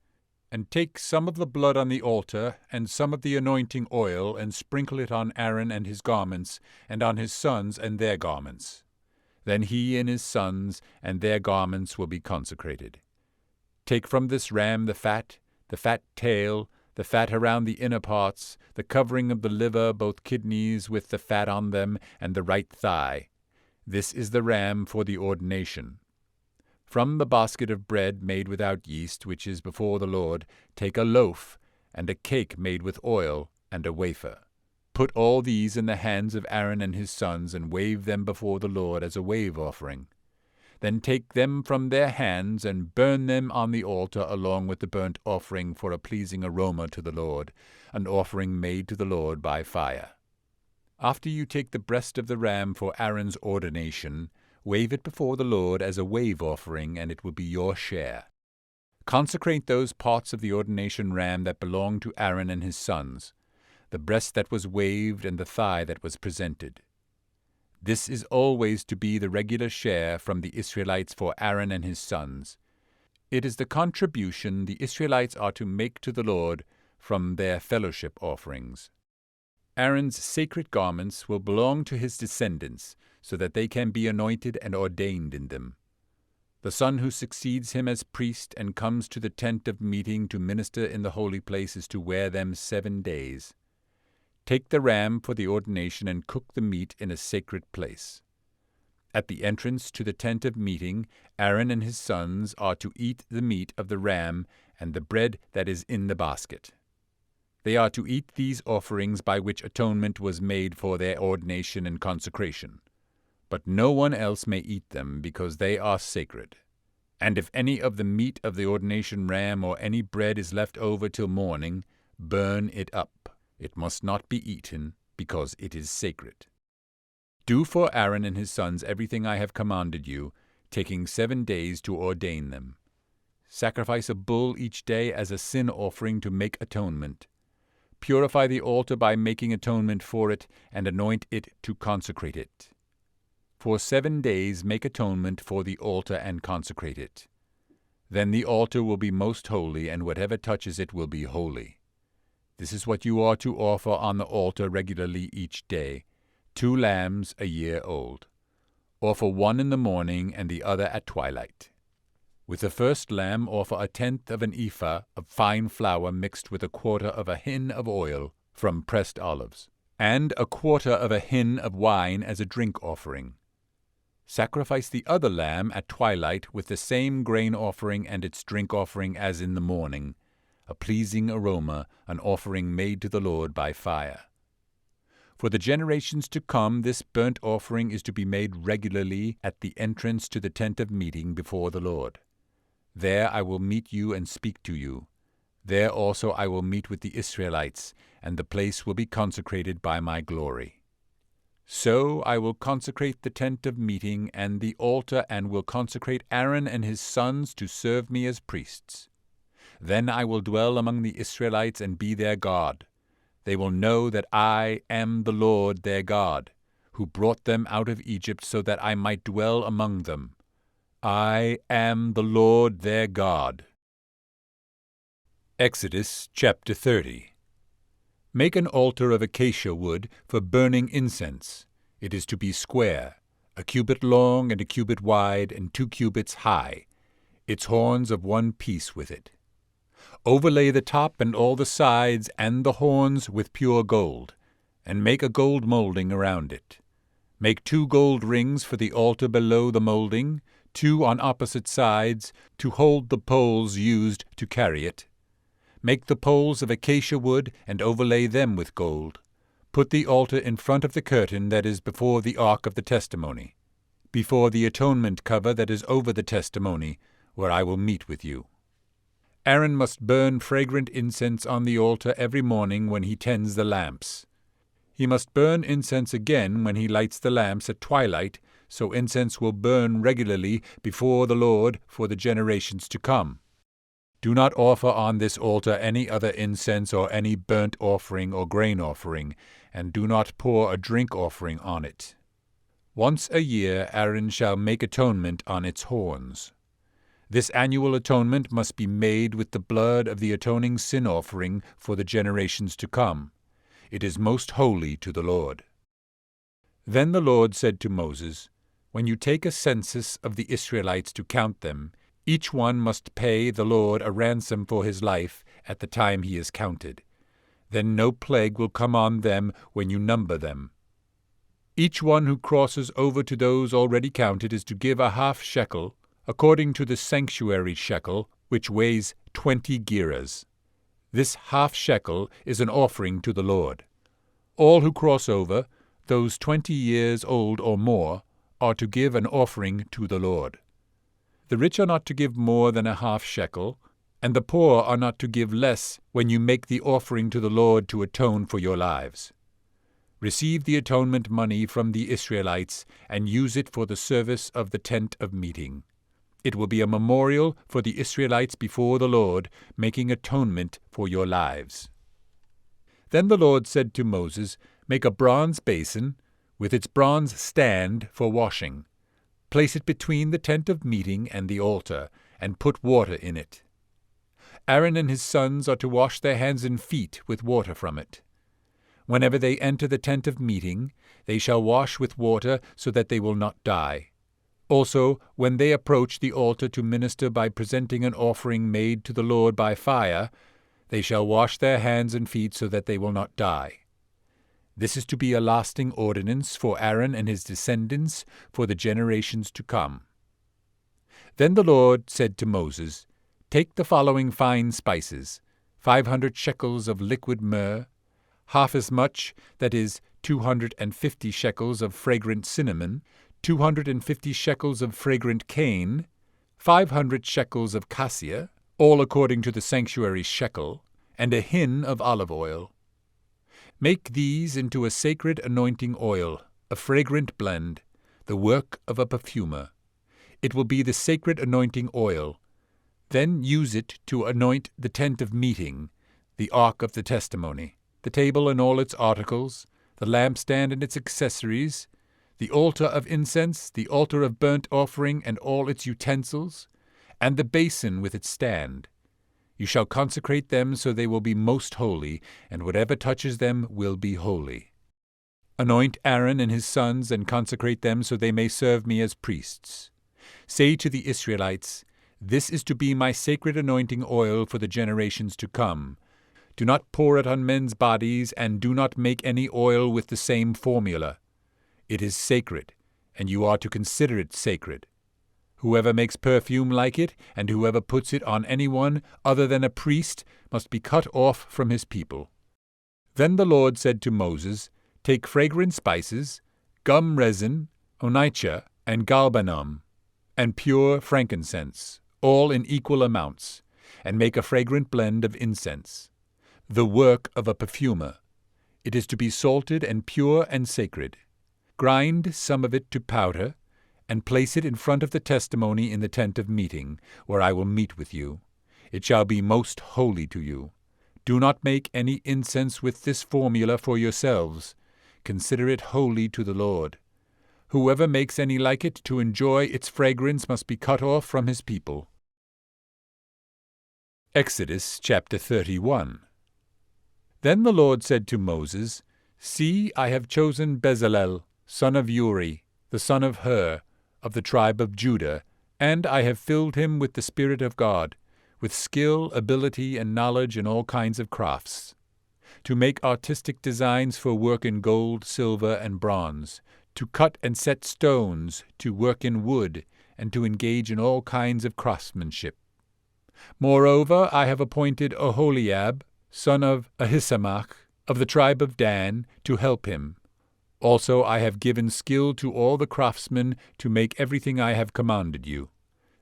And take some of the blood on the altar, and some of the anointing oil, and sprinkle it on Aaron and his garments, and on his sons and their garments. Then he and his sons and their garments will be consecrated. Take from this ram the fat tail, the fat around the inner parts, the covering of the liver, both kidneys with the fat on them, and the right thigh. This is the ram for the ordination. From the basket of bread made without yeast, which is before the Lord, take a loaf, and a cake made with oil, and a wafer. Put all these in the hands of Aaron and his sons, and wave them before the Lord as a wave offering. Then take them from their hands, and burn them on the altar along with the burnt offering for a pleasing aroma to the Lord, an offering made to the Lord by fire. After you take the breast of the ram for Aaron's ordination, wave it before the Lord as a wave offering, and it will be your share. Consecrate those parts of the ordination ram that belong to Aaron and his sons, the breast that was waved and the thigh that was presented. This is always to be the regular share from the Israelites for Aaron and his sons. It is the contribution the Israelites are to make to the Lord from their fellowship offerings. Aaron's sacred garments will belong to his descendants, so that they can be anointed and ordained in them. The son who succeeds him as priest and comes to the tent of meeting to minister in the holy place is to wear them 7 days. Take the ram for the ordination and cook the meat in a sacred place. At the entrance to the tent of meeting, Aaron and his sons are to eat the meat of the ram and the bread that is in the basket. They are to eat these offerings by which atonement was made for their ordination and consecration. But no one else may eat them, because they are sacred. And if any of the meat of the ordination ram or any bread is left over till morning, burn it up. It must not be eaten, because it is sacred. Do for Aaron and his sons everything I have commanded you, taking 7 days to ordain them. Sacrifice a bull each day as a sin offering to make atonement. Purify the altar by making atonement for it, and anoint it to consecrate it. For 7 days make atonement for the altar and consecrate it. Then the altar will be most holy, and whatever touches it will be holy. This is what you are to offer on the altar regularly each day, 2 lambs a year old. Offer one in the morning and the other at twilight. With the first lamb offer 1/10 of an ephah of fine flour mixed with 1/4 of a hin of oil from pressed olives, and 1/4 of a hin of wine as a drink offering. Sacrifice the other lamb at twilight with the same grain offering and its drink offering as in the morning, a pleasing aroma, an offering made to the Lord by fire. For the generations to come, this burnt offering is to be made regularly at the entrance to the tent of meeting before the Lord. There I will meet you and speak to you. There also I will meet with the Israelites, and the place will be consecrated by my glory. So I will consecrate the tent of meeting and the altar, and will consecrate Aaron and his sons to serve me as priests. Then I will dwell among the Israelites and be their God. They will know that I am the Lord their God, who brought them out of Egypt so that I might dwell among them. I am the Lord their God. Exodus chapter 30. Make an altar of acacia wood for burning incense. It is to be square, 1 cubit long and 1 cubit wide and 2 cubits high, its horns of 1 piece with it. Overlay the top and all the sides and the horns with pure gold, and make a gold molding around it. Make 2 gold rings for the altar below the molding, 2 on opposite sides, to hold the poles used to carry it. Make the poles of acacia wood and overlay them with gold. Put the altar in front of the curtain that is before the ark of the testimony. before the atonement cover that is over the testimony, where I will meet with you. Aaron must burn fragrant incense on the altar every morning when he tends the lamps. He must burn incense again when he lights the lamps at twilight, so incense will burn regularly before the Lord for the generations to come. Do not offer on this altar any other incense or any burnt offering or grain offering, and do not pour a drink offering on it. Once a year Aaron shall make atonement on its horns. This annual atonement must be made with the blood of the atoning sin offering for the generations to come. It is most holy to the Lord. Then the Lord said to Moses, When you take a census of the Israelites to count them, each one must pay the Lord a ransom for his life at the time he is counted. Then no plague will come on them when you number them. Each one who crosses over to those already counted is to give a half shekel, according to the sanctuary shekel, which weighs 20 gerahs. This half shekel is an offering to the Lord. All who cross over, those 20 years old or more, are to give an offering to the Lord. The rich are not to give more than a half shekel, and the poor are not to give less when you make the offering to the Lord to atone for your lives. Receive the atonement money from the Israelites and use it for the service of the tent of meeting. It will be a memorial for the Israelites before the Lord, making atonement for your lives. Then the Lord said to Moses, Make a bronze basin, with its bronze stand for washing. Place it between the tent of meeting and the altar, and put water in it. Aaron and his sons are to wash their hands and feet with water from it. Whenever they enter the tent of meeting, they shall wash with water so that they will not die. Also, when they approach the altar to minister by presenting an offering made to the Lord by fire, they shall wash their hands and feet so that they will not die. This is to be a lasting ordinance for Aaron and his descendants for the generations to come. Then the Lord said to Moses, Take the following fine spices, 500 shekels of liquid myrrh, half as much, that is, 250 shekels of fragrant cinnamon, 250 shekels of fragrant cane, 500 shekels of cassia, all according to the sanctuary shekel, and a hin of olive oil. Make these into a sacred anointing oil, a fragrant blend, the work of a perfumer. It will be the sacred anointing oil. Then use it to anoint the tent of meeting, the ark of the testimony, the table and all its articles, the lampstand and its accessories, the altar of incense, the altar of burnt offering and all its utensils, and the basin with its stand. You shall consecrate them so they will be most holy, and whatever touches them will be holy. Anoint Aaron and his sons and consecrate them so they may serve me as priests. Say to the Israelites, This is to be my sacred anointing oil for the generations to come. Do not pour it on men's bodies, and do not make any oil with the same formula. It is sacred, and you are to consider it sacred. Whoever makes perfume like it, and whoever puts it on anyone other than a priest, must be cut off from his people. Then the Lord said to Moses, Take fragrant spices, gum resin, onycha, and galbanum, and pure frankincense, all in equal amounts, and make a fragrant blend of incense, the work of a perfumer. It is to be salted and pure and sacred. Grind some of it to powder, and place it in front of the testimony in the tent of meeting, where I will meet with you. It shall be most holy to you. Do not make any incense with this formula for yourselves. Consider it holy to the Lord. Whoever makes any like it to enjoy its fragrance must be cut off from his people. Exodus chapter 31. Then the Lord said to Moses, See, I have chosen Bezalel, son of Uri, the son of Hur, of the tribe of Judah, and I have filled him with the Spirit of God, with skill, ability, and knowledge in all kinds of crafts, to make artistic designs for work in gold, silver, and bronze, to cut and set stones, to work in wood, and to engage in all kinds of craftsmanship. Moreover, I have appointed Oholiab, son of Ahisamach, of the tribe of Dan, to help him. Also I have given skill to all the craftsmen to make everything I have commanded you: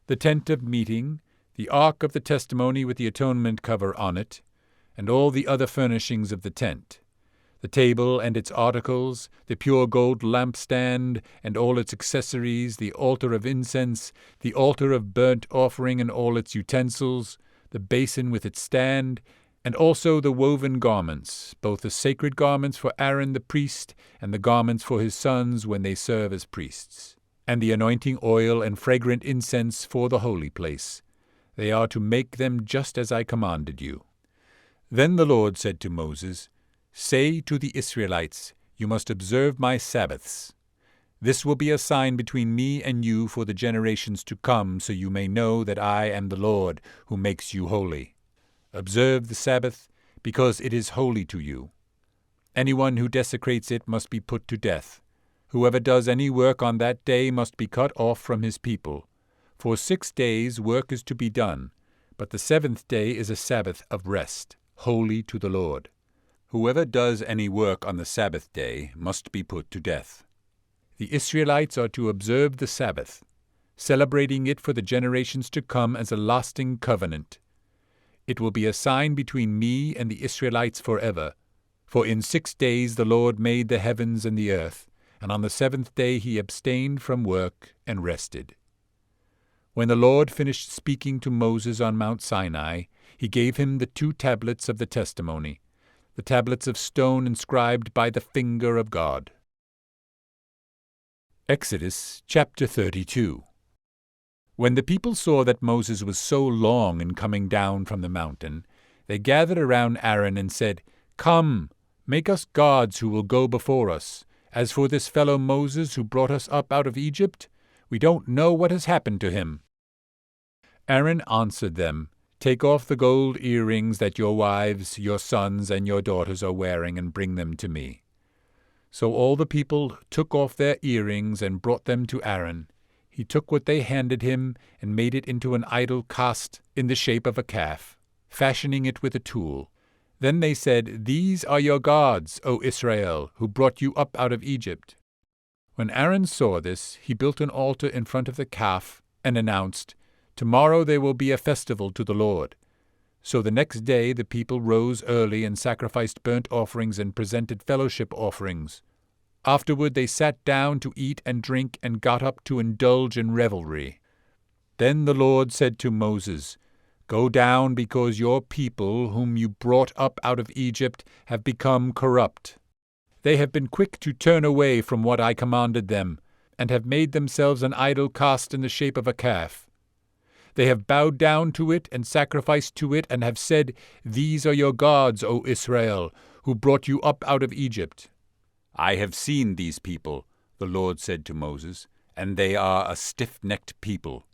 the tent of meeting, the ark of the testimony with the atonement cover on it, and all the other furnishings of the tent, the table and its articles, the pure gold lampstand and all its accessories, the altar of incense, the altar of burnt offering and all its utensils, the basin with its stand, and also the woven garments, both the sacred garments for Aaron the priest and the garments for his sons when they serve as priests, and the anointing oil and fragrant incense for the holy place. They are to make them just as I commanded you. Then the Lord said to Moses, "Say to the Israelites, you must observe my Sabbaths. This will be a sign between me and you for the generations to come, so you may know that I am the Lord who makes you holy. Observe the Sabbath, because it is holy to you. Anyone who desecrates it must be put to death. Whoever does any work on that day must be cut off from his people. For 6 days work is to be done, but the 7th day is a Sabbath of rest, holy to the Lord. Whoever does any work on the Sabbath day must be put to death. The Israelites are to observe the Sabbath, celebrating it for the generations to come as a lasting covenant. It will be a sign between me and the Israelites forever. For in 6 days the Lord made the heavens and the earth, and on the 7th day he abstained from work and rested." When the Lord finished speaking to Moses on Mount Sinai, he gave him the 2 tablets of the testimony, the tablets of stone inscribed by the finger of God. Exodus chapter 32. When the people saw that Moses was so long in coming down from the mountain, they gathered around Aaron and said, "Come, make us gods who will go before us. As for this fellow Moses who brought us up out of Egypt, we don't know what has happened to him." Aaron answered them, "Take off the gold earrings that your wives, your sons, and your daughters are wearing and bring them to me." So all the people took off their earrings and brought them to Aaron. He took what they handed him and made it into an idol cast in the shape of a calf, fashioning it with a tool. Then they said, "These are your gods, O Israel, who brought you up out of Egypt." When Aaron saw this, he built an altar in front of the calf and announced, "Tomorrow there will be a festival to the Lord." So the next day the people rose early and sacrificed burnt offerings and presented fellowship offerings. Afterward they sat down to eat and drink and got up to indulge in revelry. Then the Lord said to Moses, "Go down, because your people, whom you brought up out of Egypt, have become corrupt. They have been quick to turn away from what I commanded them, and have made themselves an idol cast in the shape of a calf. They have bowed down to it and sacrificed to it, and have said, 'These are your gods, O Israel, who brought you up out of Egypt.' I have seen these people," the Lord said to Moses, "and they are a stiff-necked people.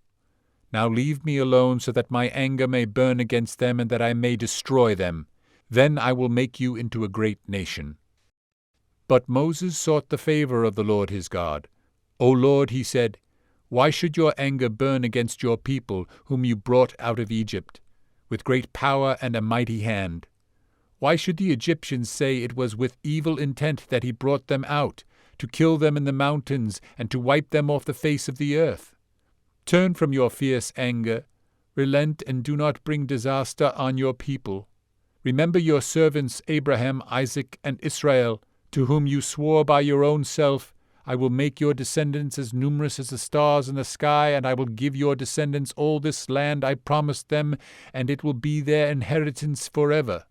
Now leave me alone so that my anger may burn against them and that I may destroy them. Then I will make you into a great nation." But Moses sought the favor of the Lord his God. "O Lord," he said, "why should your anger burn against your people, whom you brought out of Egypt, with great power and a mighty hand? Why should the Egyptians say it was with evil intent that he brought them out, to kill them in the mountains and to wipe them off the face of the earth? Turn from your fierce anger, relent, and do not bring disaster on your people. Remember your servants Abraham, Isaac, and Israel, to whom you swore by your own self, 'I will make your descendants as numerous as the stars in the sky, and I will give your descendants all this land I promised them, and it will be their inheritance forever.'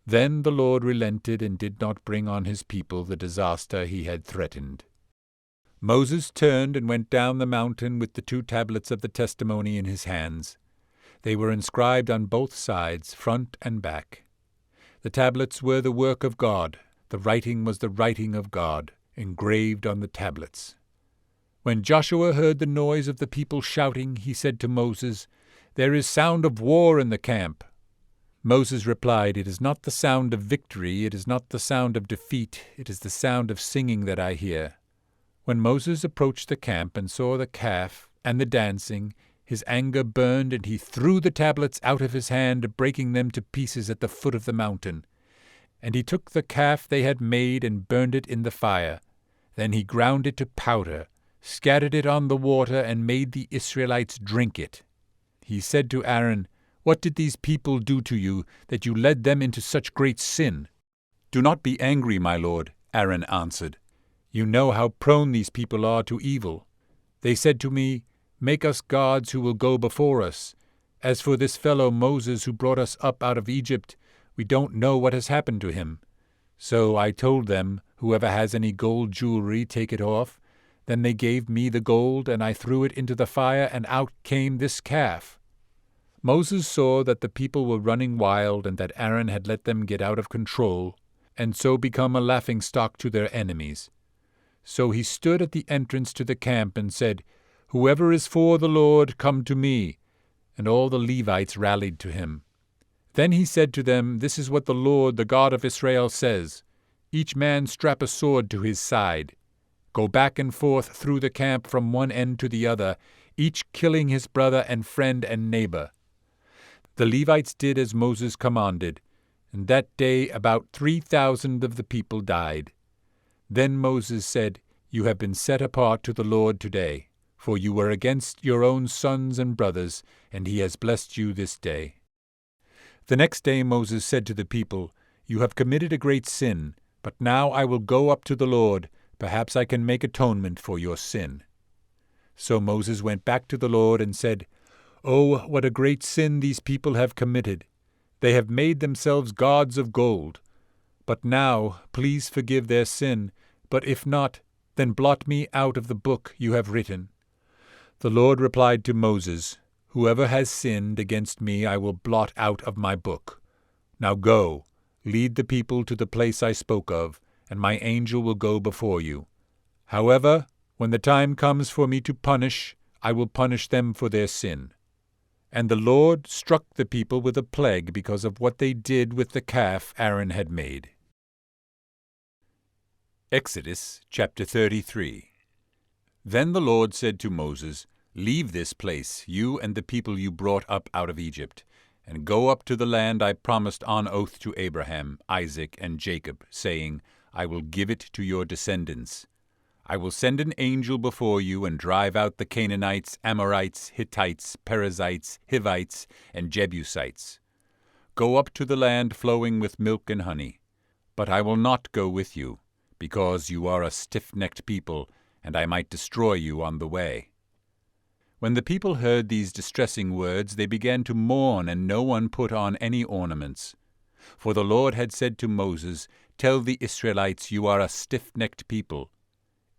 Then the Lord relented and did not bring on his people the disaster he had threatened. Moses turned and went down the mountain with the 2 tablets of the testimony in his hands. They were inscribed on both sides, front and back. The tablets were the work of God. The writing was the writing of God, engraved on the tablets. When Joshua heard the noise of the people shouting, he said to Moses, "There is sound of war in the camp." Moses replied, "It is not the sound of victory, it is not the sound of defeat, it is the sound of singing that I hear." When Moses approached the camp and saw the calf and the dancing, his anger burned, and he threw the tablets out of his hand, breaking them to pieces at the foot of the mountain. And he took the calf they had made and burned it in the fire. Then he ground it to powder, scattered it on the water, and made the Israelites drink it. He said to Aaron, "What did these people do to you, that you led them into such great sin?" "Do not be angry, my lord," Aaron answered. "You know how prone these people are to evil. They said to me, 'Make us gods who will go before us.' As for this fellow Moses who brought us up out of Egypt, we don't know what has happened to him." So I told them, "Whoever has any gold jewelry, take it off." Then they gave me the gold, and I threw it into the fire, and out came this calf. Moses saw that the people were running wild, and that Aaron had let them get out of control, and so become a laughingstock to their enemies. So he stood at the entrance to the camp and said, "Whoever is for the Lord, come to me." And all the Levites rallied to him. Then he said to them, "This is what the Lord, the God of Israel, says. Each man strap a sword to his side. Go back and forth through the camp from one end to the other, each killing his brother and friend and neighbor." The Levites did as Moses commanded, and that day about 3,000 of the people died. Then Moses said, "You have been set apart to the Lord today, for you were against your own sons and brothers, and he has blessed you this day." The next day Moses said to the people, "You have committed a great sin, but now I will go up to the Lord. Perhaps I can make atonement for your sin." So Moses went back to the Lord and said, "Oh, what a great sin these people have committed! They have made themselves gods of gold. But now, please forgive their sin, but if not, then blot me out of the book you have written." The Lord replied to Moses, "Whoever has sinned against me I will blot out of my book. Now go, lead the people to the place I spoke of, and my angel will go before you. However, when the time comes for me to punish, I will punish them for their sin." And the Lord struck the people with a plague because of what they did with the calf Aaron had made. Exodus chapter 33. Then the Lord said to Moses, "Leave this place, you and the people you brought up out of Egypt, and go up to the land I promised on oath to Abraham, Isaac, and Jacob, saying, 'I will give it to your descendants.' I will send an angel before you and drive out the Canaanites, Amorites, Hittites, Perizzites, Hivites, and Jebusites. Go up to the land flowing with milk and honey. But I will not go with you, because you are a stiff-necked people, and I might destroy you on the way." When the people heard these distressing words, they began to mourn, and no one put on any ornaments. For the Lord had said to Moses, "Tell the Israelites, you are a stiff-necked people.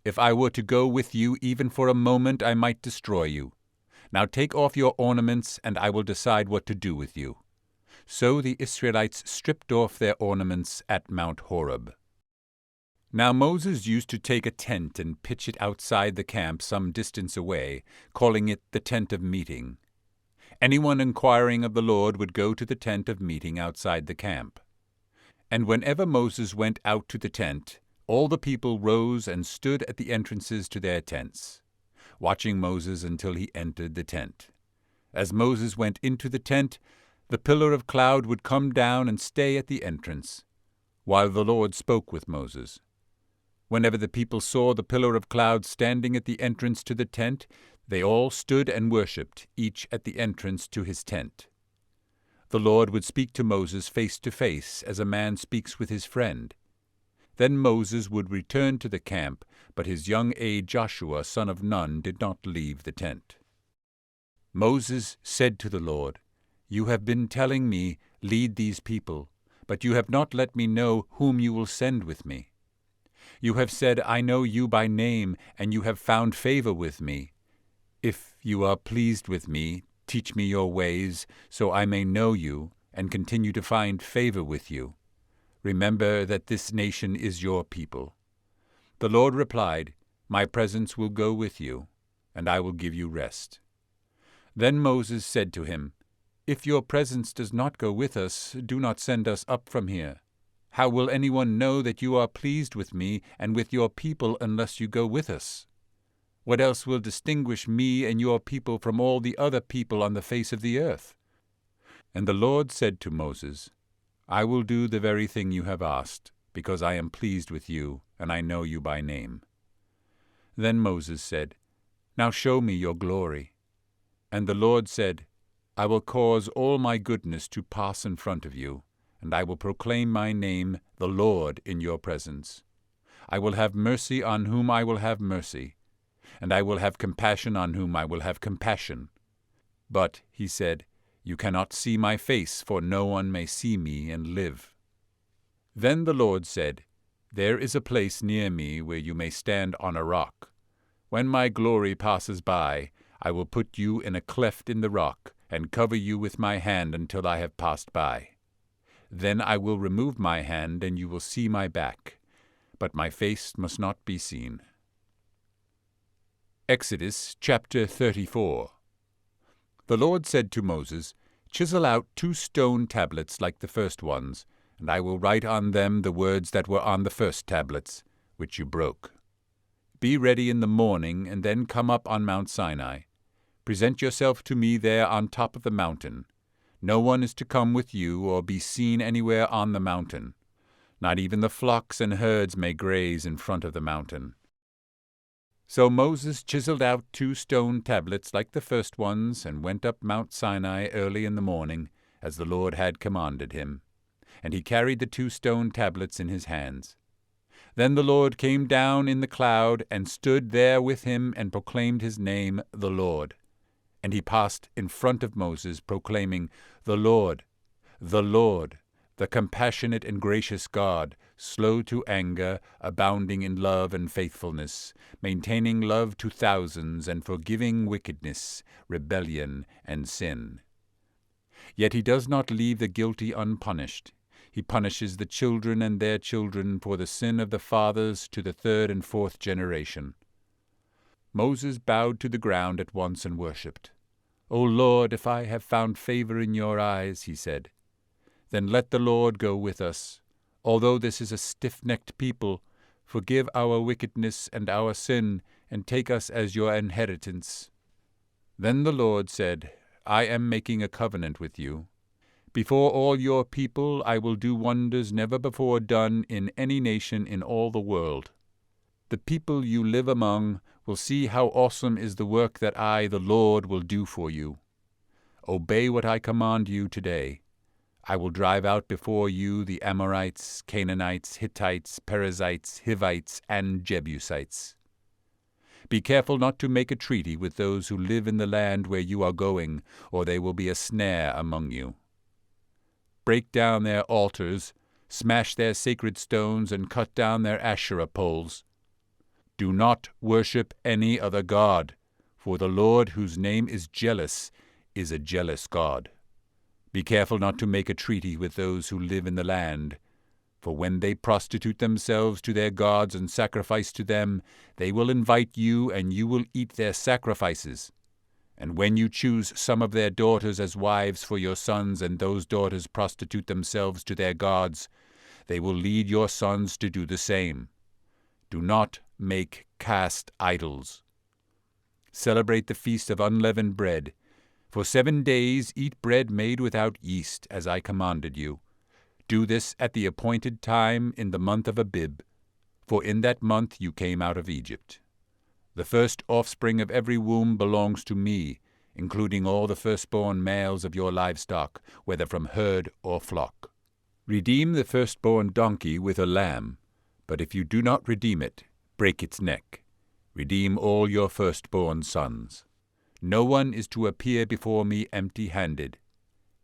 If I were to go with you even for a moment, I might destroy you. Now take off your ornaments, and I will decide what to do with you." So the Israelites stripped off their ornaments at Mount Horeb. Now Moses used to take a tent and pitch it outside the camp some distance away, calling it the tent of meeting. Anyone inquiring of the Lord would go to the tent of meeting outside the camp. And whenever Moses went out to the tent, all the people rose and stood at the entrances to their tents, watching Moses until he entered the tent. As Moses went into the tent, the pillar of cloud would come down and stay at the entrance, while the Lord spoke with Moses. Whenever the people saw the pillar of cloud standing at the entrance to the tent, they all stood and worshipped, each at the entrance to his tent. The Lord would speak to Moses face to face, as a man speaks with his friend. Then Moses would return to the camp, but his young aide Joshua, son of Nun, did not leave the tent. Moses said to the Lord, "You have been telling me, 'Lead these people,' but you have not let me know whom you will send with me. You have said, 'I know you by name, and you have found favor with me.' If you are pleased with me, teach me your ways, so I may know you and continue to find favor with you. Remember that this nation is your people." The Lord replied, "My presence will go with you, and I will give you rest." Then Moses said to him, "If your presence does not go with us, do not send us up from here. How will anyone know that you are pleased with me and with your people unless you go with us? What else will distinguish me and your people from all the other people on the face of the earth?" And the Lord said to Moses, "I will do the very thing you have asked, because I am pleased with you, and I know you by name. Then Moses said, Now show me your glory. And the Lord said, I will cause all my goodness to pass in front of you, and I will proclaim my name, the Lord, in your presence. I will have mercy on whom I will have mercy, and I will have compassion on whom I will have compassion. But, he said, you cannot see my face, for no one may see me and live. Then the Lord said, There is a place near me where you may stand on a rock. When my glory passes by, I will put you in a cleft in the rock, and cover you with my hand until I have passed by. Then I will remove my hand, and you will see my back, but my face must not be seen. Exodus chapter 34. The Lord said to Moses, Chisel out 2 stone tablets like the first ones, and I will write on them the words that were on the first tablets, which you broke. Be ready in the morning, and then come up on Mount Sinai. Present yourself to me there on top of the mountain. No one is to come with you or be seen anywhere on the mountain. Not even the flocks and herds may graze in front of the mountain. So Moses chiseled out 2 stone tablets like the first ones, and went up Mount Sinai early in the morning, as the Lord had commanded him. And he carried the 2 stone tablets in his hands. Then the Lord came down in the cloud, and stood there with him, and proclaimed his name, the Lord. And he passed in front of Moses, proclaiming, the Lord, the compassionate and gracious God, slow to anger, abounding in love and faithfulness, maintaining love to thousands, and forgiving wickedness, rebellion, and sin. Yet he does not leave the guilty unpunished. He punishes the children and their children for the sin of the fathers to the 3rd and 4th generation. Moses bowed to the ground at once and worshipped. O Lord, if I have found favor in your eyes, he said, then let the Lord go with us. Although this is a stiff-necked people, forgive our wickedness and our sin, and take us as your inheritance. Then the Lord said, I am making a covenant with you. Before all your people I will do wonders never before done in any nation in all the world. The people you live among will see how awesome is the work that I, the Lord, will do for you. Obey what I command you today. I will drive out before you the Amorites, Canaanites, Hittites, Perizzites, Hivites, and Jebusites. Be careful not to make a treaty with those who live in the land where you are going, or they will be a snare among you. Break down their altars, smash their sacred stones, and cut down their Asherah poles. Do not worship any other god, for the Lord, whose name is jealous, is a jealous God. Be careful not to make a treaty with those who live in the land, for when they prostitute themselves to their gods and sacrifice to them, they will invite you, and you will eat their sacrifices. And when you choose some of their daughters as wives for your sons, and those daughters prostitute themselves to their gods, they will lead your sons to do the same. Do not make cast idols. Celebrate the feast of unleavened bread. For 7 days eat bread made without yeast, as I commanded you. Do this at the appointed time in the month of Abib, for in that month you came out of Egypt. The first offspring of every womb belongs to me, including all the firstborn males of your livestock, whether from herd or flock. Redeem the firstborn donkey with a lamb, but if you do not redeem it, break its neck. Redeem all your firstborn sons. No one is to appear before me empty-handed.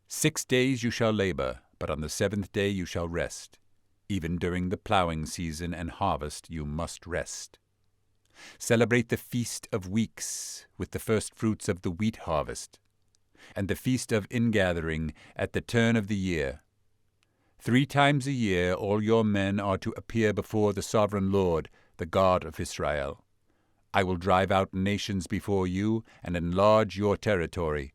6 days you shall labor, but on the 7th day you shall rest. Even during the plowing season and harvest you must rest. Celebrate the Feast of Weeks with the first fruits of the wheat harvest, and the Feast of Ingathering at the turn of the year. 3 times a year all your men are to appear before the sovereign Lord, the God of Israel. I will drive out nations before you and enlarge your territory,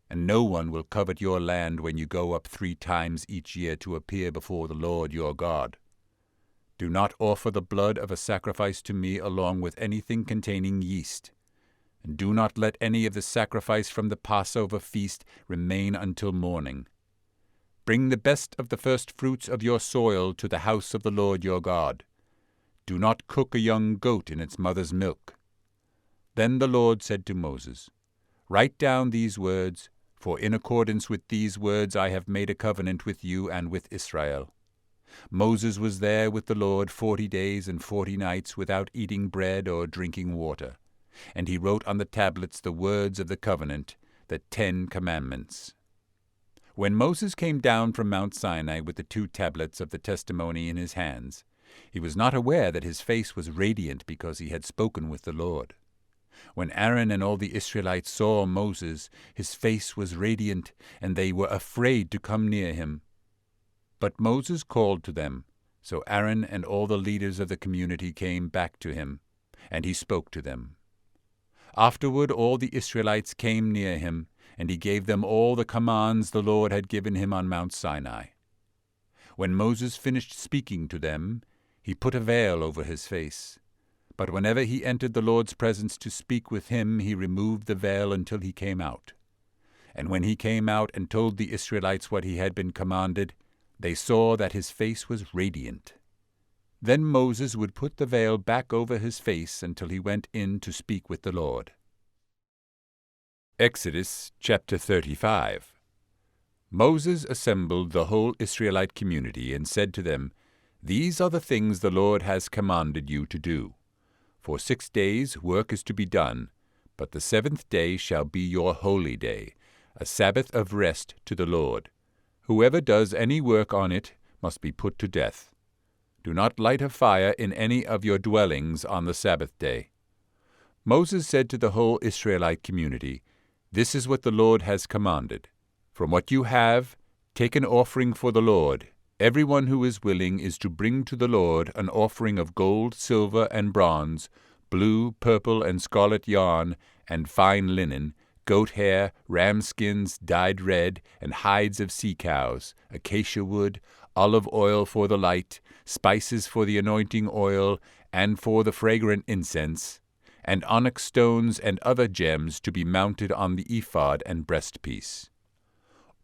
and no one will covet your land when you go up 3 times each year to appear before the Lord your God. Do not offer the blood of a sacrifice to me along with anything containing yeast, and do not let any of the sacrifice from the Passover feast remain until morning. Bring the best of the first fruits of your soil to the house of the Lord your God. Do not cook a young goat in its mother's milk." Then the Lord said to Moses, "Write down these words, for in accordance with these words I have made a covenant with you and with Israel." Moses was there with the Lord 40 days and 40 nights without eating bread or drinking water. And he wrote on the tablets the words of the covenant, the 10 Commandments. When Moses came down from Mount Sinai with the 2 tablets of the testimony in his hands, he was not aware that his face was radiant because he had spoken with the Lord. When Aaron and all the Israelites saw Moses, his face was radiant, and they were afraid to come near him. But Moses called to them, so Aaron and all the leaders of the community came back to him, and he spoke to them. Afterward all the Israelites came near him, and he gave them all the commands the Lord had given him on Mount Sinai. When Moses finished speaking to them, he put a veil over his face. But whenever he entered the Lord's presence to speak with him, he removed the veil until he came out. And when he came out and told the Israelites what he had been commanded, they saw that his face was radiant. Then Moses would put the veil back over his face until he went in to speak with the Lord. Exodus chapter 35. Moses assembled the whole Israelite community and said to them, "These are the things the Lord has commanded you to do. For 6 days work is to be done, but the 7th day shall be your holy day, a Sabbath of rest to the Lord. Whoever does any work on it must be put to death. Do not light a fire in any of your dwellings on the Sabbath day." Moses said to the whole Israelite community, "This is what the Lord has commanded. From what you have, take an offering for the Lord. Everyone who is willing is to bring to the Lord an offering of gold, silver, and bronze, blue, purple, and scarlet yarn, and fine linen, goat hair, ram skins dyed red, and hides of sea cows, acacia wood, olive oil for the light, spices for the anointing oil, and for the fragrant incense, and onyx stones and other gems to be mounted on the ephod and breastpiece.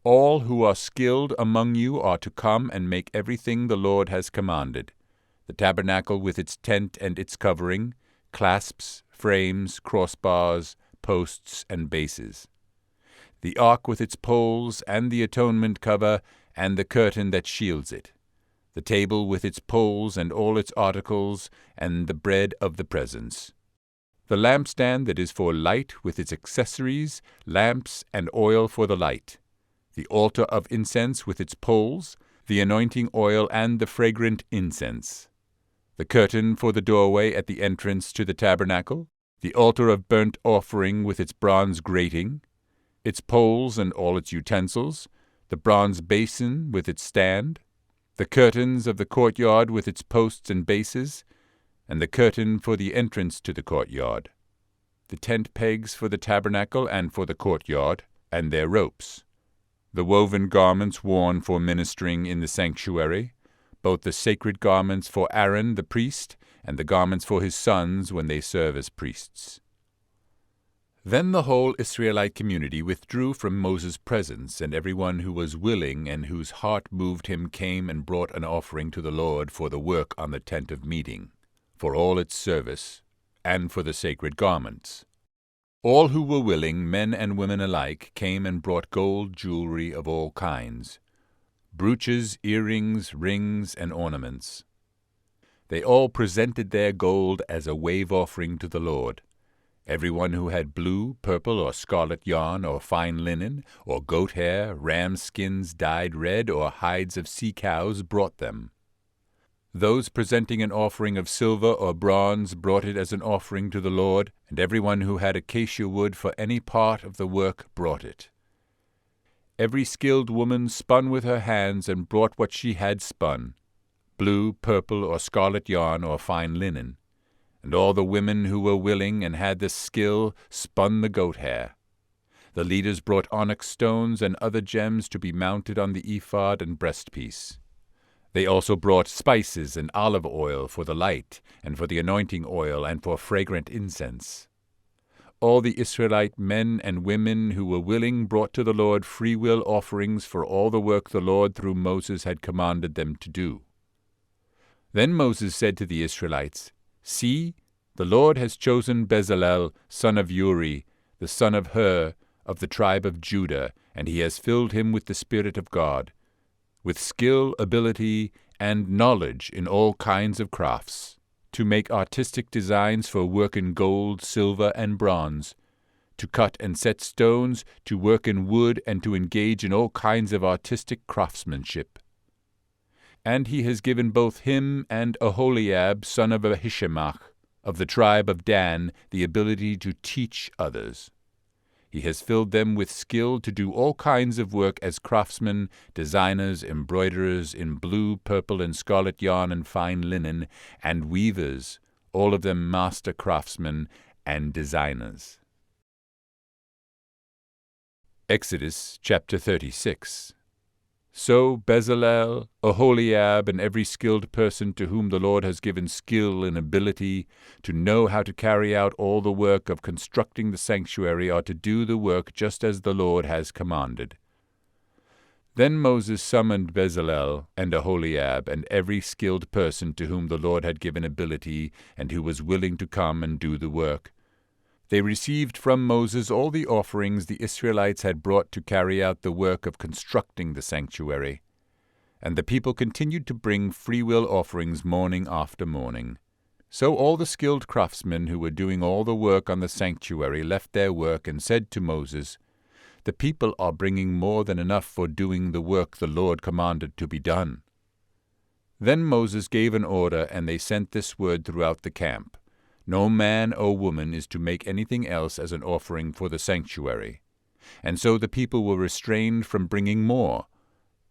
All who are skilled among you are to come and make everything the Lord has commanded: the tabernacle with its tent and its covering, clasps, frames, crossbars, posts, and bases, the ark with its poles, and the atonement cover, and the curtain that shields it, the table with its poles and all its articles, and the bread of the presence, the lampstand that is for light with its accessories, lamps, and oil for the light, the altar of incense with its poles, the anointing oil and the fragrant incense, the curtain for the doorway at the entrance to the tabernacle, the altar of burnt offering with its bronze grating, its poles and all its utensils, the bronze basin with its stand, the curtains of the courtyard with its posts and bases, and the curtain for the entrance to the courtyard, the tent pegs for the tabernacle and for the courtyard, and their ropes, the woven garments worn for ministering in the sanctuary, both the sacred garments for Aaron the priest, and the garments for his sons when they serve as priests. Then the whole Israelite community withdrew from Moses' presence, and everyone who was willing and whose heart moved him came and brought an offering to the Lord for the work on the tent of meeting, for all its service, and for the sacred garments. All who were willing, men and women alike, came and brought gold jewelry of all kinds, brooches, earrings, rings, and ornaments. They all presented their gold as a wave offering to the Lord. Everyone who had blue, purple, or scarlet yarn, or fine linen, or goat hair, ram skins dyed red, or hides of sea cows brought them. Those presenting an offering of silver or bronze brought it as an offering to the Lord, and everyone who had acacia wood for any part of the work brought it. Every skilled woman spun with her hands and brought what she had spun, blue, purple, or scarlet yarn, or fine linen. And all the women who were willing and had the skill spun the goat hair. The leaders brought onyx stones and other gems to be mounted on the ephod and breastpiece. They also brought spices and olive oil for the light, and for the anointing oil, and for fragrant incense. All the Israelite men and women who were willing brought to the Lord freewill offerings for all the work the Lord through Moses had commanded them to do. Then Moses said to the Israelites, "See, the Lord has chosen Bezalel, son of Uri, the son of Hur, of the tribe of Judah, and he has filled him with the Spirit of God, with skill, ability, and knowledge in all kinds of crafts, to make artistic designs for work in gold, silver, and bronze, to cut and set stones, to work in wood, and to engage in all kinds of artistic craftsmanship. And he has given both him and Aholiab, son of Ahisamach, of the tribe of Dan, the ability to teach others. He has filled them with skill to do all kinds of work as craftsmen, designers, embroiderers in blue, purple, and scarlet yarn and fine linen, and weavers, all of them master craftsmen and designers." Exodus chapter 36. So Bezalel, Aholiab, and every skilled person to whom the Lord has given skill and ability to know how to carry out all the work of constructing the sanctuary are to do the work just as the Lord has commanded. Then Moses summoned Bezalel and Aholiab and every skilled person to whom the Lord had given ability and who was willing to come and do the work. They received from Moses all the offerings the Israelites had brought to carry out the work of constructing the sanctuary. And the people continued to bring freewill offerings morning after morning. So all the skilled craftsmen who were doing all the work on the sanctuary left their work and said to Moses, "The people are bringing more than enough for doing the work the Lord commanded to be done." Then Moses gave an order, and they sent this word throughout the camp: "No man or woman is to make anything else as an offering for the sanctuary." And so the people were restrained from bringing more,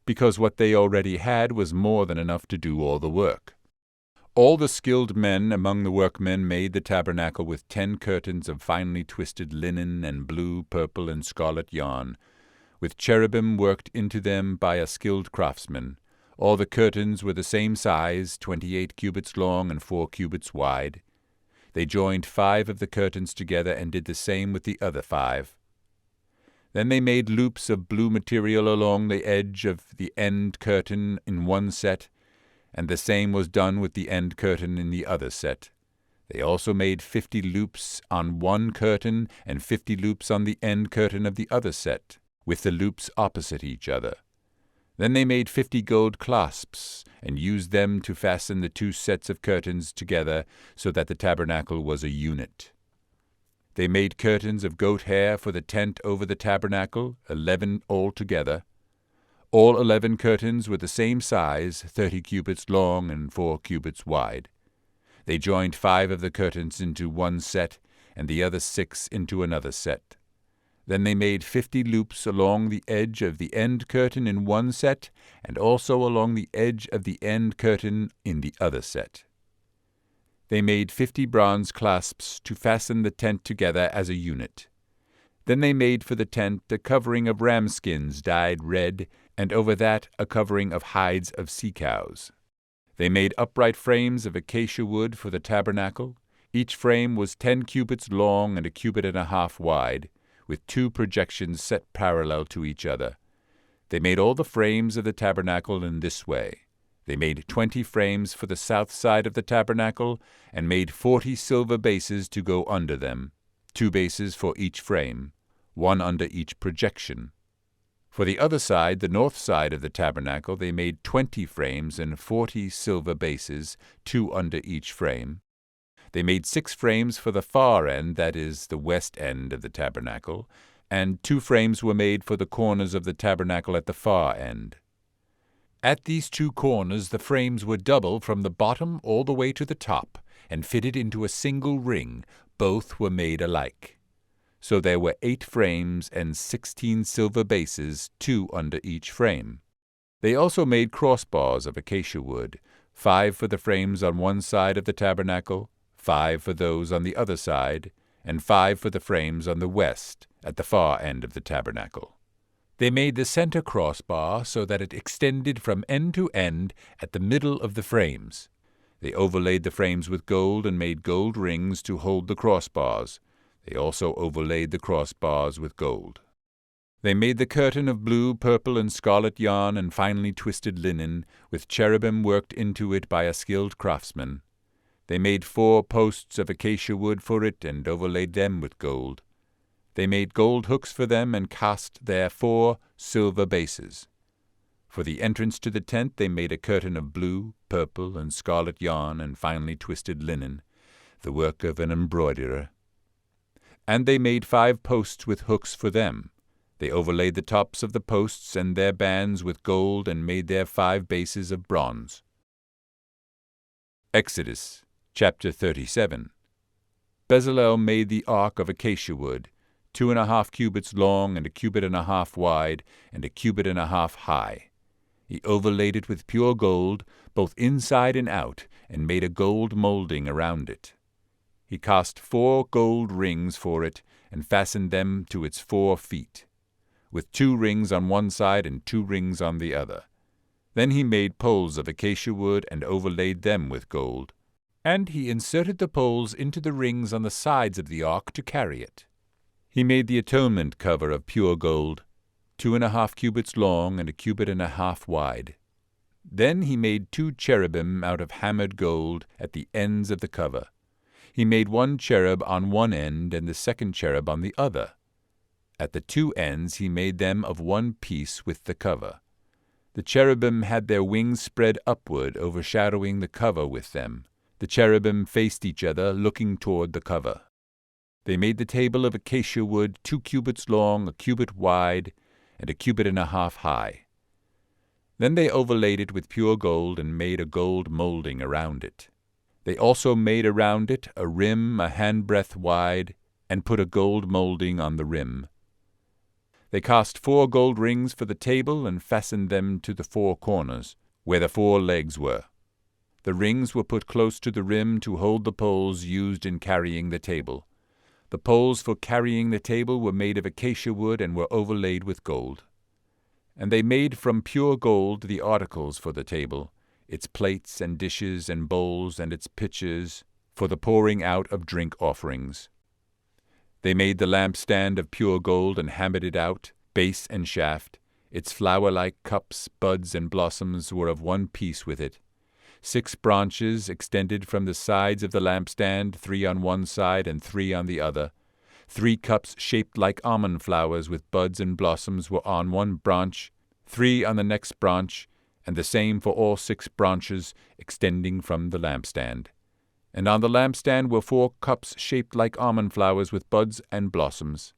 because what they already had was more than enough to do all the work. All the skilled men among the workmen made the tabernacle with 10 curtains of finely twisted linen and blue, purple, and scarlet yarn, with cherubim worked into them by a skilled craftsman. All the curtains were the same size, 28 cubits long and 4 cubits wide. They joined 5 of the curtains together and did the same with the other 5. Then they made loops of blue material along the edge of the end curtain in one set, and the same was done with the end curtain in the other set. They also made 50 loops on one curtain and 50 loops on the end curtain of the other set, with the loops opposite each other. Then they made 50 gold clasps, and used them to fasten the 2 sets of curtains together, so that the tabernacle was a unit. They made curtains of goat hair for the tent over the tabernacle, 11 altogether. All 11 curtains were the same size, 30 cubits long and 4 cubits wide. They joined 5 of the curtains into one set, and the other 6 into another set. Then they made 50 loops along the edge of the end curtain in one set, and also along the edge of the end curtain in the other set. They made 50 bronze clasps to fasten the tent together as a unit. Then they made for the tent a covering of ram skins dyed red, and over that a covering of hides of sea cows. They made upright frames of acacia wood for the tabernacle. Each frame was 10 cubits long and 1.5 cubits wide, with 2 projections set parallel to each other. They made all the frames of the tabernacle in this way. They made 20 frames for the south side of the tabernacle, and made 40 silver bases to go under them, 2 bases for each frame, 1 under each projection. For the other side, the north side of the tabernacle, they made 20 frames and 40 silver bases, 2 under each frame. They made 6 frames for the far end, that is, the west end of the tabernacle, and 2 frames were made for the corners of the tabernacle at the far end. At these 2 corners the frames were double from the bottom all the way to the top, and fitted into a single ring. Both were made alike. So there were 8 frames and 16 silver bases, 2 under each frame. They also made crossbars of acacia wood, 5 for the frames on one side of the tabernacle, 5 for those on the other side, and 5 for the frames on the west, at the far end of the tabernacle. They made the center crossbar so that it extended from end to end at the middle of the frames. They overlaid the frames with gold and made gold rings to hold the crossbars. They also overlaid the crossbars with gold. They made the curtain of blue, purple, and scarlet yarn and finely twisted linen, with cherubim worked into it by a skilled craftsman. They made 4 posts of acacia wood for it and overlaid them with gold. They made gold hooks for them and cast there 4 silver bases. For the entrance to the tent they made a curtain of blue, purple, and scarlet yarn and finely twisted linen, the work of an embroiderer. And they made 5 posts with hooks for them. They overlaid the tops of the posts and their bands with gold and made their 5 bases of bronze. Exodus chapter 37. Bezalel made the ark of acacia wood, 2½ cubits long and 1½ cubits wide and 1½ cubits high. He overlaid it with pure gold, both inside and out, and made a gold molding around it. He cast 4 gold rings for it and fastened them to its 4 feet, with 2 rings on one side and 2 rings on the other. Then he made poles of acacia wood and overlaid them with gold. And he inserted the poles into the rings on the sides of the ark to carry it. He made the atonement cover of pure gold, 2½ cubits long and 1½ cubits wide. Then he made 2 cherubim out of hammered gold at the ends of the cover. He made 1 cherub on one end and the 2nd cherub on the other. At the 2 ends he made them of one piece with the cover. The cherubim had their wings spread upward, overshadowing the cover with them. The cherubim faced each other, looking toward the cover. They made the table of acacia wood 2 cubits long, 1 cubit wide, and 1½ cubits high. Then they overlaid it with pure gold and made a gold molding around it. They also made around it a rim 1 handbreadth wide, and put a gold molding on the rim. They cast 4 gold rings for the table and fastened them to the 4 corners, where the 4 legs were. The rings were put close to the rim to hold the poles used in carrying the table. The poles for carrying the table were made of acacia wood and were overlaid with gold. And they made from pure gold the articles for the table, its plates and dishes and bowls and its pitchers, for the pouring out of drink offerings. They made the lampstand of pure gold and hammered it out, base and shaft. Its flower-like cups, buds, and blossoms were of one piece with it. 6 branches extended from the sides of the lampstand, 3 on one side and 3 on the other. 3 cups shaped like almond flowers with buds and blossoms were on one branch, 3 on the next branch, and the same for all 6 branches extending from the lampstand. And on the lampstand were 4 cups shaped like almond flowers with buds and blossoms.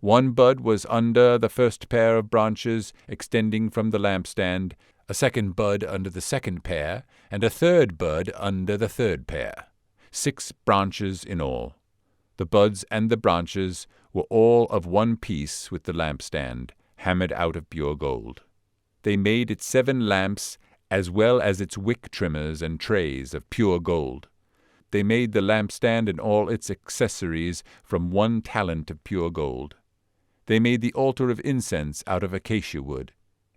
1 bud was under the first pair of branches extending from the lampstand, a 2nd bud under the 2nd pair, and a 3rd bud under the 3rd pair. 6 branches in all. The buds and the branches were all of one piece with the lampstand, hammered out of pure gold. They made its 7 lamps, as well as its wick trimmers and trays of pure gold. They made the lampstand and all its accessories from 1 talent of pure gold. They made the altar of incense out of acacia wood.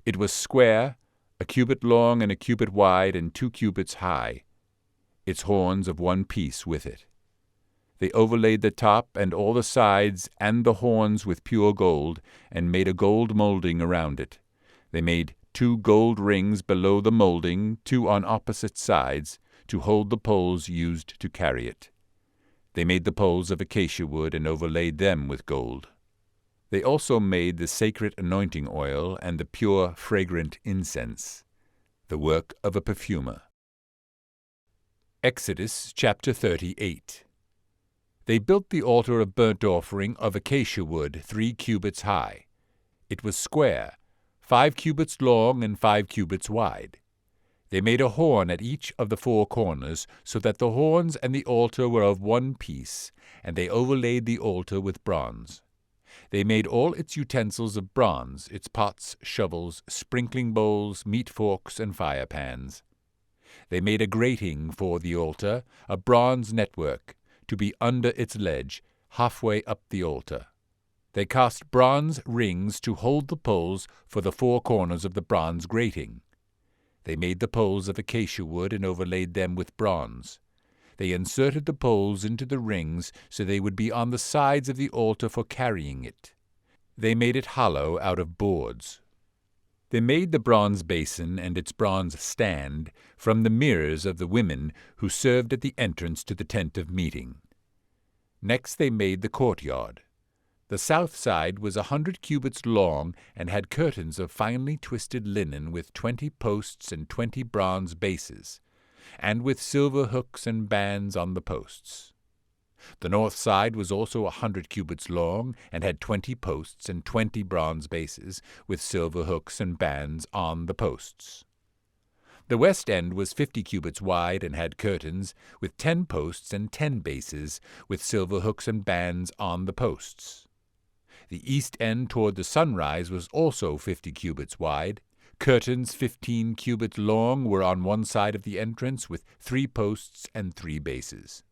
It was square, 1 cubit long and 1 cubit wide and 2 cubits high, its horns of one piece with it. They overlaid the top and all the sides and the horns with pure gold, and made a gold molding around it. They made 2 gold rings below the molding, 2 on opposite sides, to hold the poles used to carry it. They made the poles of acacia wood and overlaid them with gold. They also made the sacred anointing oil and the pure, fragrant incense, the work of a perfumer. Exodus chapter 38. They built the altar of burnt offering of acacia wood 3 cubits high. It was square, 5 cubits long and 5 cubits wide. They made a horn at each of the 4 corners, so that the horns and the altar were of one piece, and they overlaid the altar with bronze. They made all its utensils of bronze, its pots, shovels, sprinkling bowls, meat forks, and fire pans. They made a grating for the altar, a bronze network, to be under its ledge, halfway up the altar. They cast bronze rings to hold the poles for the 4 corners of the bronze grating. They made the poles of acacia wood and overlaid them with bronze. They inserted the poles into the rings so they would be on the sides of the altar for carrying it. They made it hollow out of boards. They made the bronze basin and its bronze stand from the mirrors of the women who served at the entrance to the tent of meeting. Next they made the courtyard. The south side was 100 cubits long and had curtains of finely twisted linen with 20 posts and 20 bronze bases, and with silver hooks and bands on the posts. The north side was also 100 cubits long, and had 20 posts and 20 bronze bases, with silver hooks and bands on the posts. The west end was 50 cubits wide, and had curtains, with 10 posts and 10 bases, with silver hooks and bands on the posts. The east end toward the sunrise was also 50 cubits wide. Curtains 15 cubits long were on one side of the entrance, with 3 posts and 3 bases.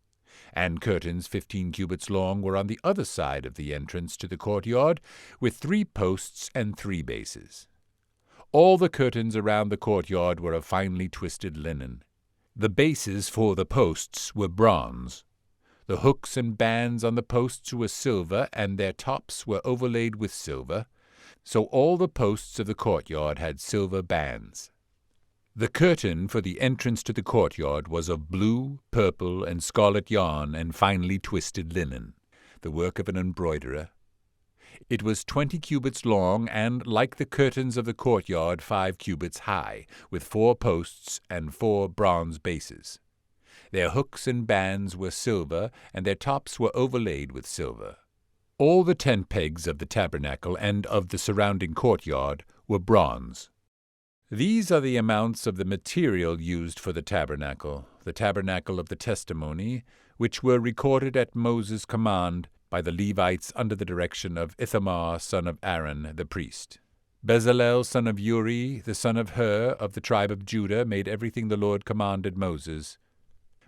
And curtains 15 cubits long were on the other side of the entrance to the courtyard, with 3 posts and 3 bases. All the curtains around the courtyard were of finely twisted linen. The bases for the posts were bronze. The hooks and bands on the posts were silver, and their tops were overlaid with silver, so all the posts of the courtyard had silver bands. The curtain for the entrance to the courtyard was of blue, purple, and scarlet yarn and finely twisted linen, the work of an embroiderer. It was 20 cubits long, and, like the curtains of the courtyard, 5 cubits high, with 4 posts and 4 bronze bases. Their hooks and bands were silver, and their tops were overlaid with silver. All the tent pegs of the tabernacle and of the surrounding courtyard were bronze. These are the amounts of the material used for the tabernacle of the testimony, which were recorded at Moses' command by the Levites under the direction of Ithamar son of Aaron the priest. Bezalel son of Uri, the son of Hur, of the tribe of Judah, made everything the Lord commanded Moses.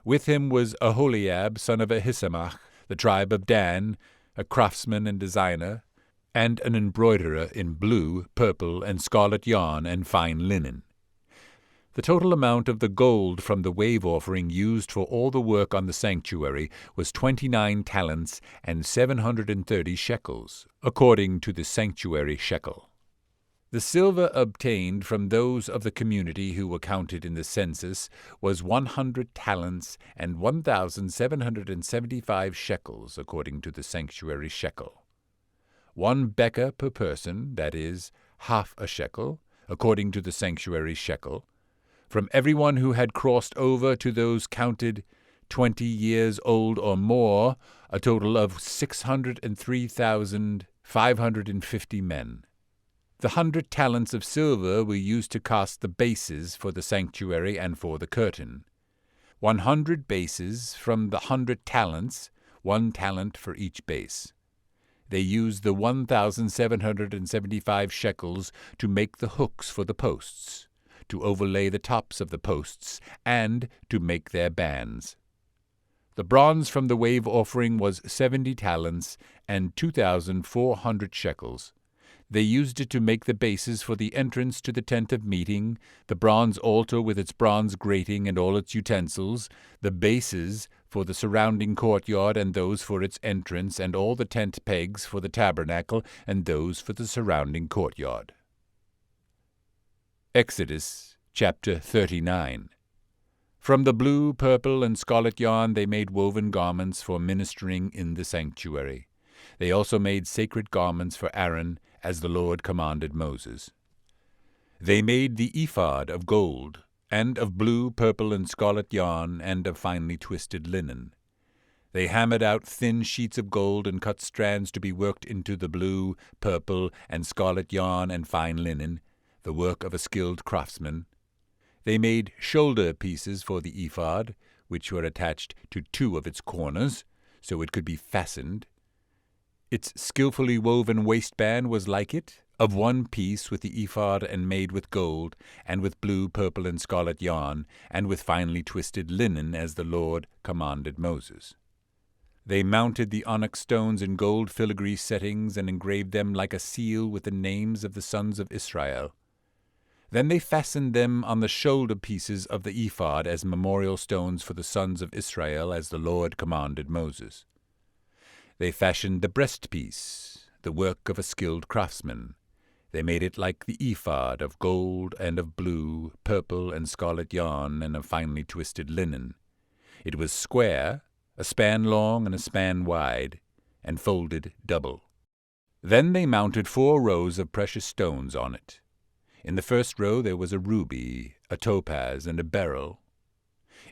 With him was Aholiab son of Ahisamach, the tribe of Dan, a craftsman and designer, and an embroiderer in blue, purple, and scarlet yarn and fine linen. The total amount of the gold from the wave offering used for all the work on the sanctuary was 29 talents and 730 shekels, according to the sanctuary shekel. The silver obtained from those of the community who were counted in the census was 100 talents and 1,775 shekels, according to the sanctuary shekel. 1 bekah per person, that is, half a shekel, according to the sanctuary shekel, from everyone who had crossed over to those counted 20 years old or more, a total of 603,550 men. The 100 talents of silver were used to cast the bases for the sanctuary and for the curtain. 100 bases from the 100 talents, 1 talent for each base. They used the 1,775 shekels to make the hooks for the posts, to overlay the tops of the posts, and to make their bands. The bronze from the wave offering was 70 talents and 2,400 shekels. They used it to make the bases for the entrance to the tent of meeting, the bronze altar with its bronze grating and all its utensils, the bases for the surrounding courtyard and those for its entrance, and all the tent pegs for the tabernacle and those for the surrounding courtyard. Exodus chapter 39. From the blue, purple, and scarlet yarn they made woven garments for ministering in the sanctuary. They also made sacred garments for Aaron, as the Lord commanded Moses. They made the ephod of gold, and of blue, purple, and scarlet yarn, and of finely twisted linen. They hammered out thin sheets of gold and cut strands to be worked into the blue, purple, and scarlet yarn and fine linen, the work of a skilled craftsman. They made shoulder pieces for the ephod, which were attached to 2 of its corners, so it could be fastened. Its skillfully woven waistband was like it, of 1 piece with the ephod and made with gold, and with blue, purple, and scarlet yarn, and with finely twisted linen, as the Lord commanded Moses. They mounted the onyx stones in gold filigree settings and engraved them like a seal with the names of the sons of Israel. Then they fastened them on the shoulder pieces of the ephod as memorial stones for the sons of Israel, as the Lord commanded Moses. They fashioned the breastpiece, the work of a skilled craftsman. They made it like the ephod, of gold and of blue, purple and scarlet yarn, and of finely twisted linen. It was square, a span long and a span wide, and folded double. Then they mounted 4 rows of precious stones on it. In the first row there was a ruby, a topaz, and a beryl.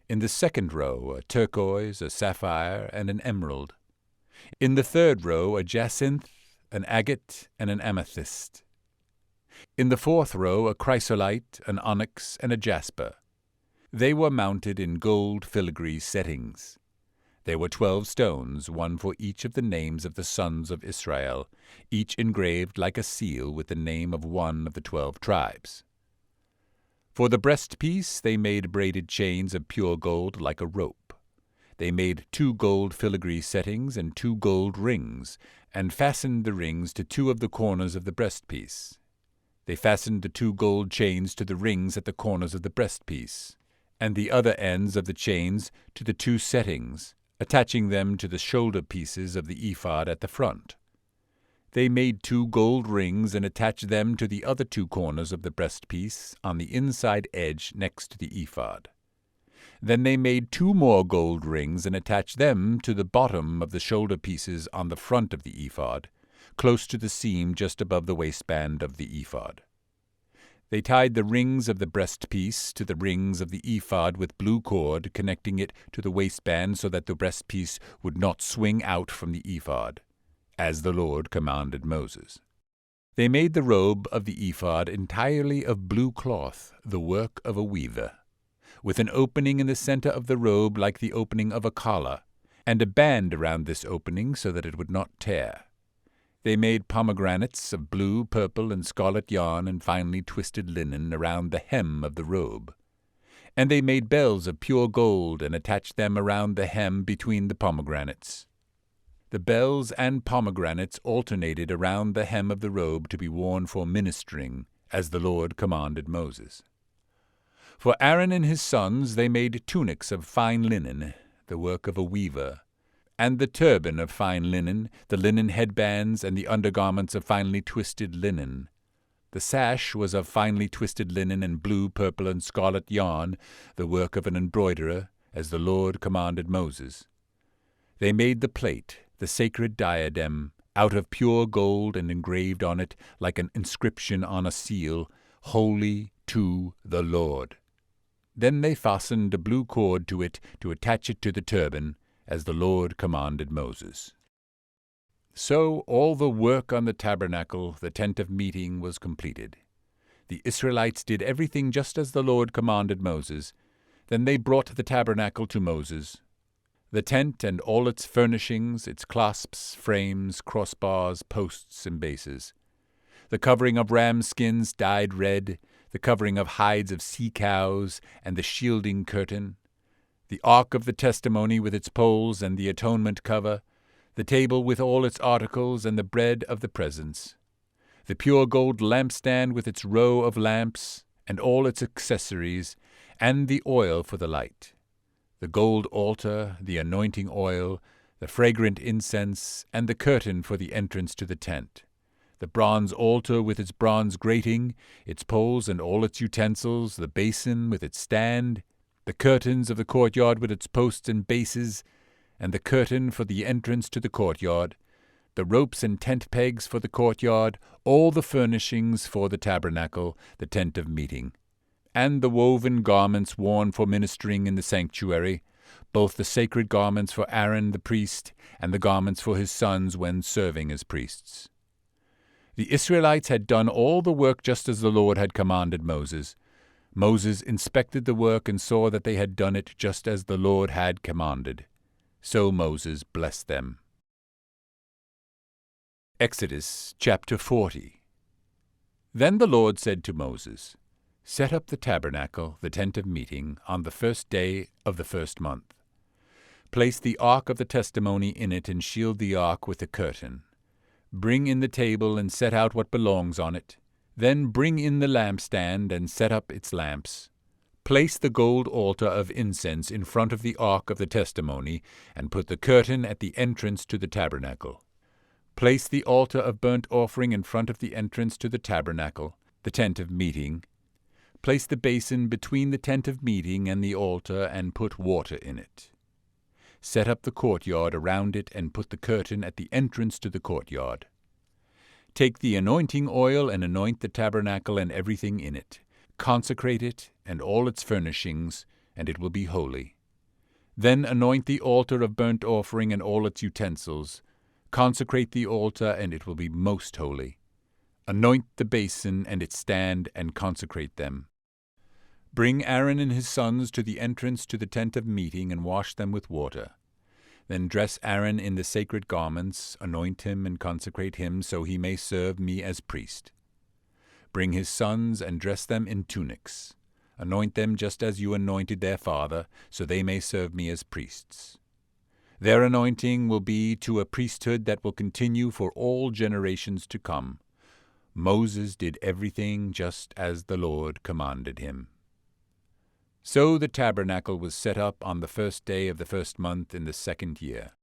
In the second row a turquoise, a sapphire, and an emerald. In the third row a jacinth, an agate, and an amethyst. In the fourth row a chrysolite, an onyx, and a jasper. They were mounted in gold filigree settings. There were 12 stones, one for each of the names of the sons of Israel, each engraved like a seal with the name of one of the 12 tribes. For the breastpiece they made braided chains of pure gold like a rope. They made 2 gold filigree settings and 2 gold rings, and fastened the rings to 2 of the corners of the breastpiece. They fastened the 2 gold chains to the rings at the corners of the breastpiece, and the other ends of the chains to the 2 settings, attaching them to the shoulder pieces of the ephod at the front. They made 2 gold rings and attached them to the other 2 corners of the breastpiece on the inside edge next to the ephod. Then they made 2 more gold rings and attached them to the bottom of the shoulder pieces on the front of the ephod, close to the seam just above the waistband of the ephod. They tied the rings of the breastpiece to the rings of the ephod with blue cord, connecting it to the waistband so that the breastpiece would not swing out from the ephod, as the Lord commanded Moses. They made the robe of the ephod entirely of blue cloth, the work of a weaver, with an opening in the center of the robe like the opening of a collar, and a band around this opening so that it would not tear. They made pomegranates of blue, purple, and scarlet yarn and finely twisted linen around the hem of the robe. And they made bells of pure gold and attached them around the hem between the pomegranates. The bells and pomegranates alternated around the hem of the robe to be worn for ministering, as the Lord commanded Moses. For Aaron and his sons they made tunics of fine linen, the work of a weaver, and the turban of fine linen, the linen headbands, and the undergarments of finely twisted linen. The sash was of finely twisted linen and blue, purple, and scarlet yarn, the work of an embroiderer, as the Lord commanded Moses. They made the plate, the sacred diadem, out of pure gold and engraved on it, like an inscription on a seal, Holy to the Lord. Then they fastened a blue cord to it to attach it to the turban, as the Lord commanded Moses. So all the work on the tabernacle, the tent of meeting, was completed. The Israelites did everything just as the Lord commanded Moses. Then they brought the tabernacle to Moses. The tent and all its furnishings, its clasps, frames, crossbars, posts, and bases. The covering of ram skins dyed red, the covering of hides of sea cows, and the shielding curtain, the ark of the testimony with its poles and the atonement cover, the table with all its articles and the bread of the presence, the pure gold lampstand with its row of lamps and all its accessories, and the oil for the light, the gold altar, the anointing oil, the fragrant incense, and the curtain for the entrance to the tent, the bronze altar with its bronze grating, its poles and all its utensils, the basin with its stand, the curtains of the courtyard with its posts and bases, and the curtain for the entrance to the courtyard, the ropes and tent pegs for the courtyard, all the furnishings for the tabernacle, the tent of meeting, and the woven garments worn for ministering in the sanctuary, both the sacred garments for Aaron the priest and the garments for his sons when serving as priests. The Israelites had done all the work just as the Lord had commanded Moses. Moses inspected the work and saw that they had done it just as the Lord had commanded. So Moses blessed them. Exodus chapter 40. Then the Lord said to Moses, Set up the tabernacle, the tent of meeting, on the first day of the first month. Place the ark of the testimony in it and shield the ark with a curtain. Bring in the table and set out what belongs on it. Then bring in the lampstand and set up its lamps. Place the gold altar of incense in front of the ark of the testimony, and put the curtain at the entrance to the tabernacle. Place the altar of burnt offering in front of the entrance to the tabernacle, the tent of meeting. Place the basin between the tent of meeting and the altar and put water in it. Set up the courtyard around it and put the curtain at the entrance to the courtyard. Take the anointing oil and anoint the tabernacle and everything in it. Consecrate it and all its furnishings, and it will be holy. Then anoint the altar of burnt offering and all its utensils. Consecrate the altar, and it will be most holy. Anoint the basin and its stand, and consecrate them. Bring Aaron and his sons to the entrance to the tent of meeting, and wash them with water. Then dress Aaron in the sacred garments, anoint him and consecrate him, so he may serve me as priest. Bring his sons and dress them in tunics. Anoint them just as you anointed their father, so they may serve me as priests. Their anointing will be to a priesthood that will continue for all generations to come. Moses did everything just as the Lord commanded him. So the tabernacle was set up on the first day of the first month in the 2nd year.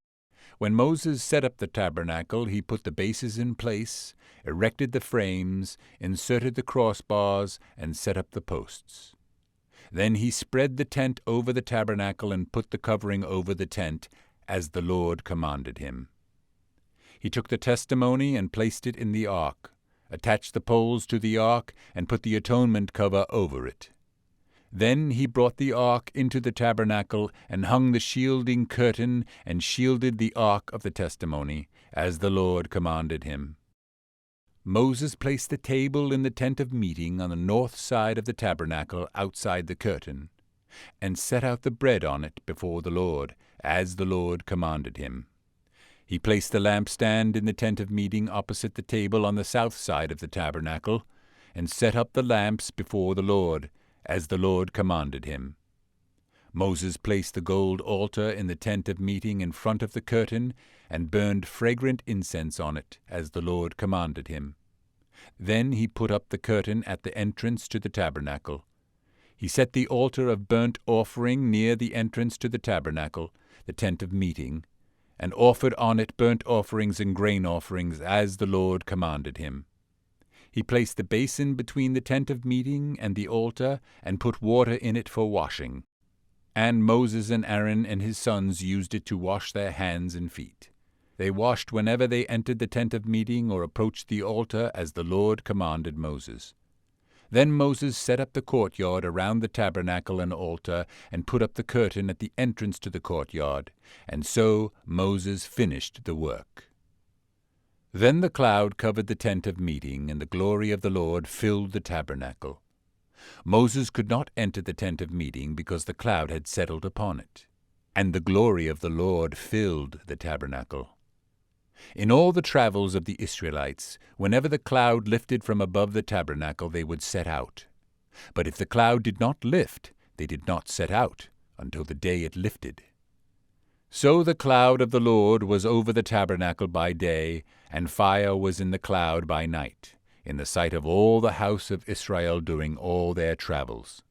When Moses set up the tabernacle, he put the bases in place, erected the frames, inserted the crossbars, and set up the posts. Then he spread the tent over the tabernacle and put the covering over the tent, as the Lord commanded him. He took the testimony and placed it in the ark, attached the poles to the ark, and put the atonement cover over it. Then he brought the ark into the tabernacle and hung the shielding curtain and shielded the ark of the testimony, as the Lord commanded him. Moses placed the table in the tent of meeting on the north side of the tabernacle outside the curtain, and set out the bread on it before the Lord, as the Lord commanded him. He placed the lampstand in the tent of meeting opposite the table on the south side of the tabernacle, and set up the lamps before the Lord, as the Lord commanded him. Moses placed the gold altar in the tent of meeting in front of the curtain, and burned fragrant incense on it, as the Lord commanded him. Then he put up the curtain at the entrance to the tabernacle. He set the altar of burnt offering near the entrance to the tabernacle, the tent of meeting, and offered on it burnt offerings and grain offerings, as the Lord commanded him. He placed the basin between the tent of meeting and the altar, and put water in it for washing. And Moses and Aaron and his sons used it to wash their hands and feet. They washed whenever they entered the tent of meeting or approached the altar, as the Lord commanded Moses. Then Moses set up the courtyard around the tabernacle and altar, and put up the curtain at the entrance to the courtyard, and so Moses finished the work. Then the cloud covered the tent of meeting, and the glory of the Lord filled the tabernacle. Moses could not enter the tent of meeting because the cloud had settled upon it, and the glory of the Lord filled the tabernacle. In all the travels of the Israelites, whenever the cloud lifted from above the tabernacle, they would set out. But if the cloud did not lift, they did not set out until the day it lifted. So the cloud of the Lord was over the tabernacle by day, and fire was in the cloud by night, in the sight of all the house of Israel during all their travels.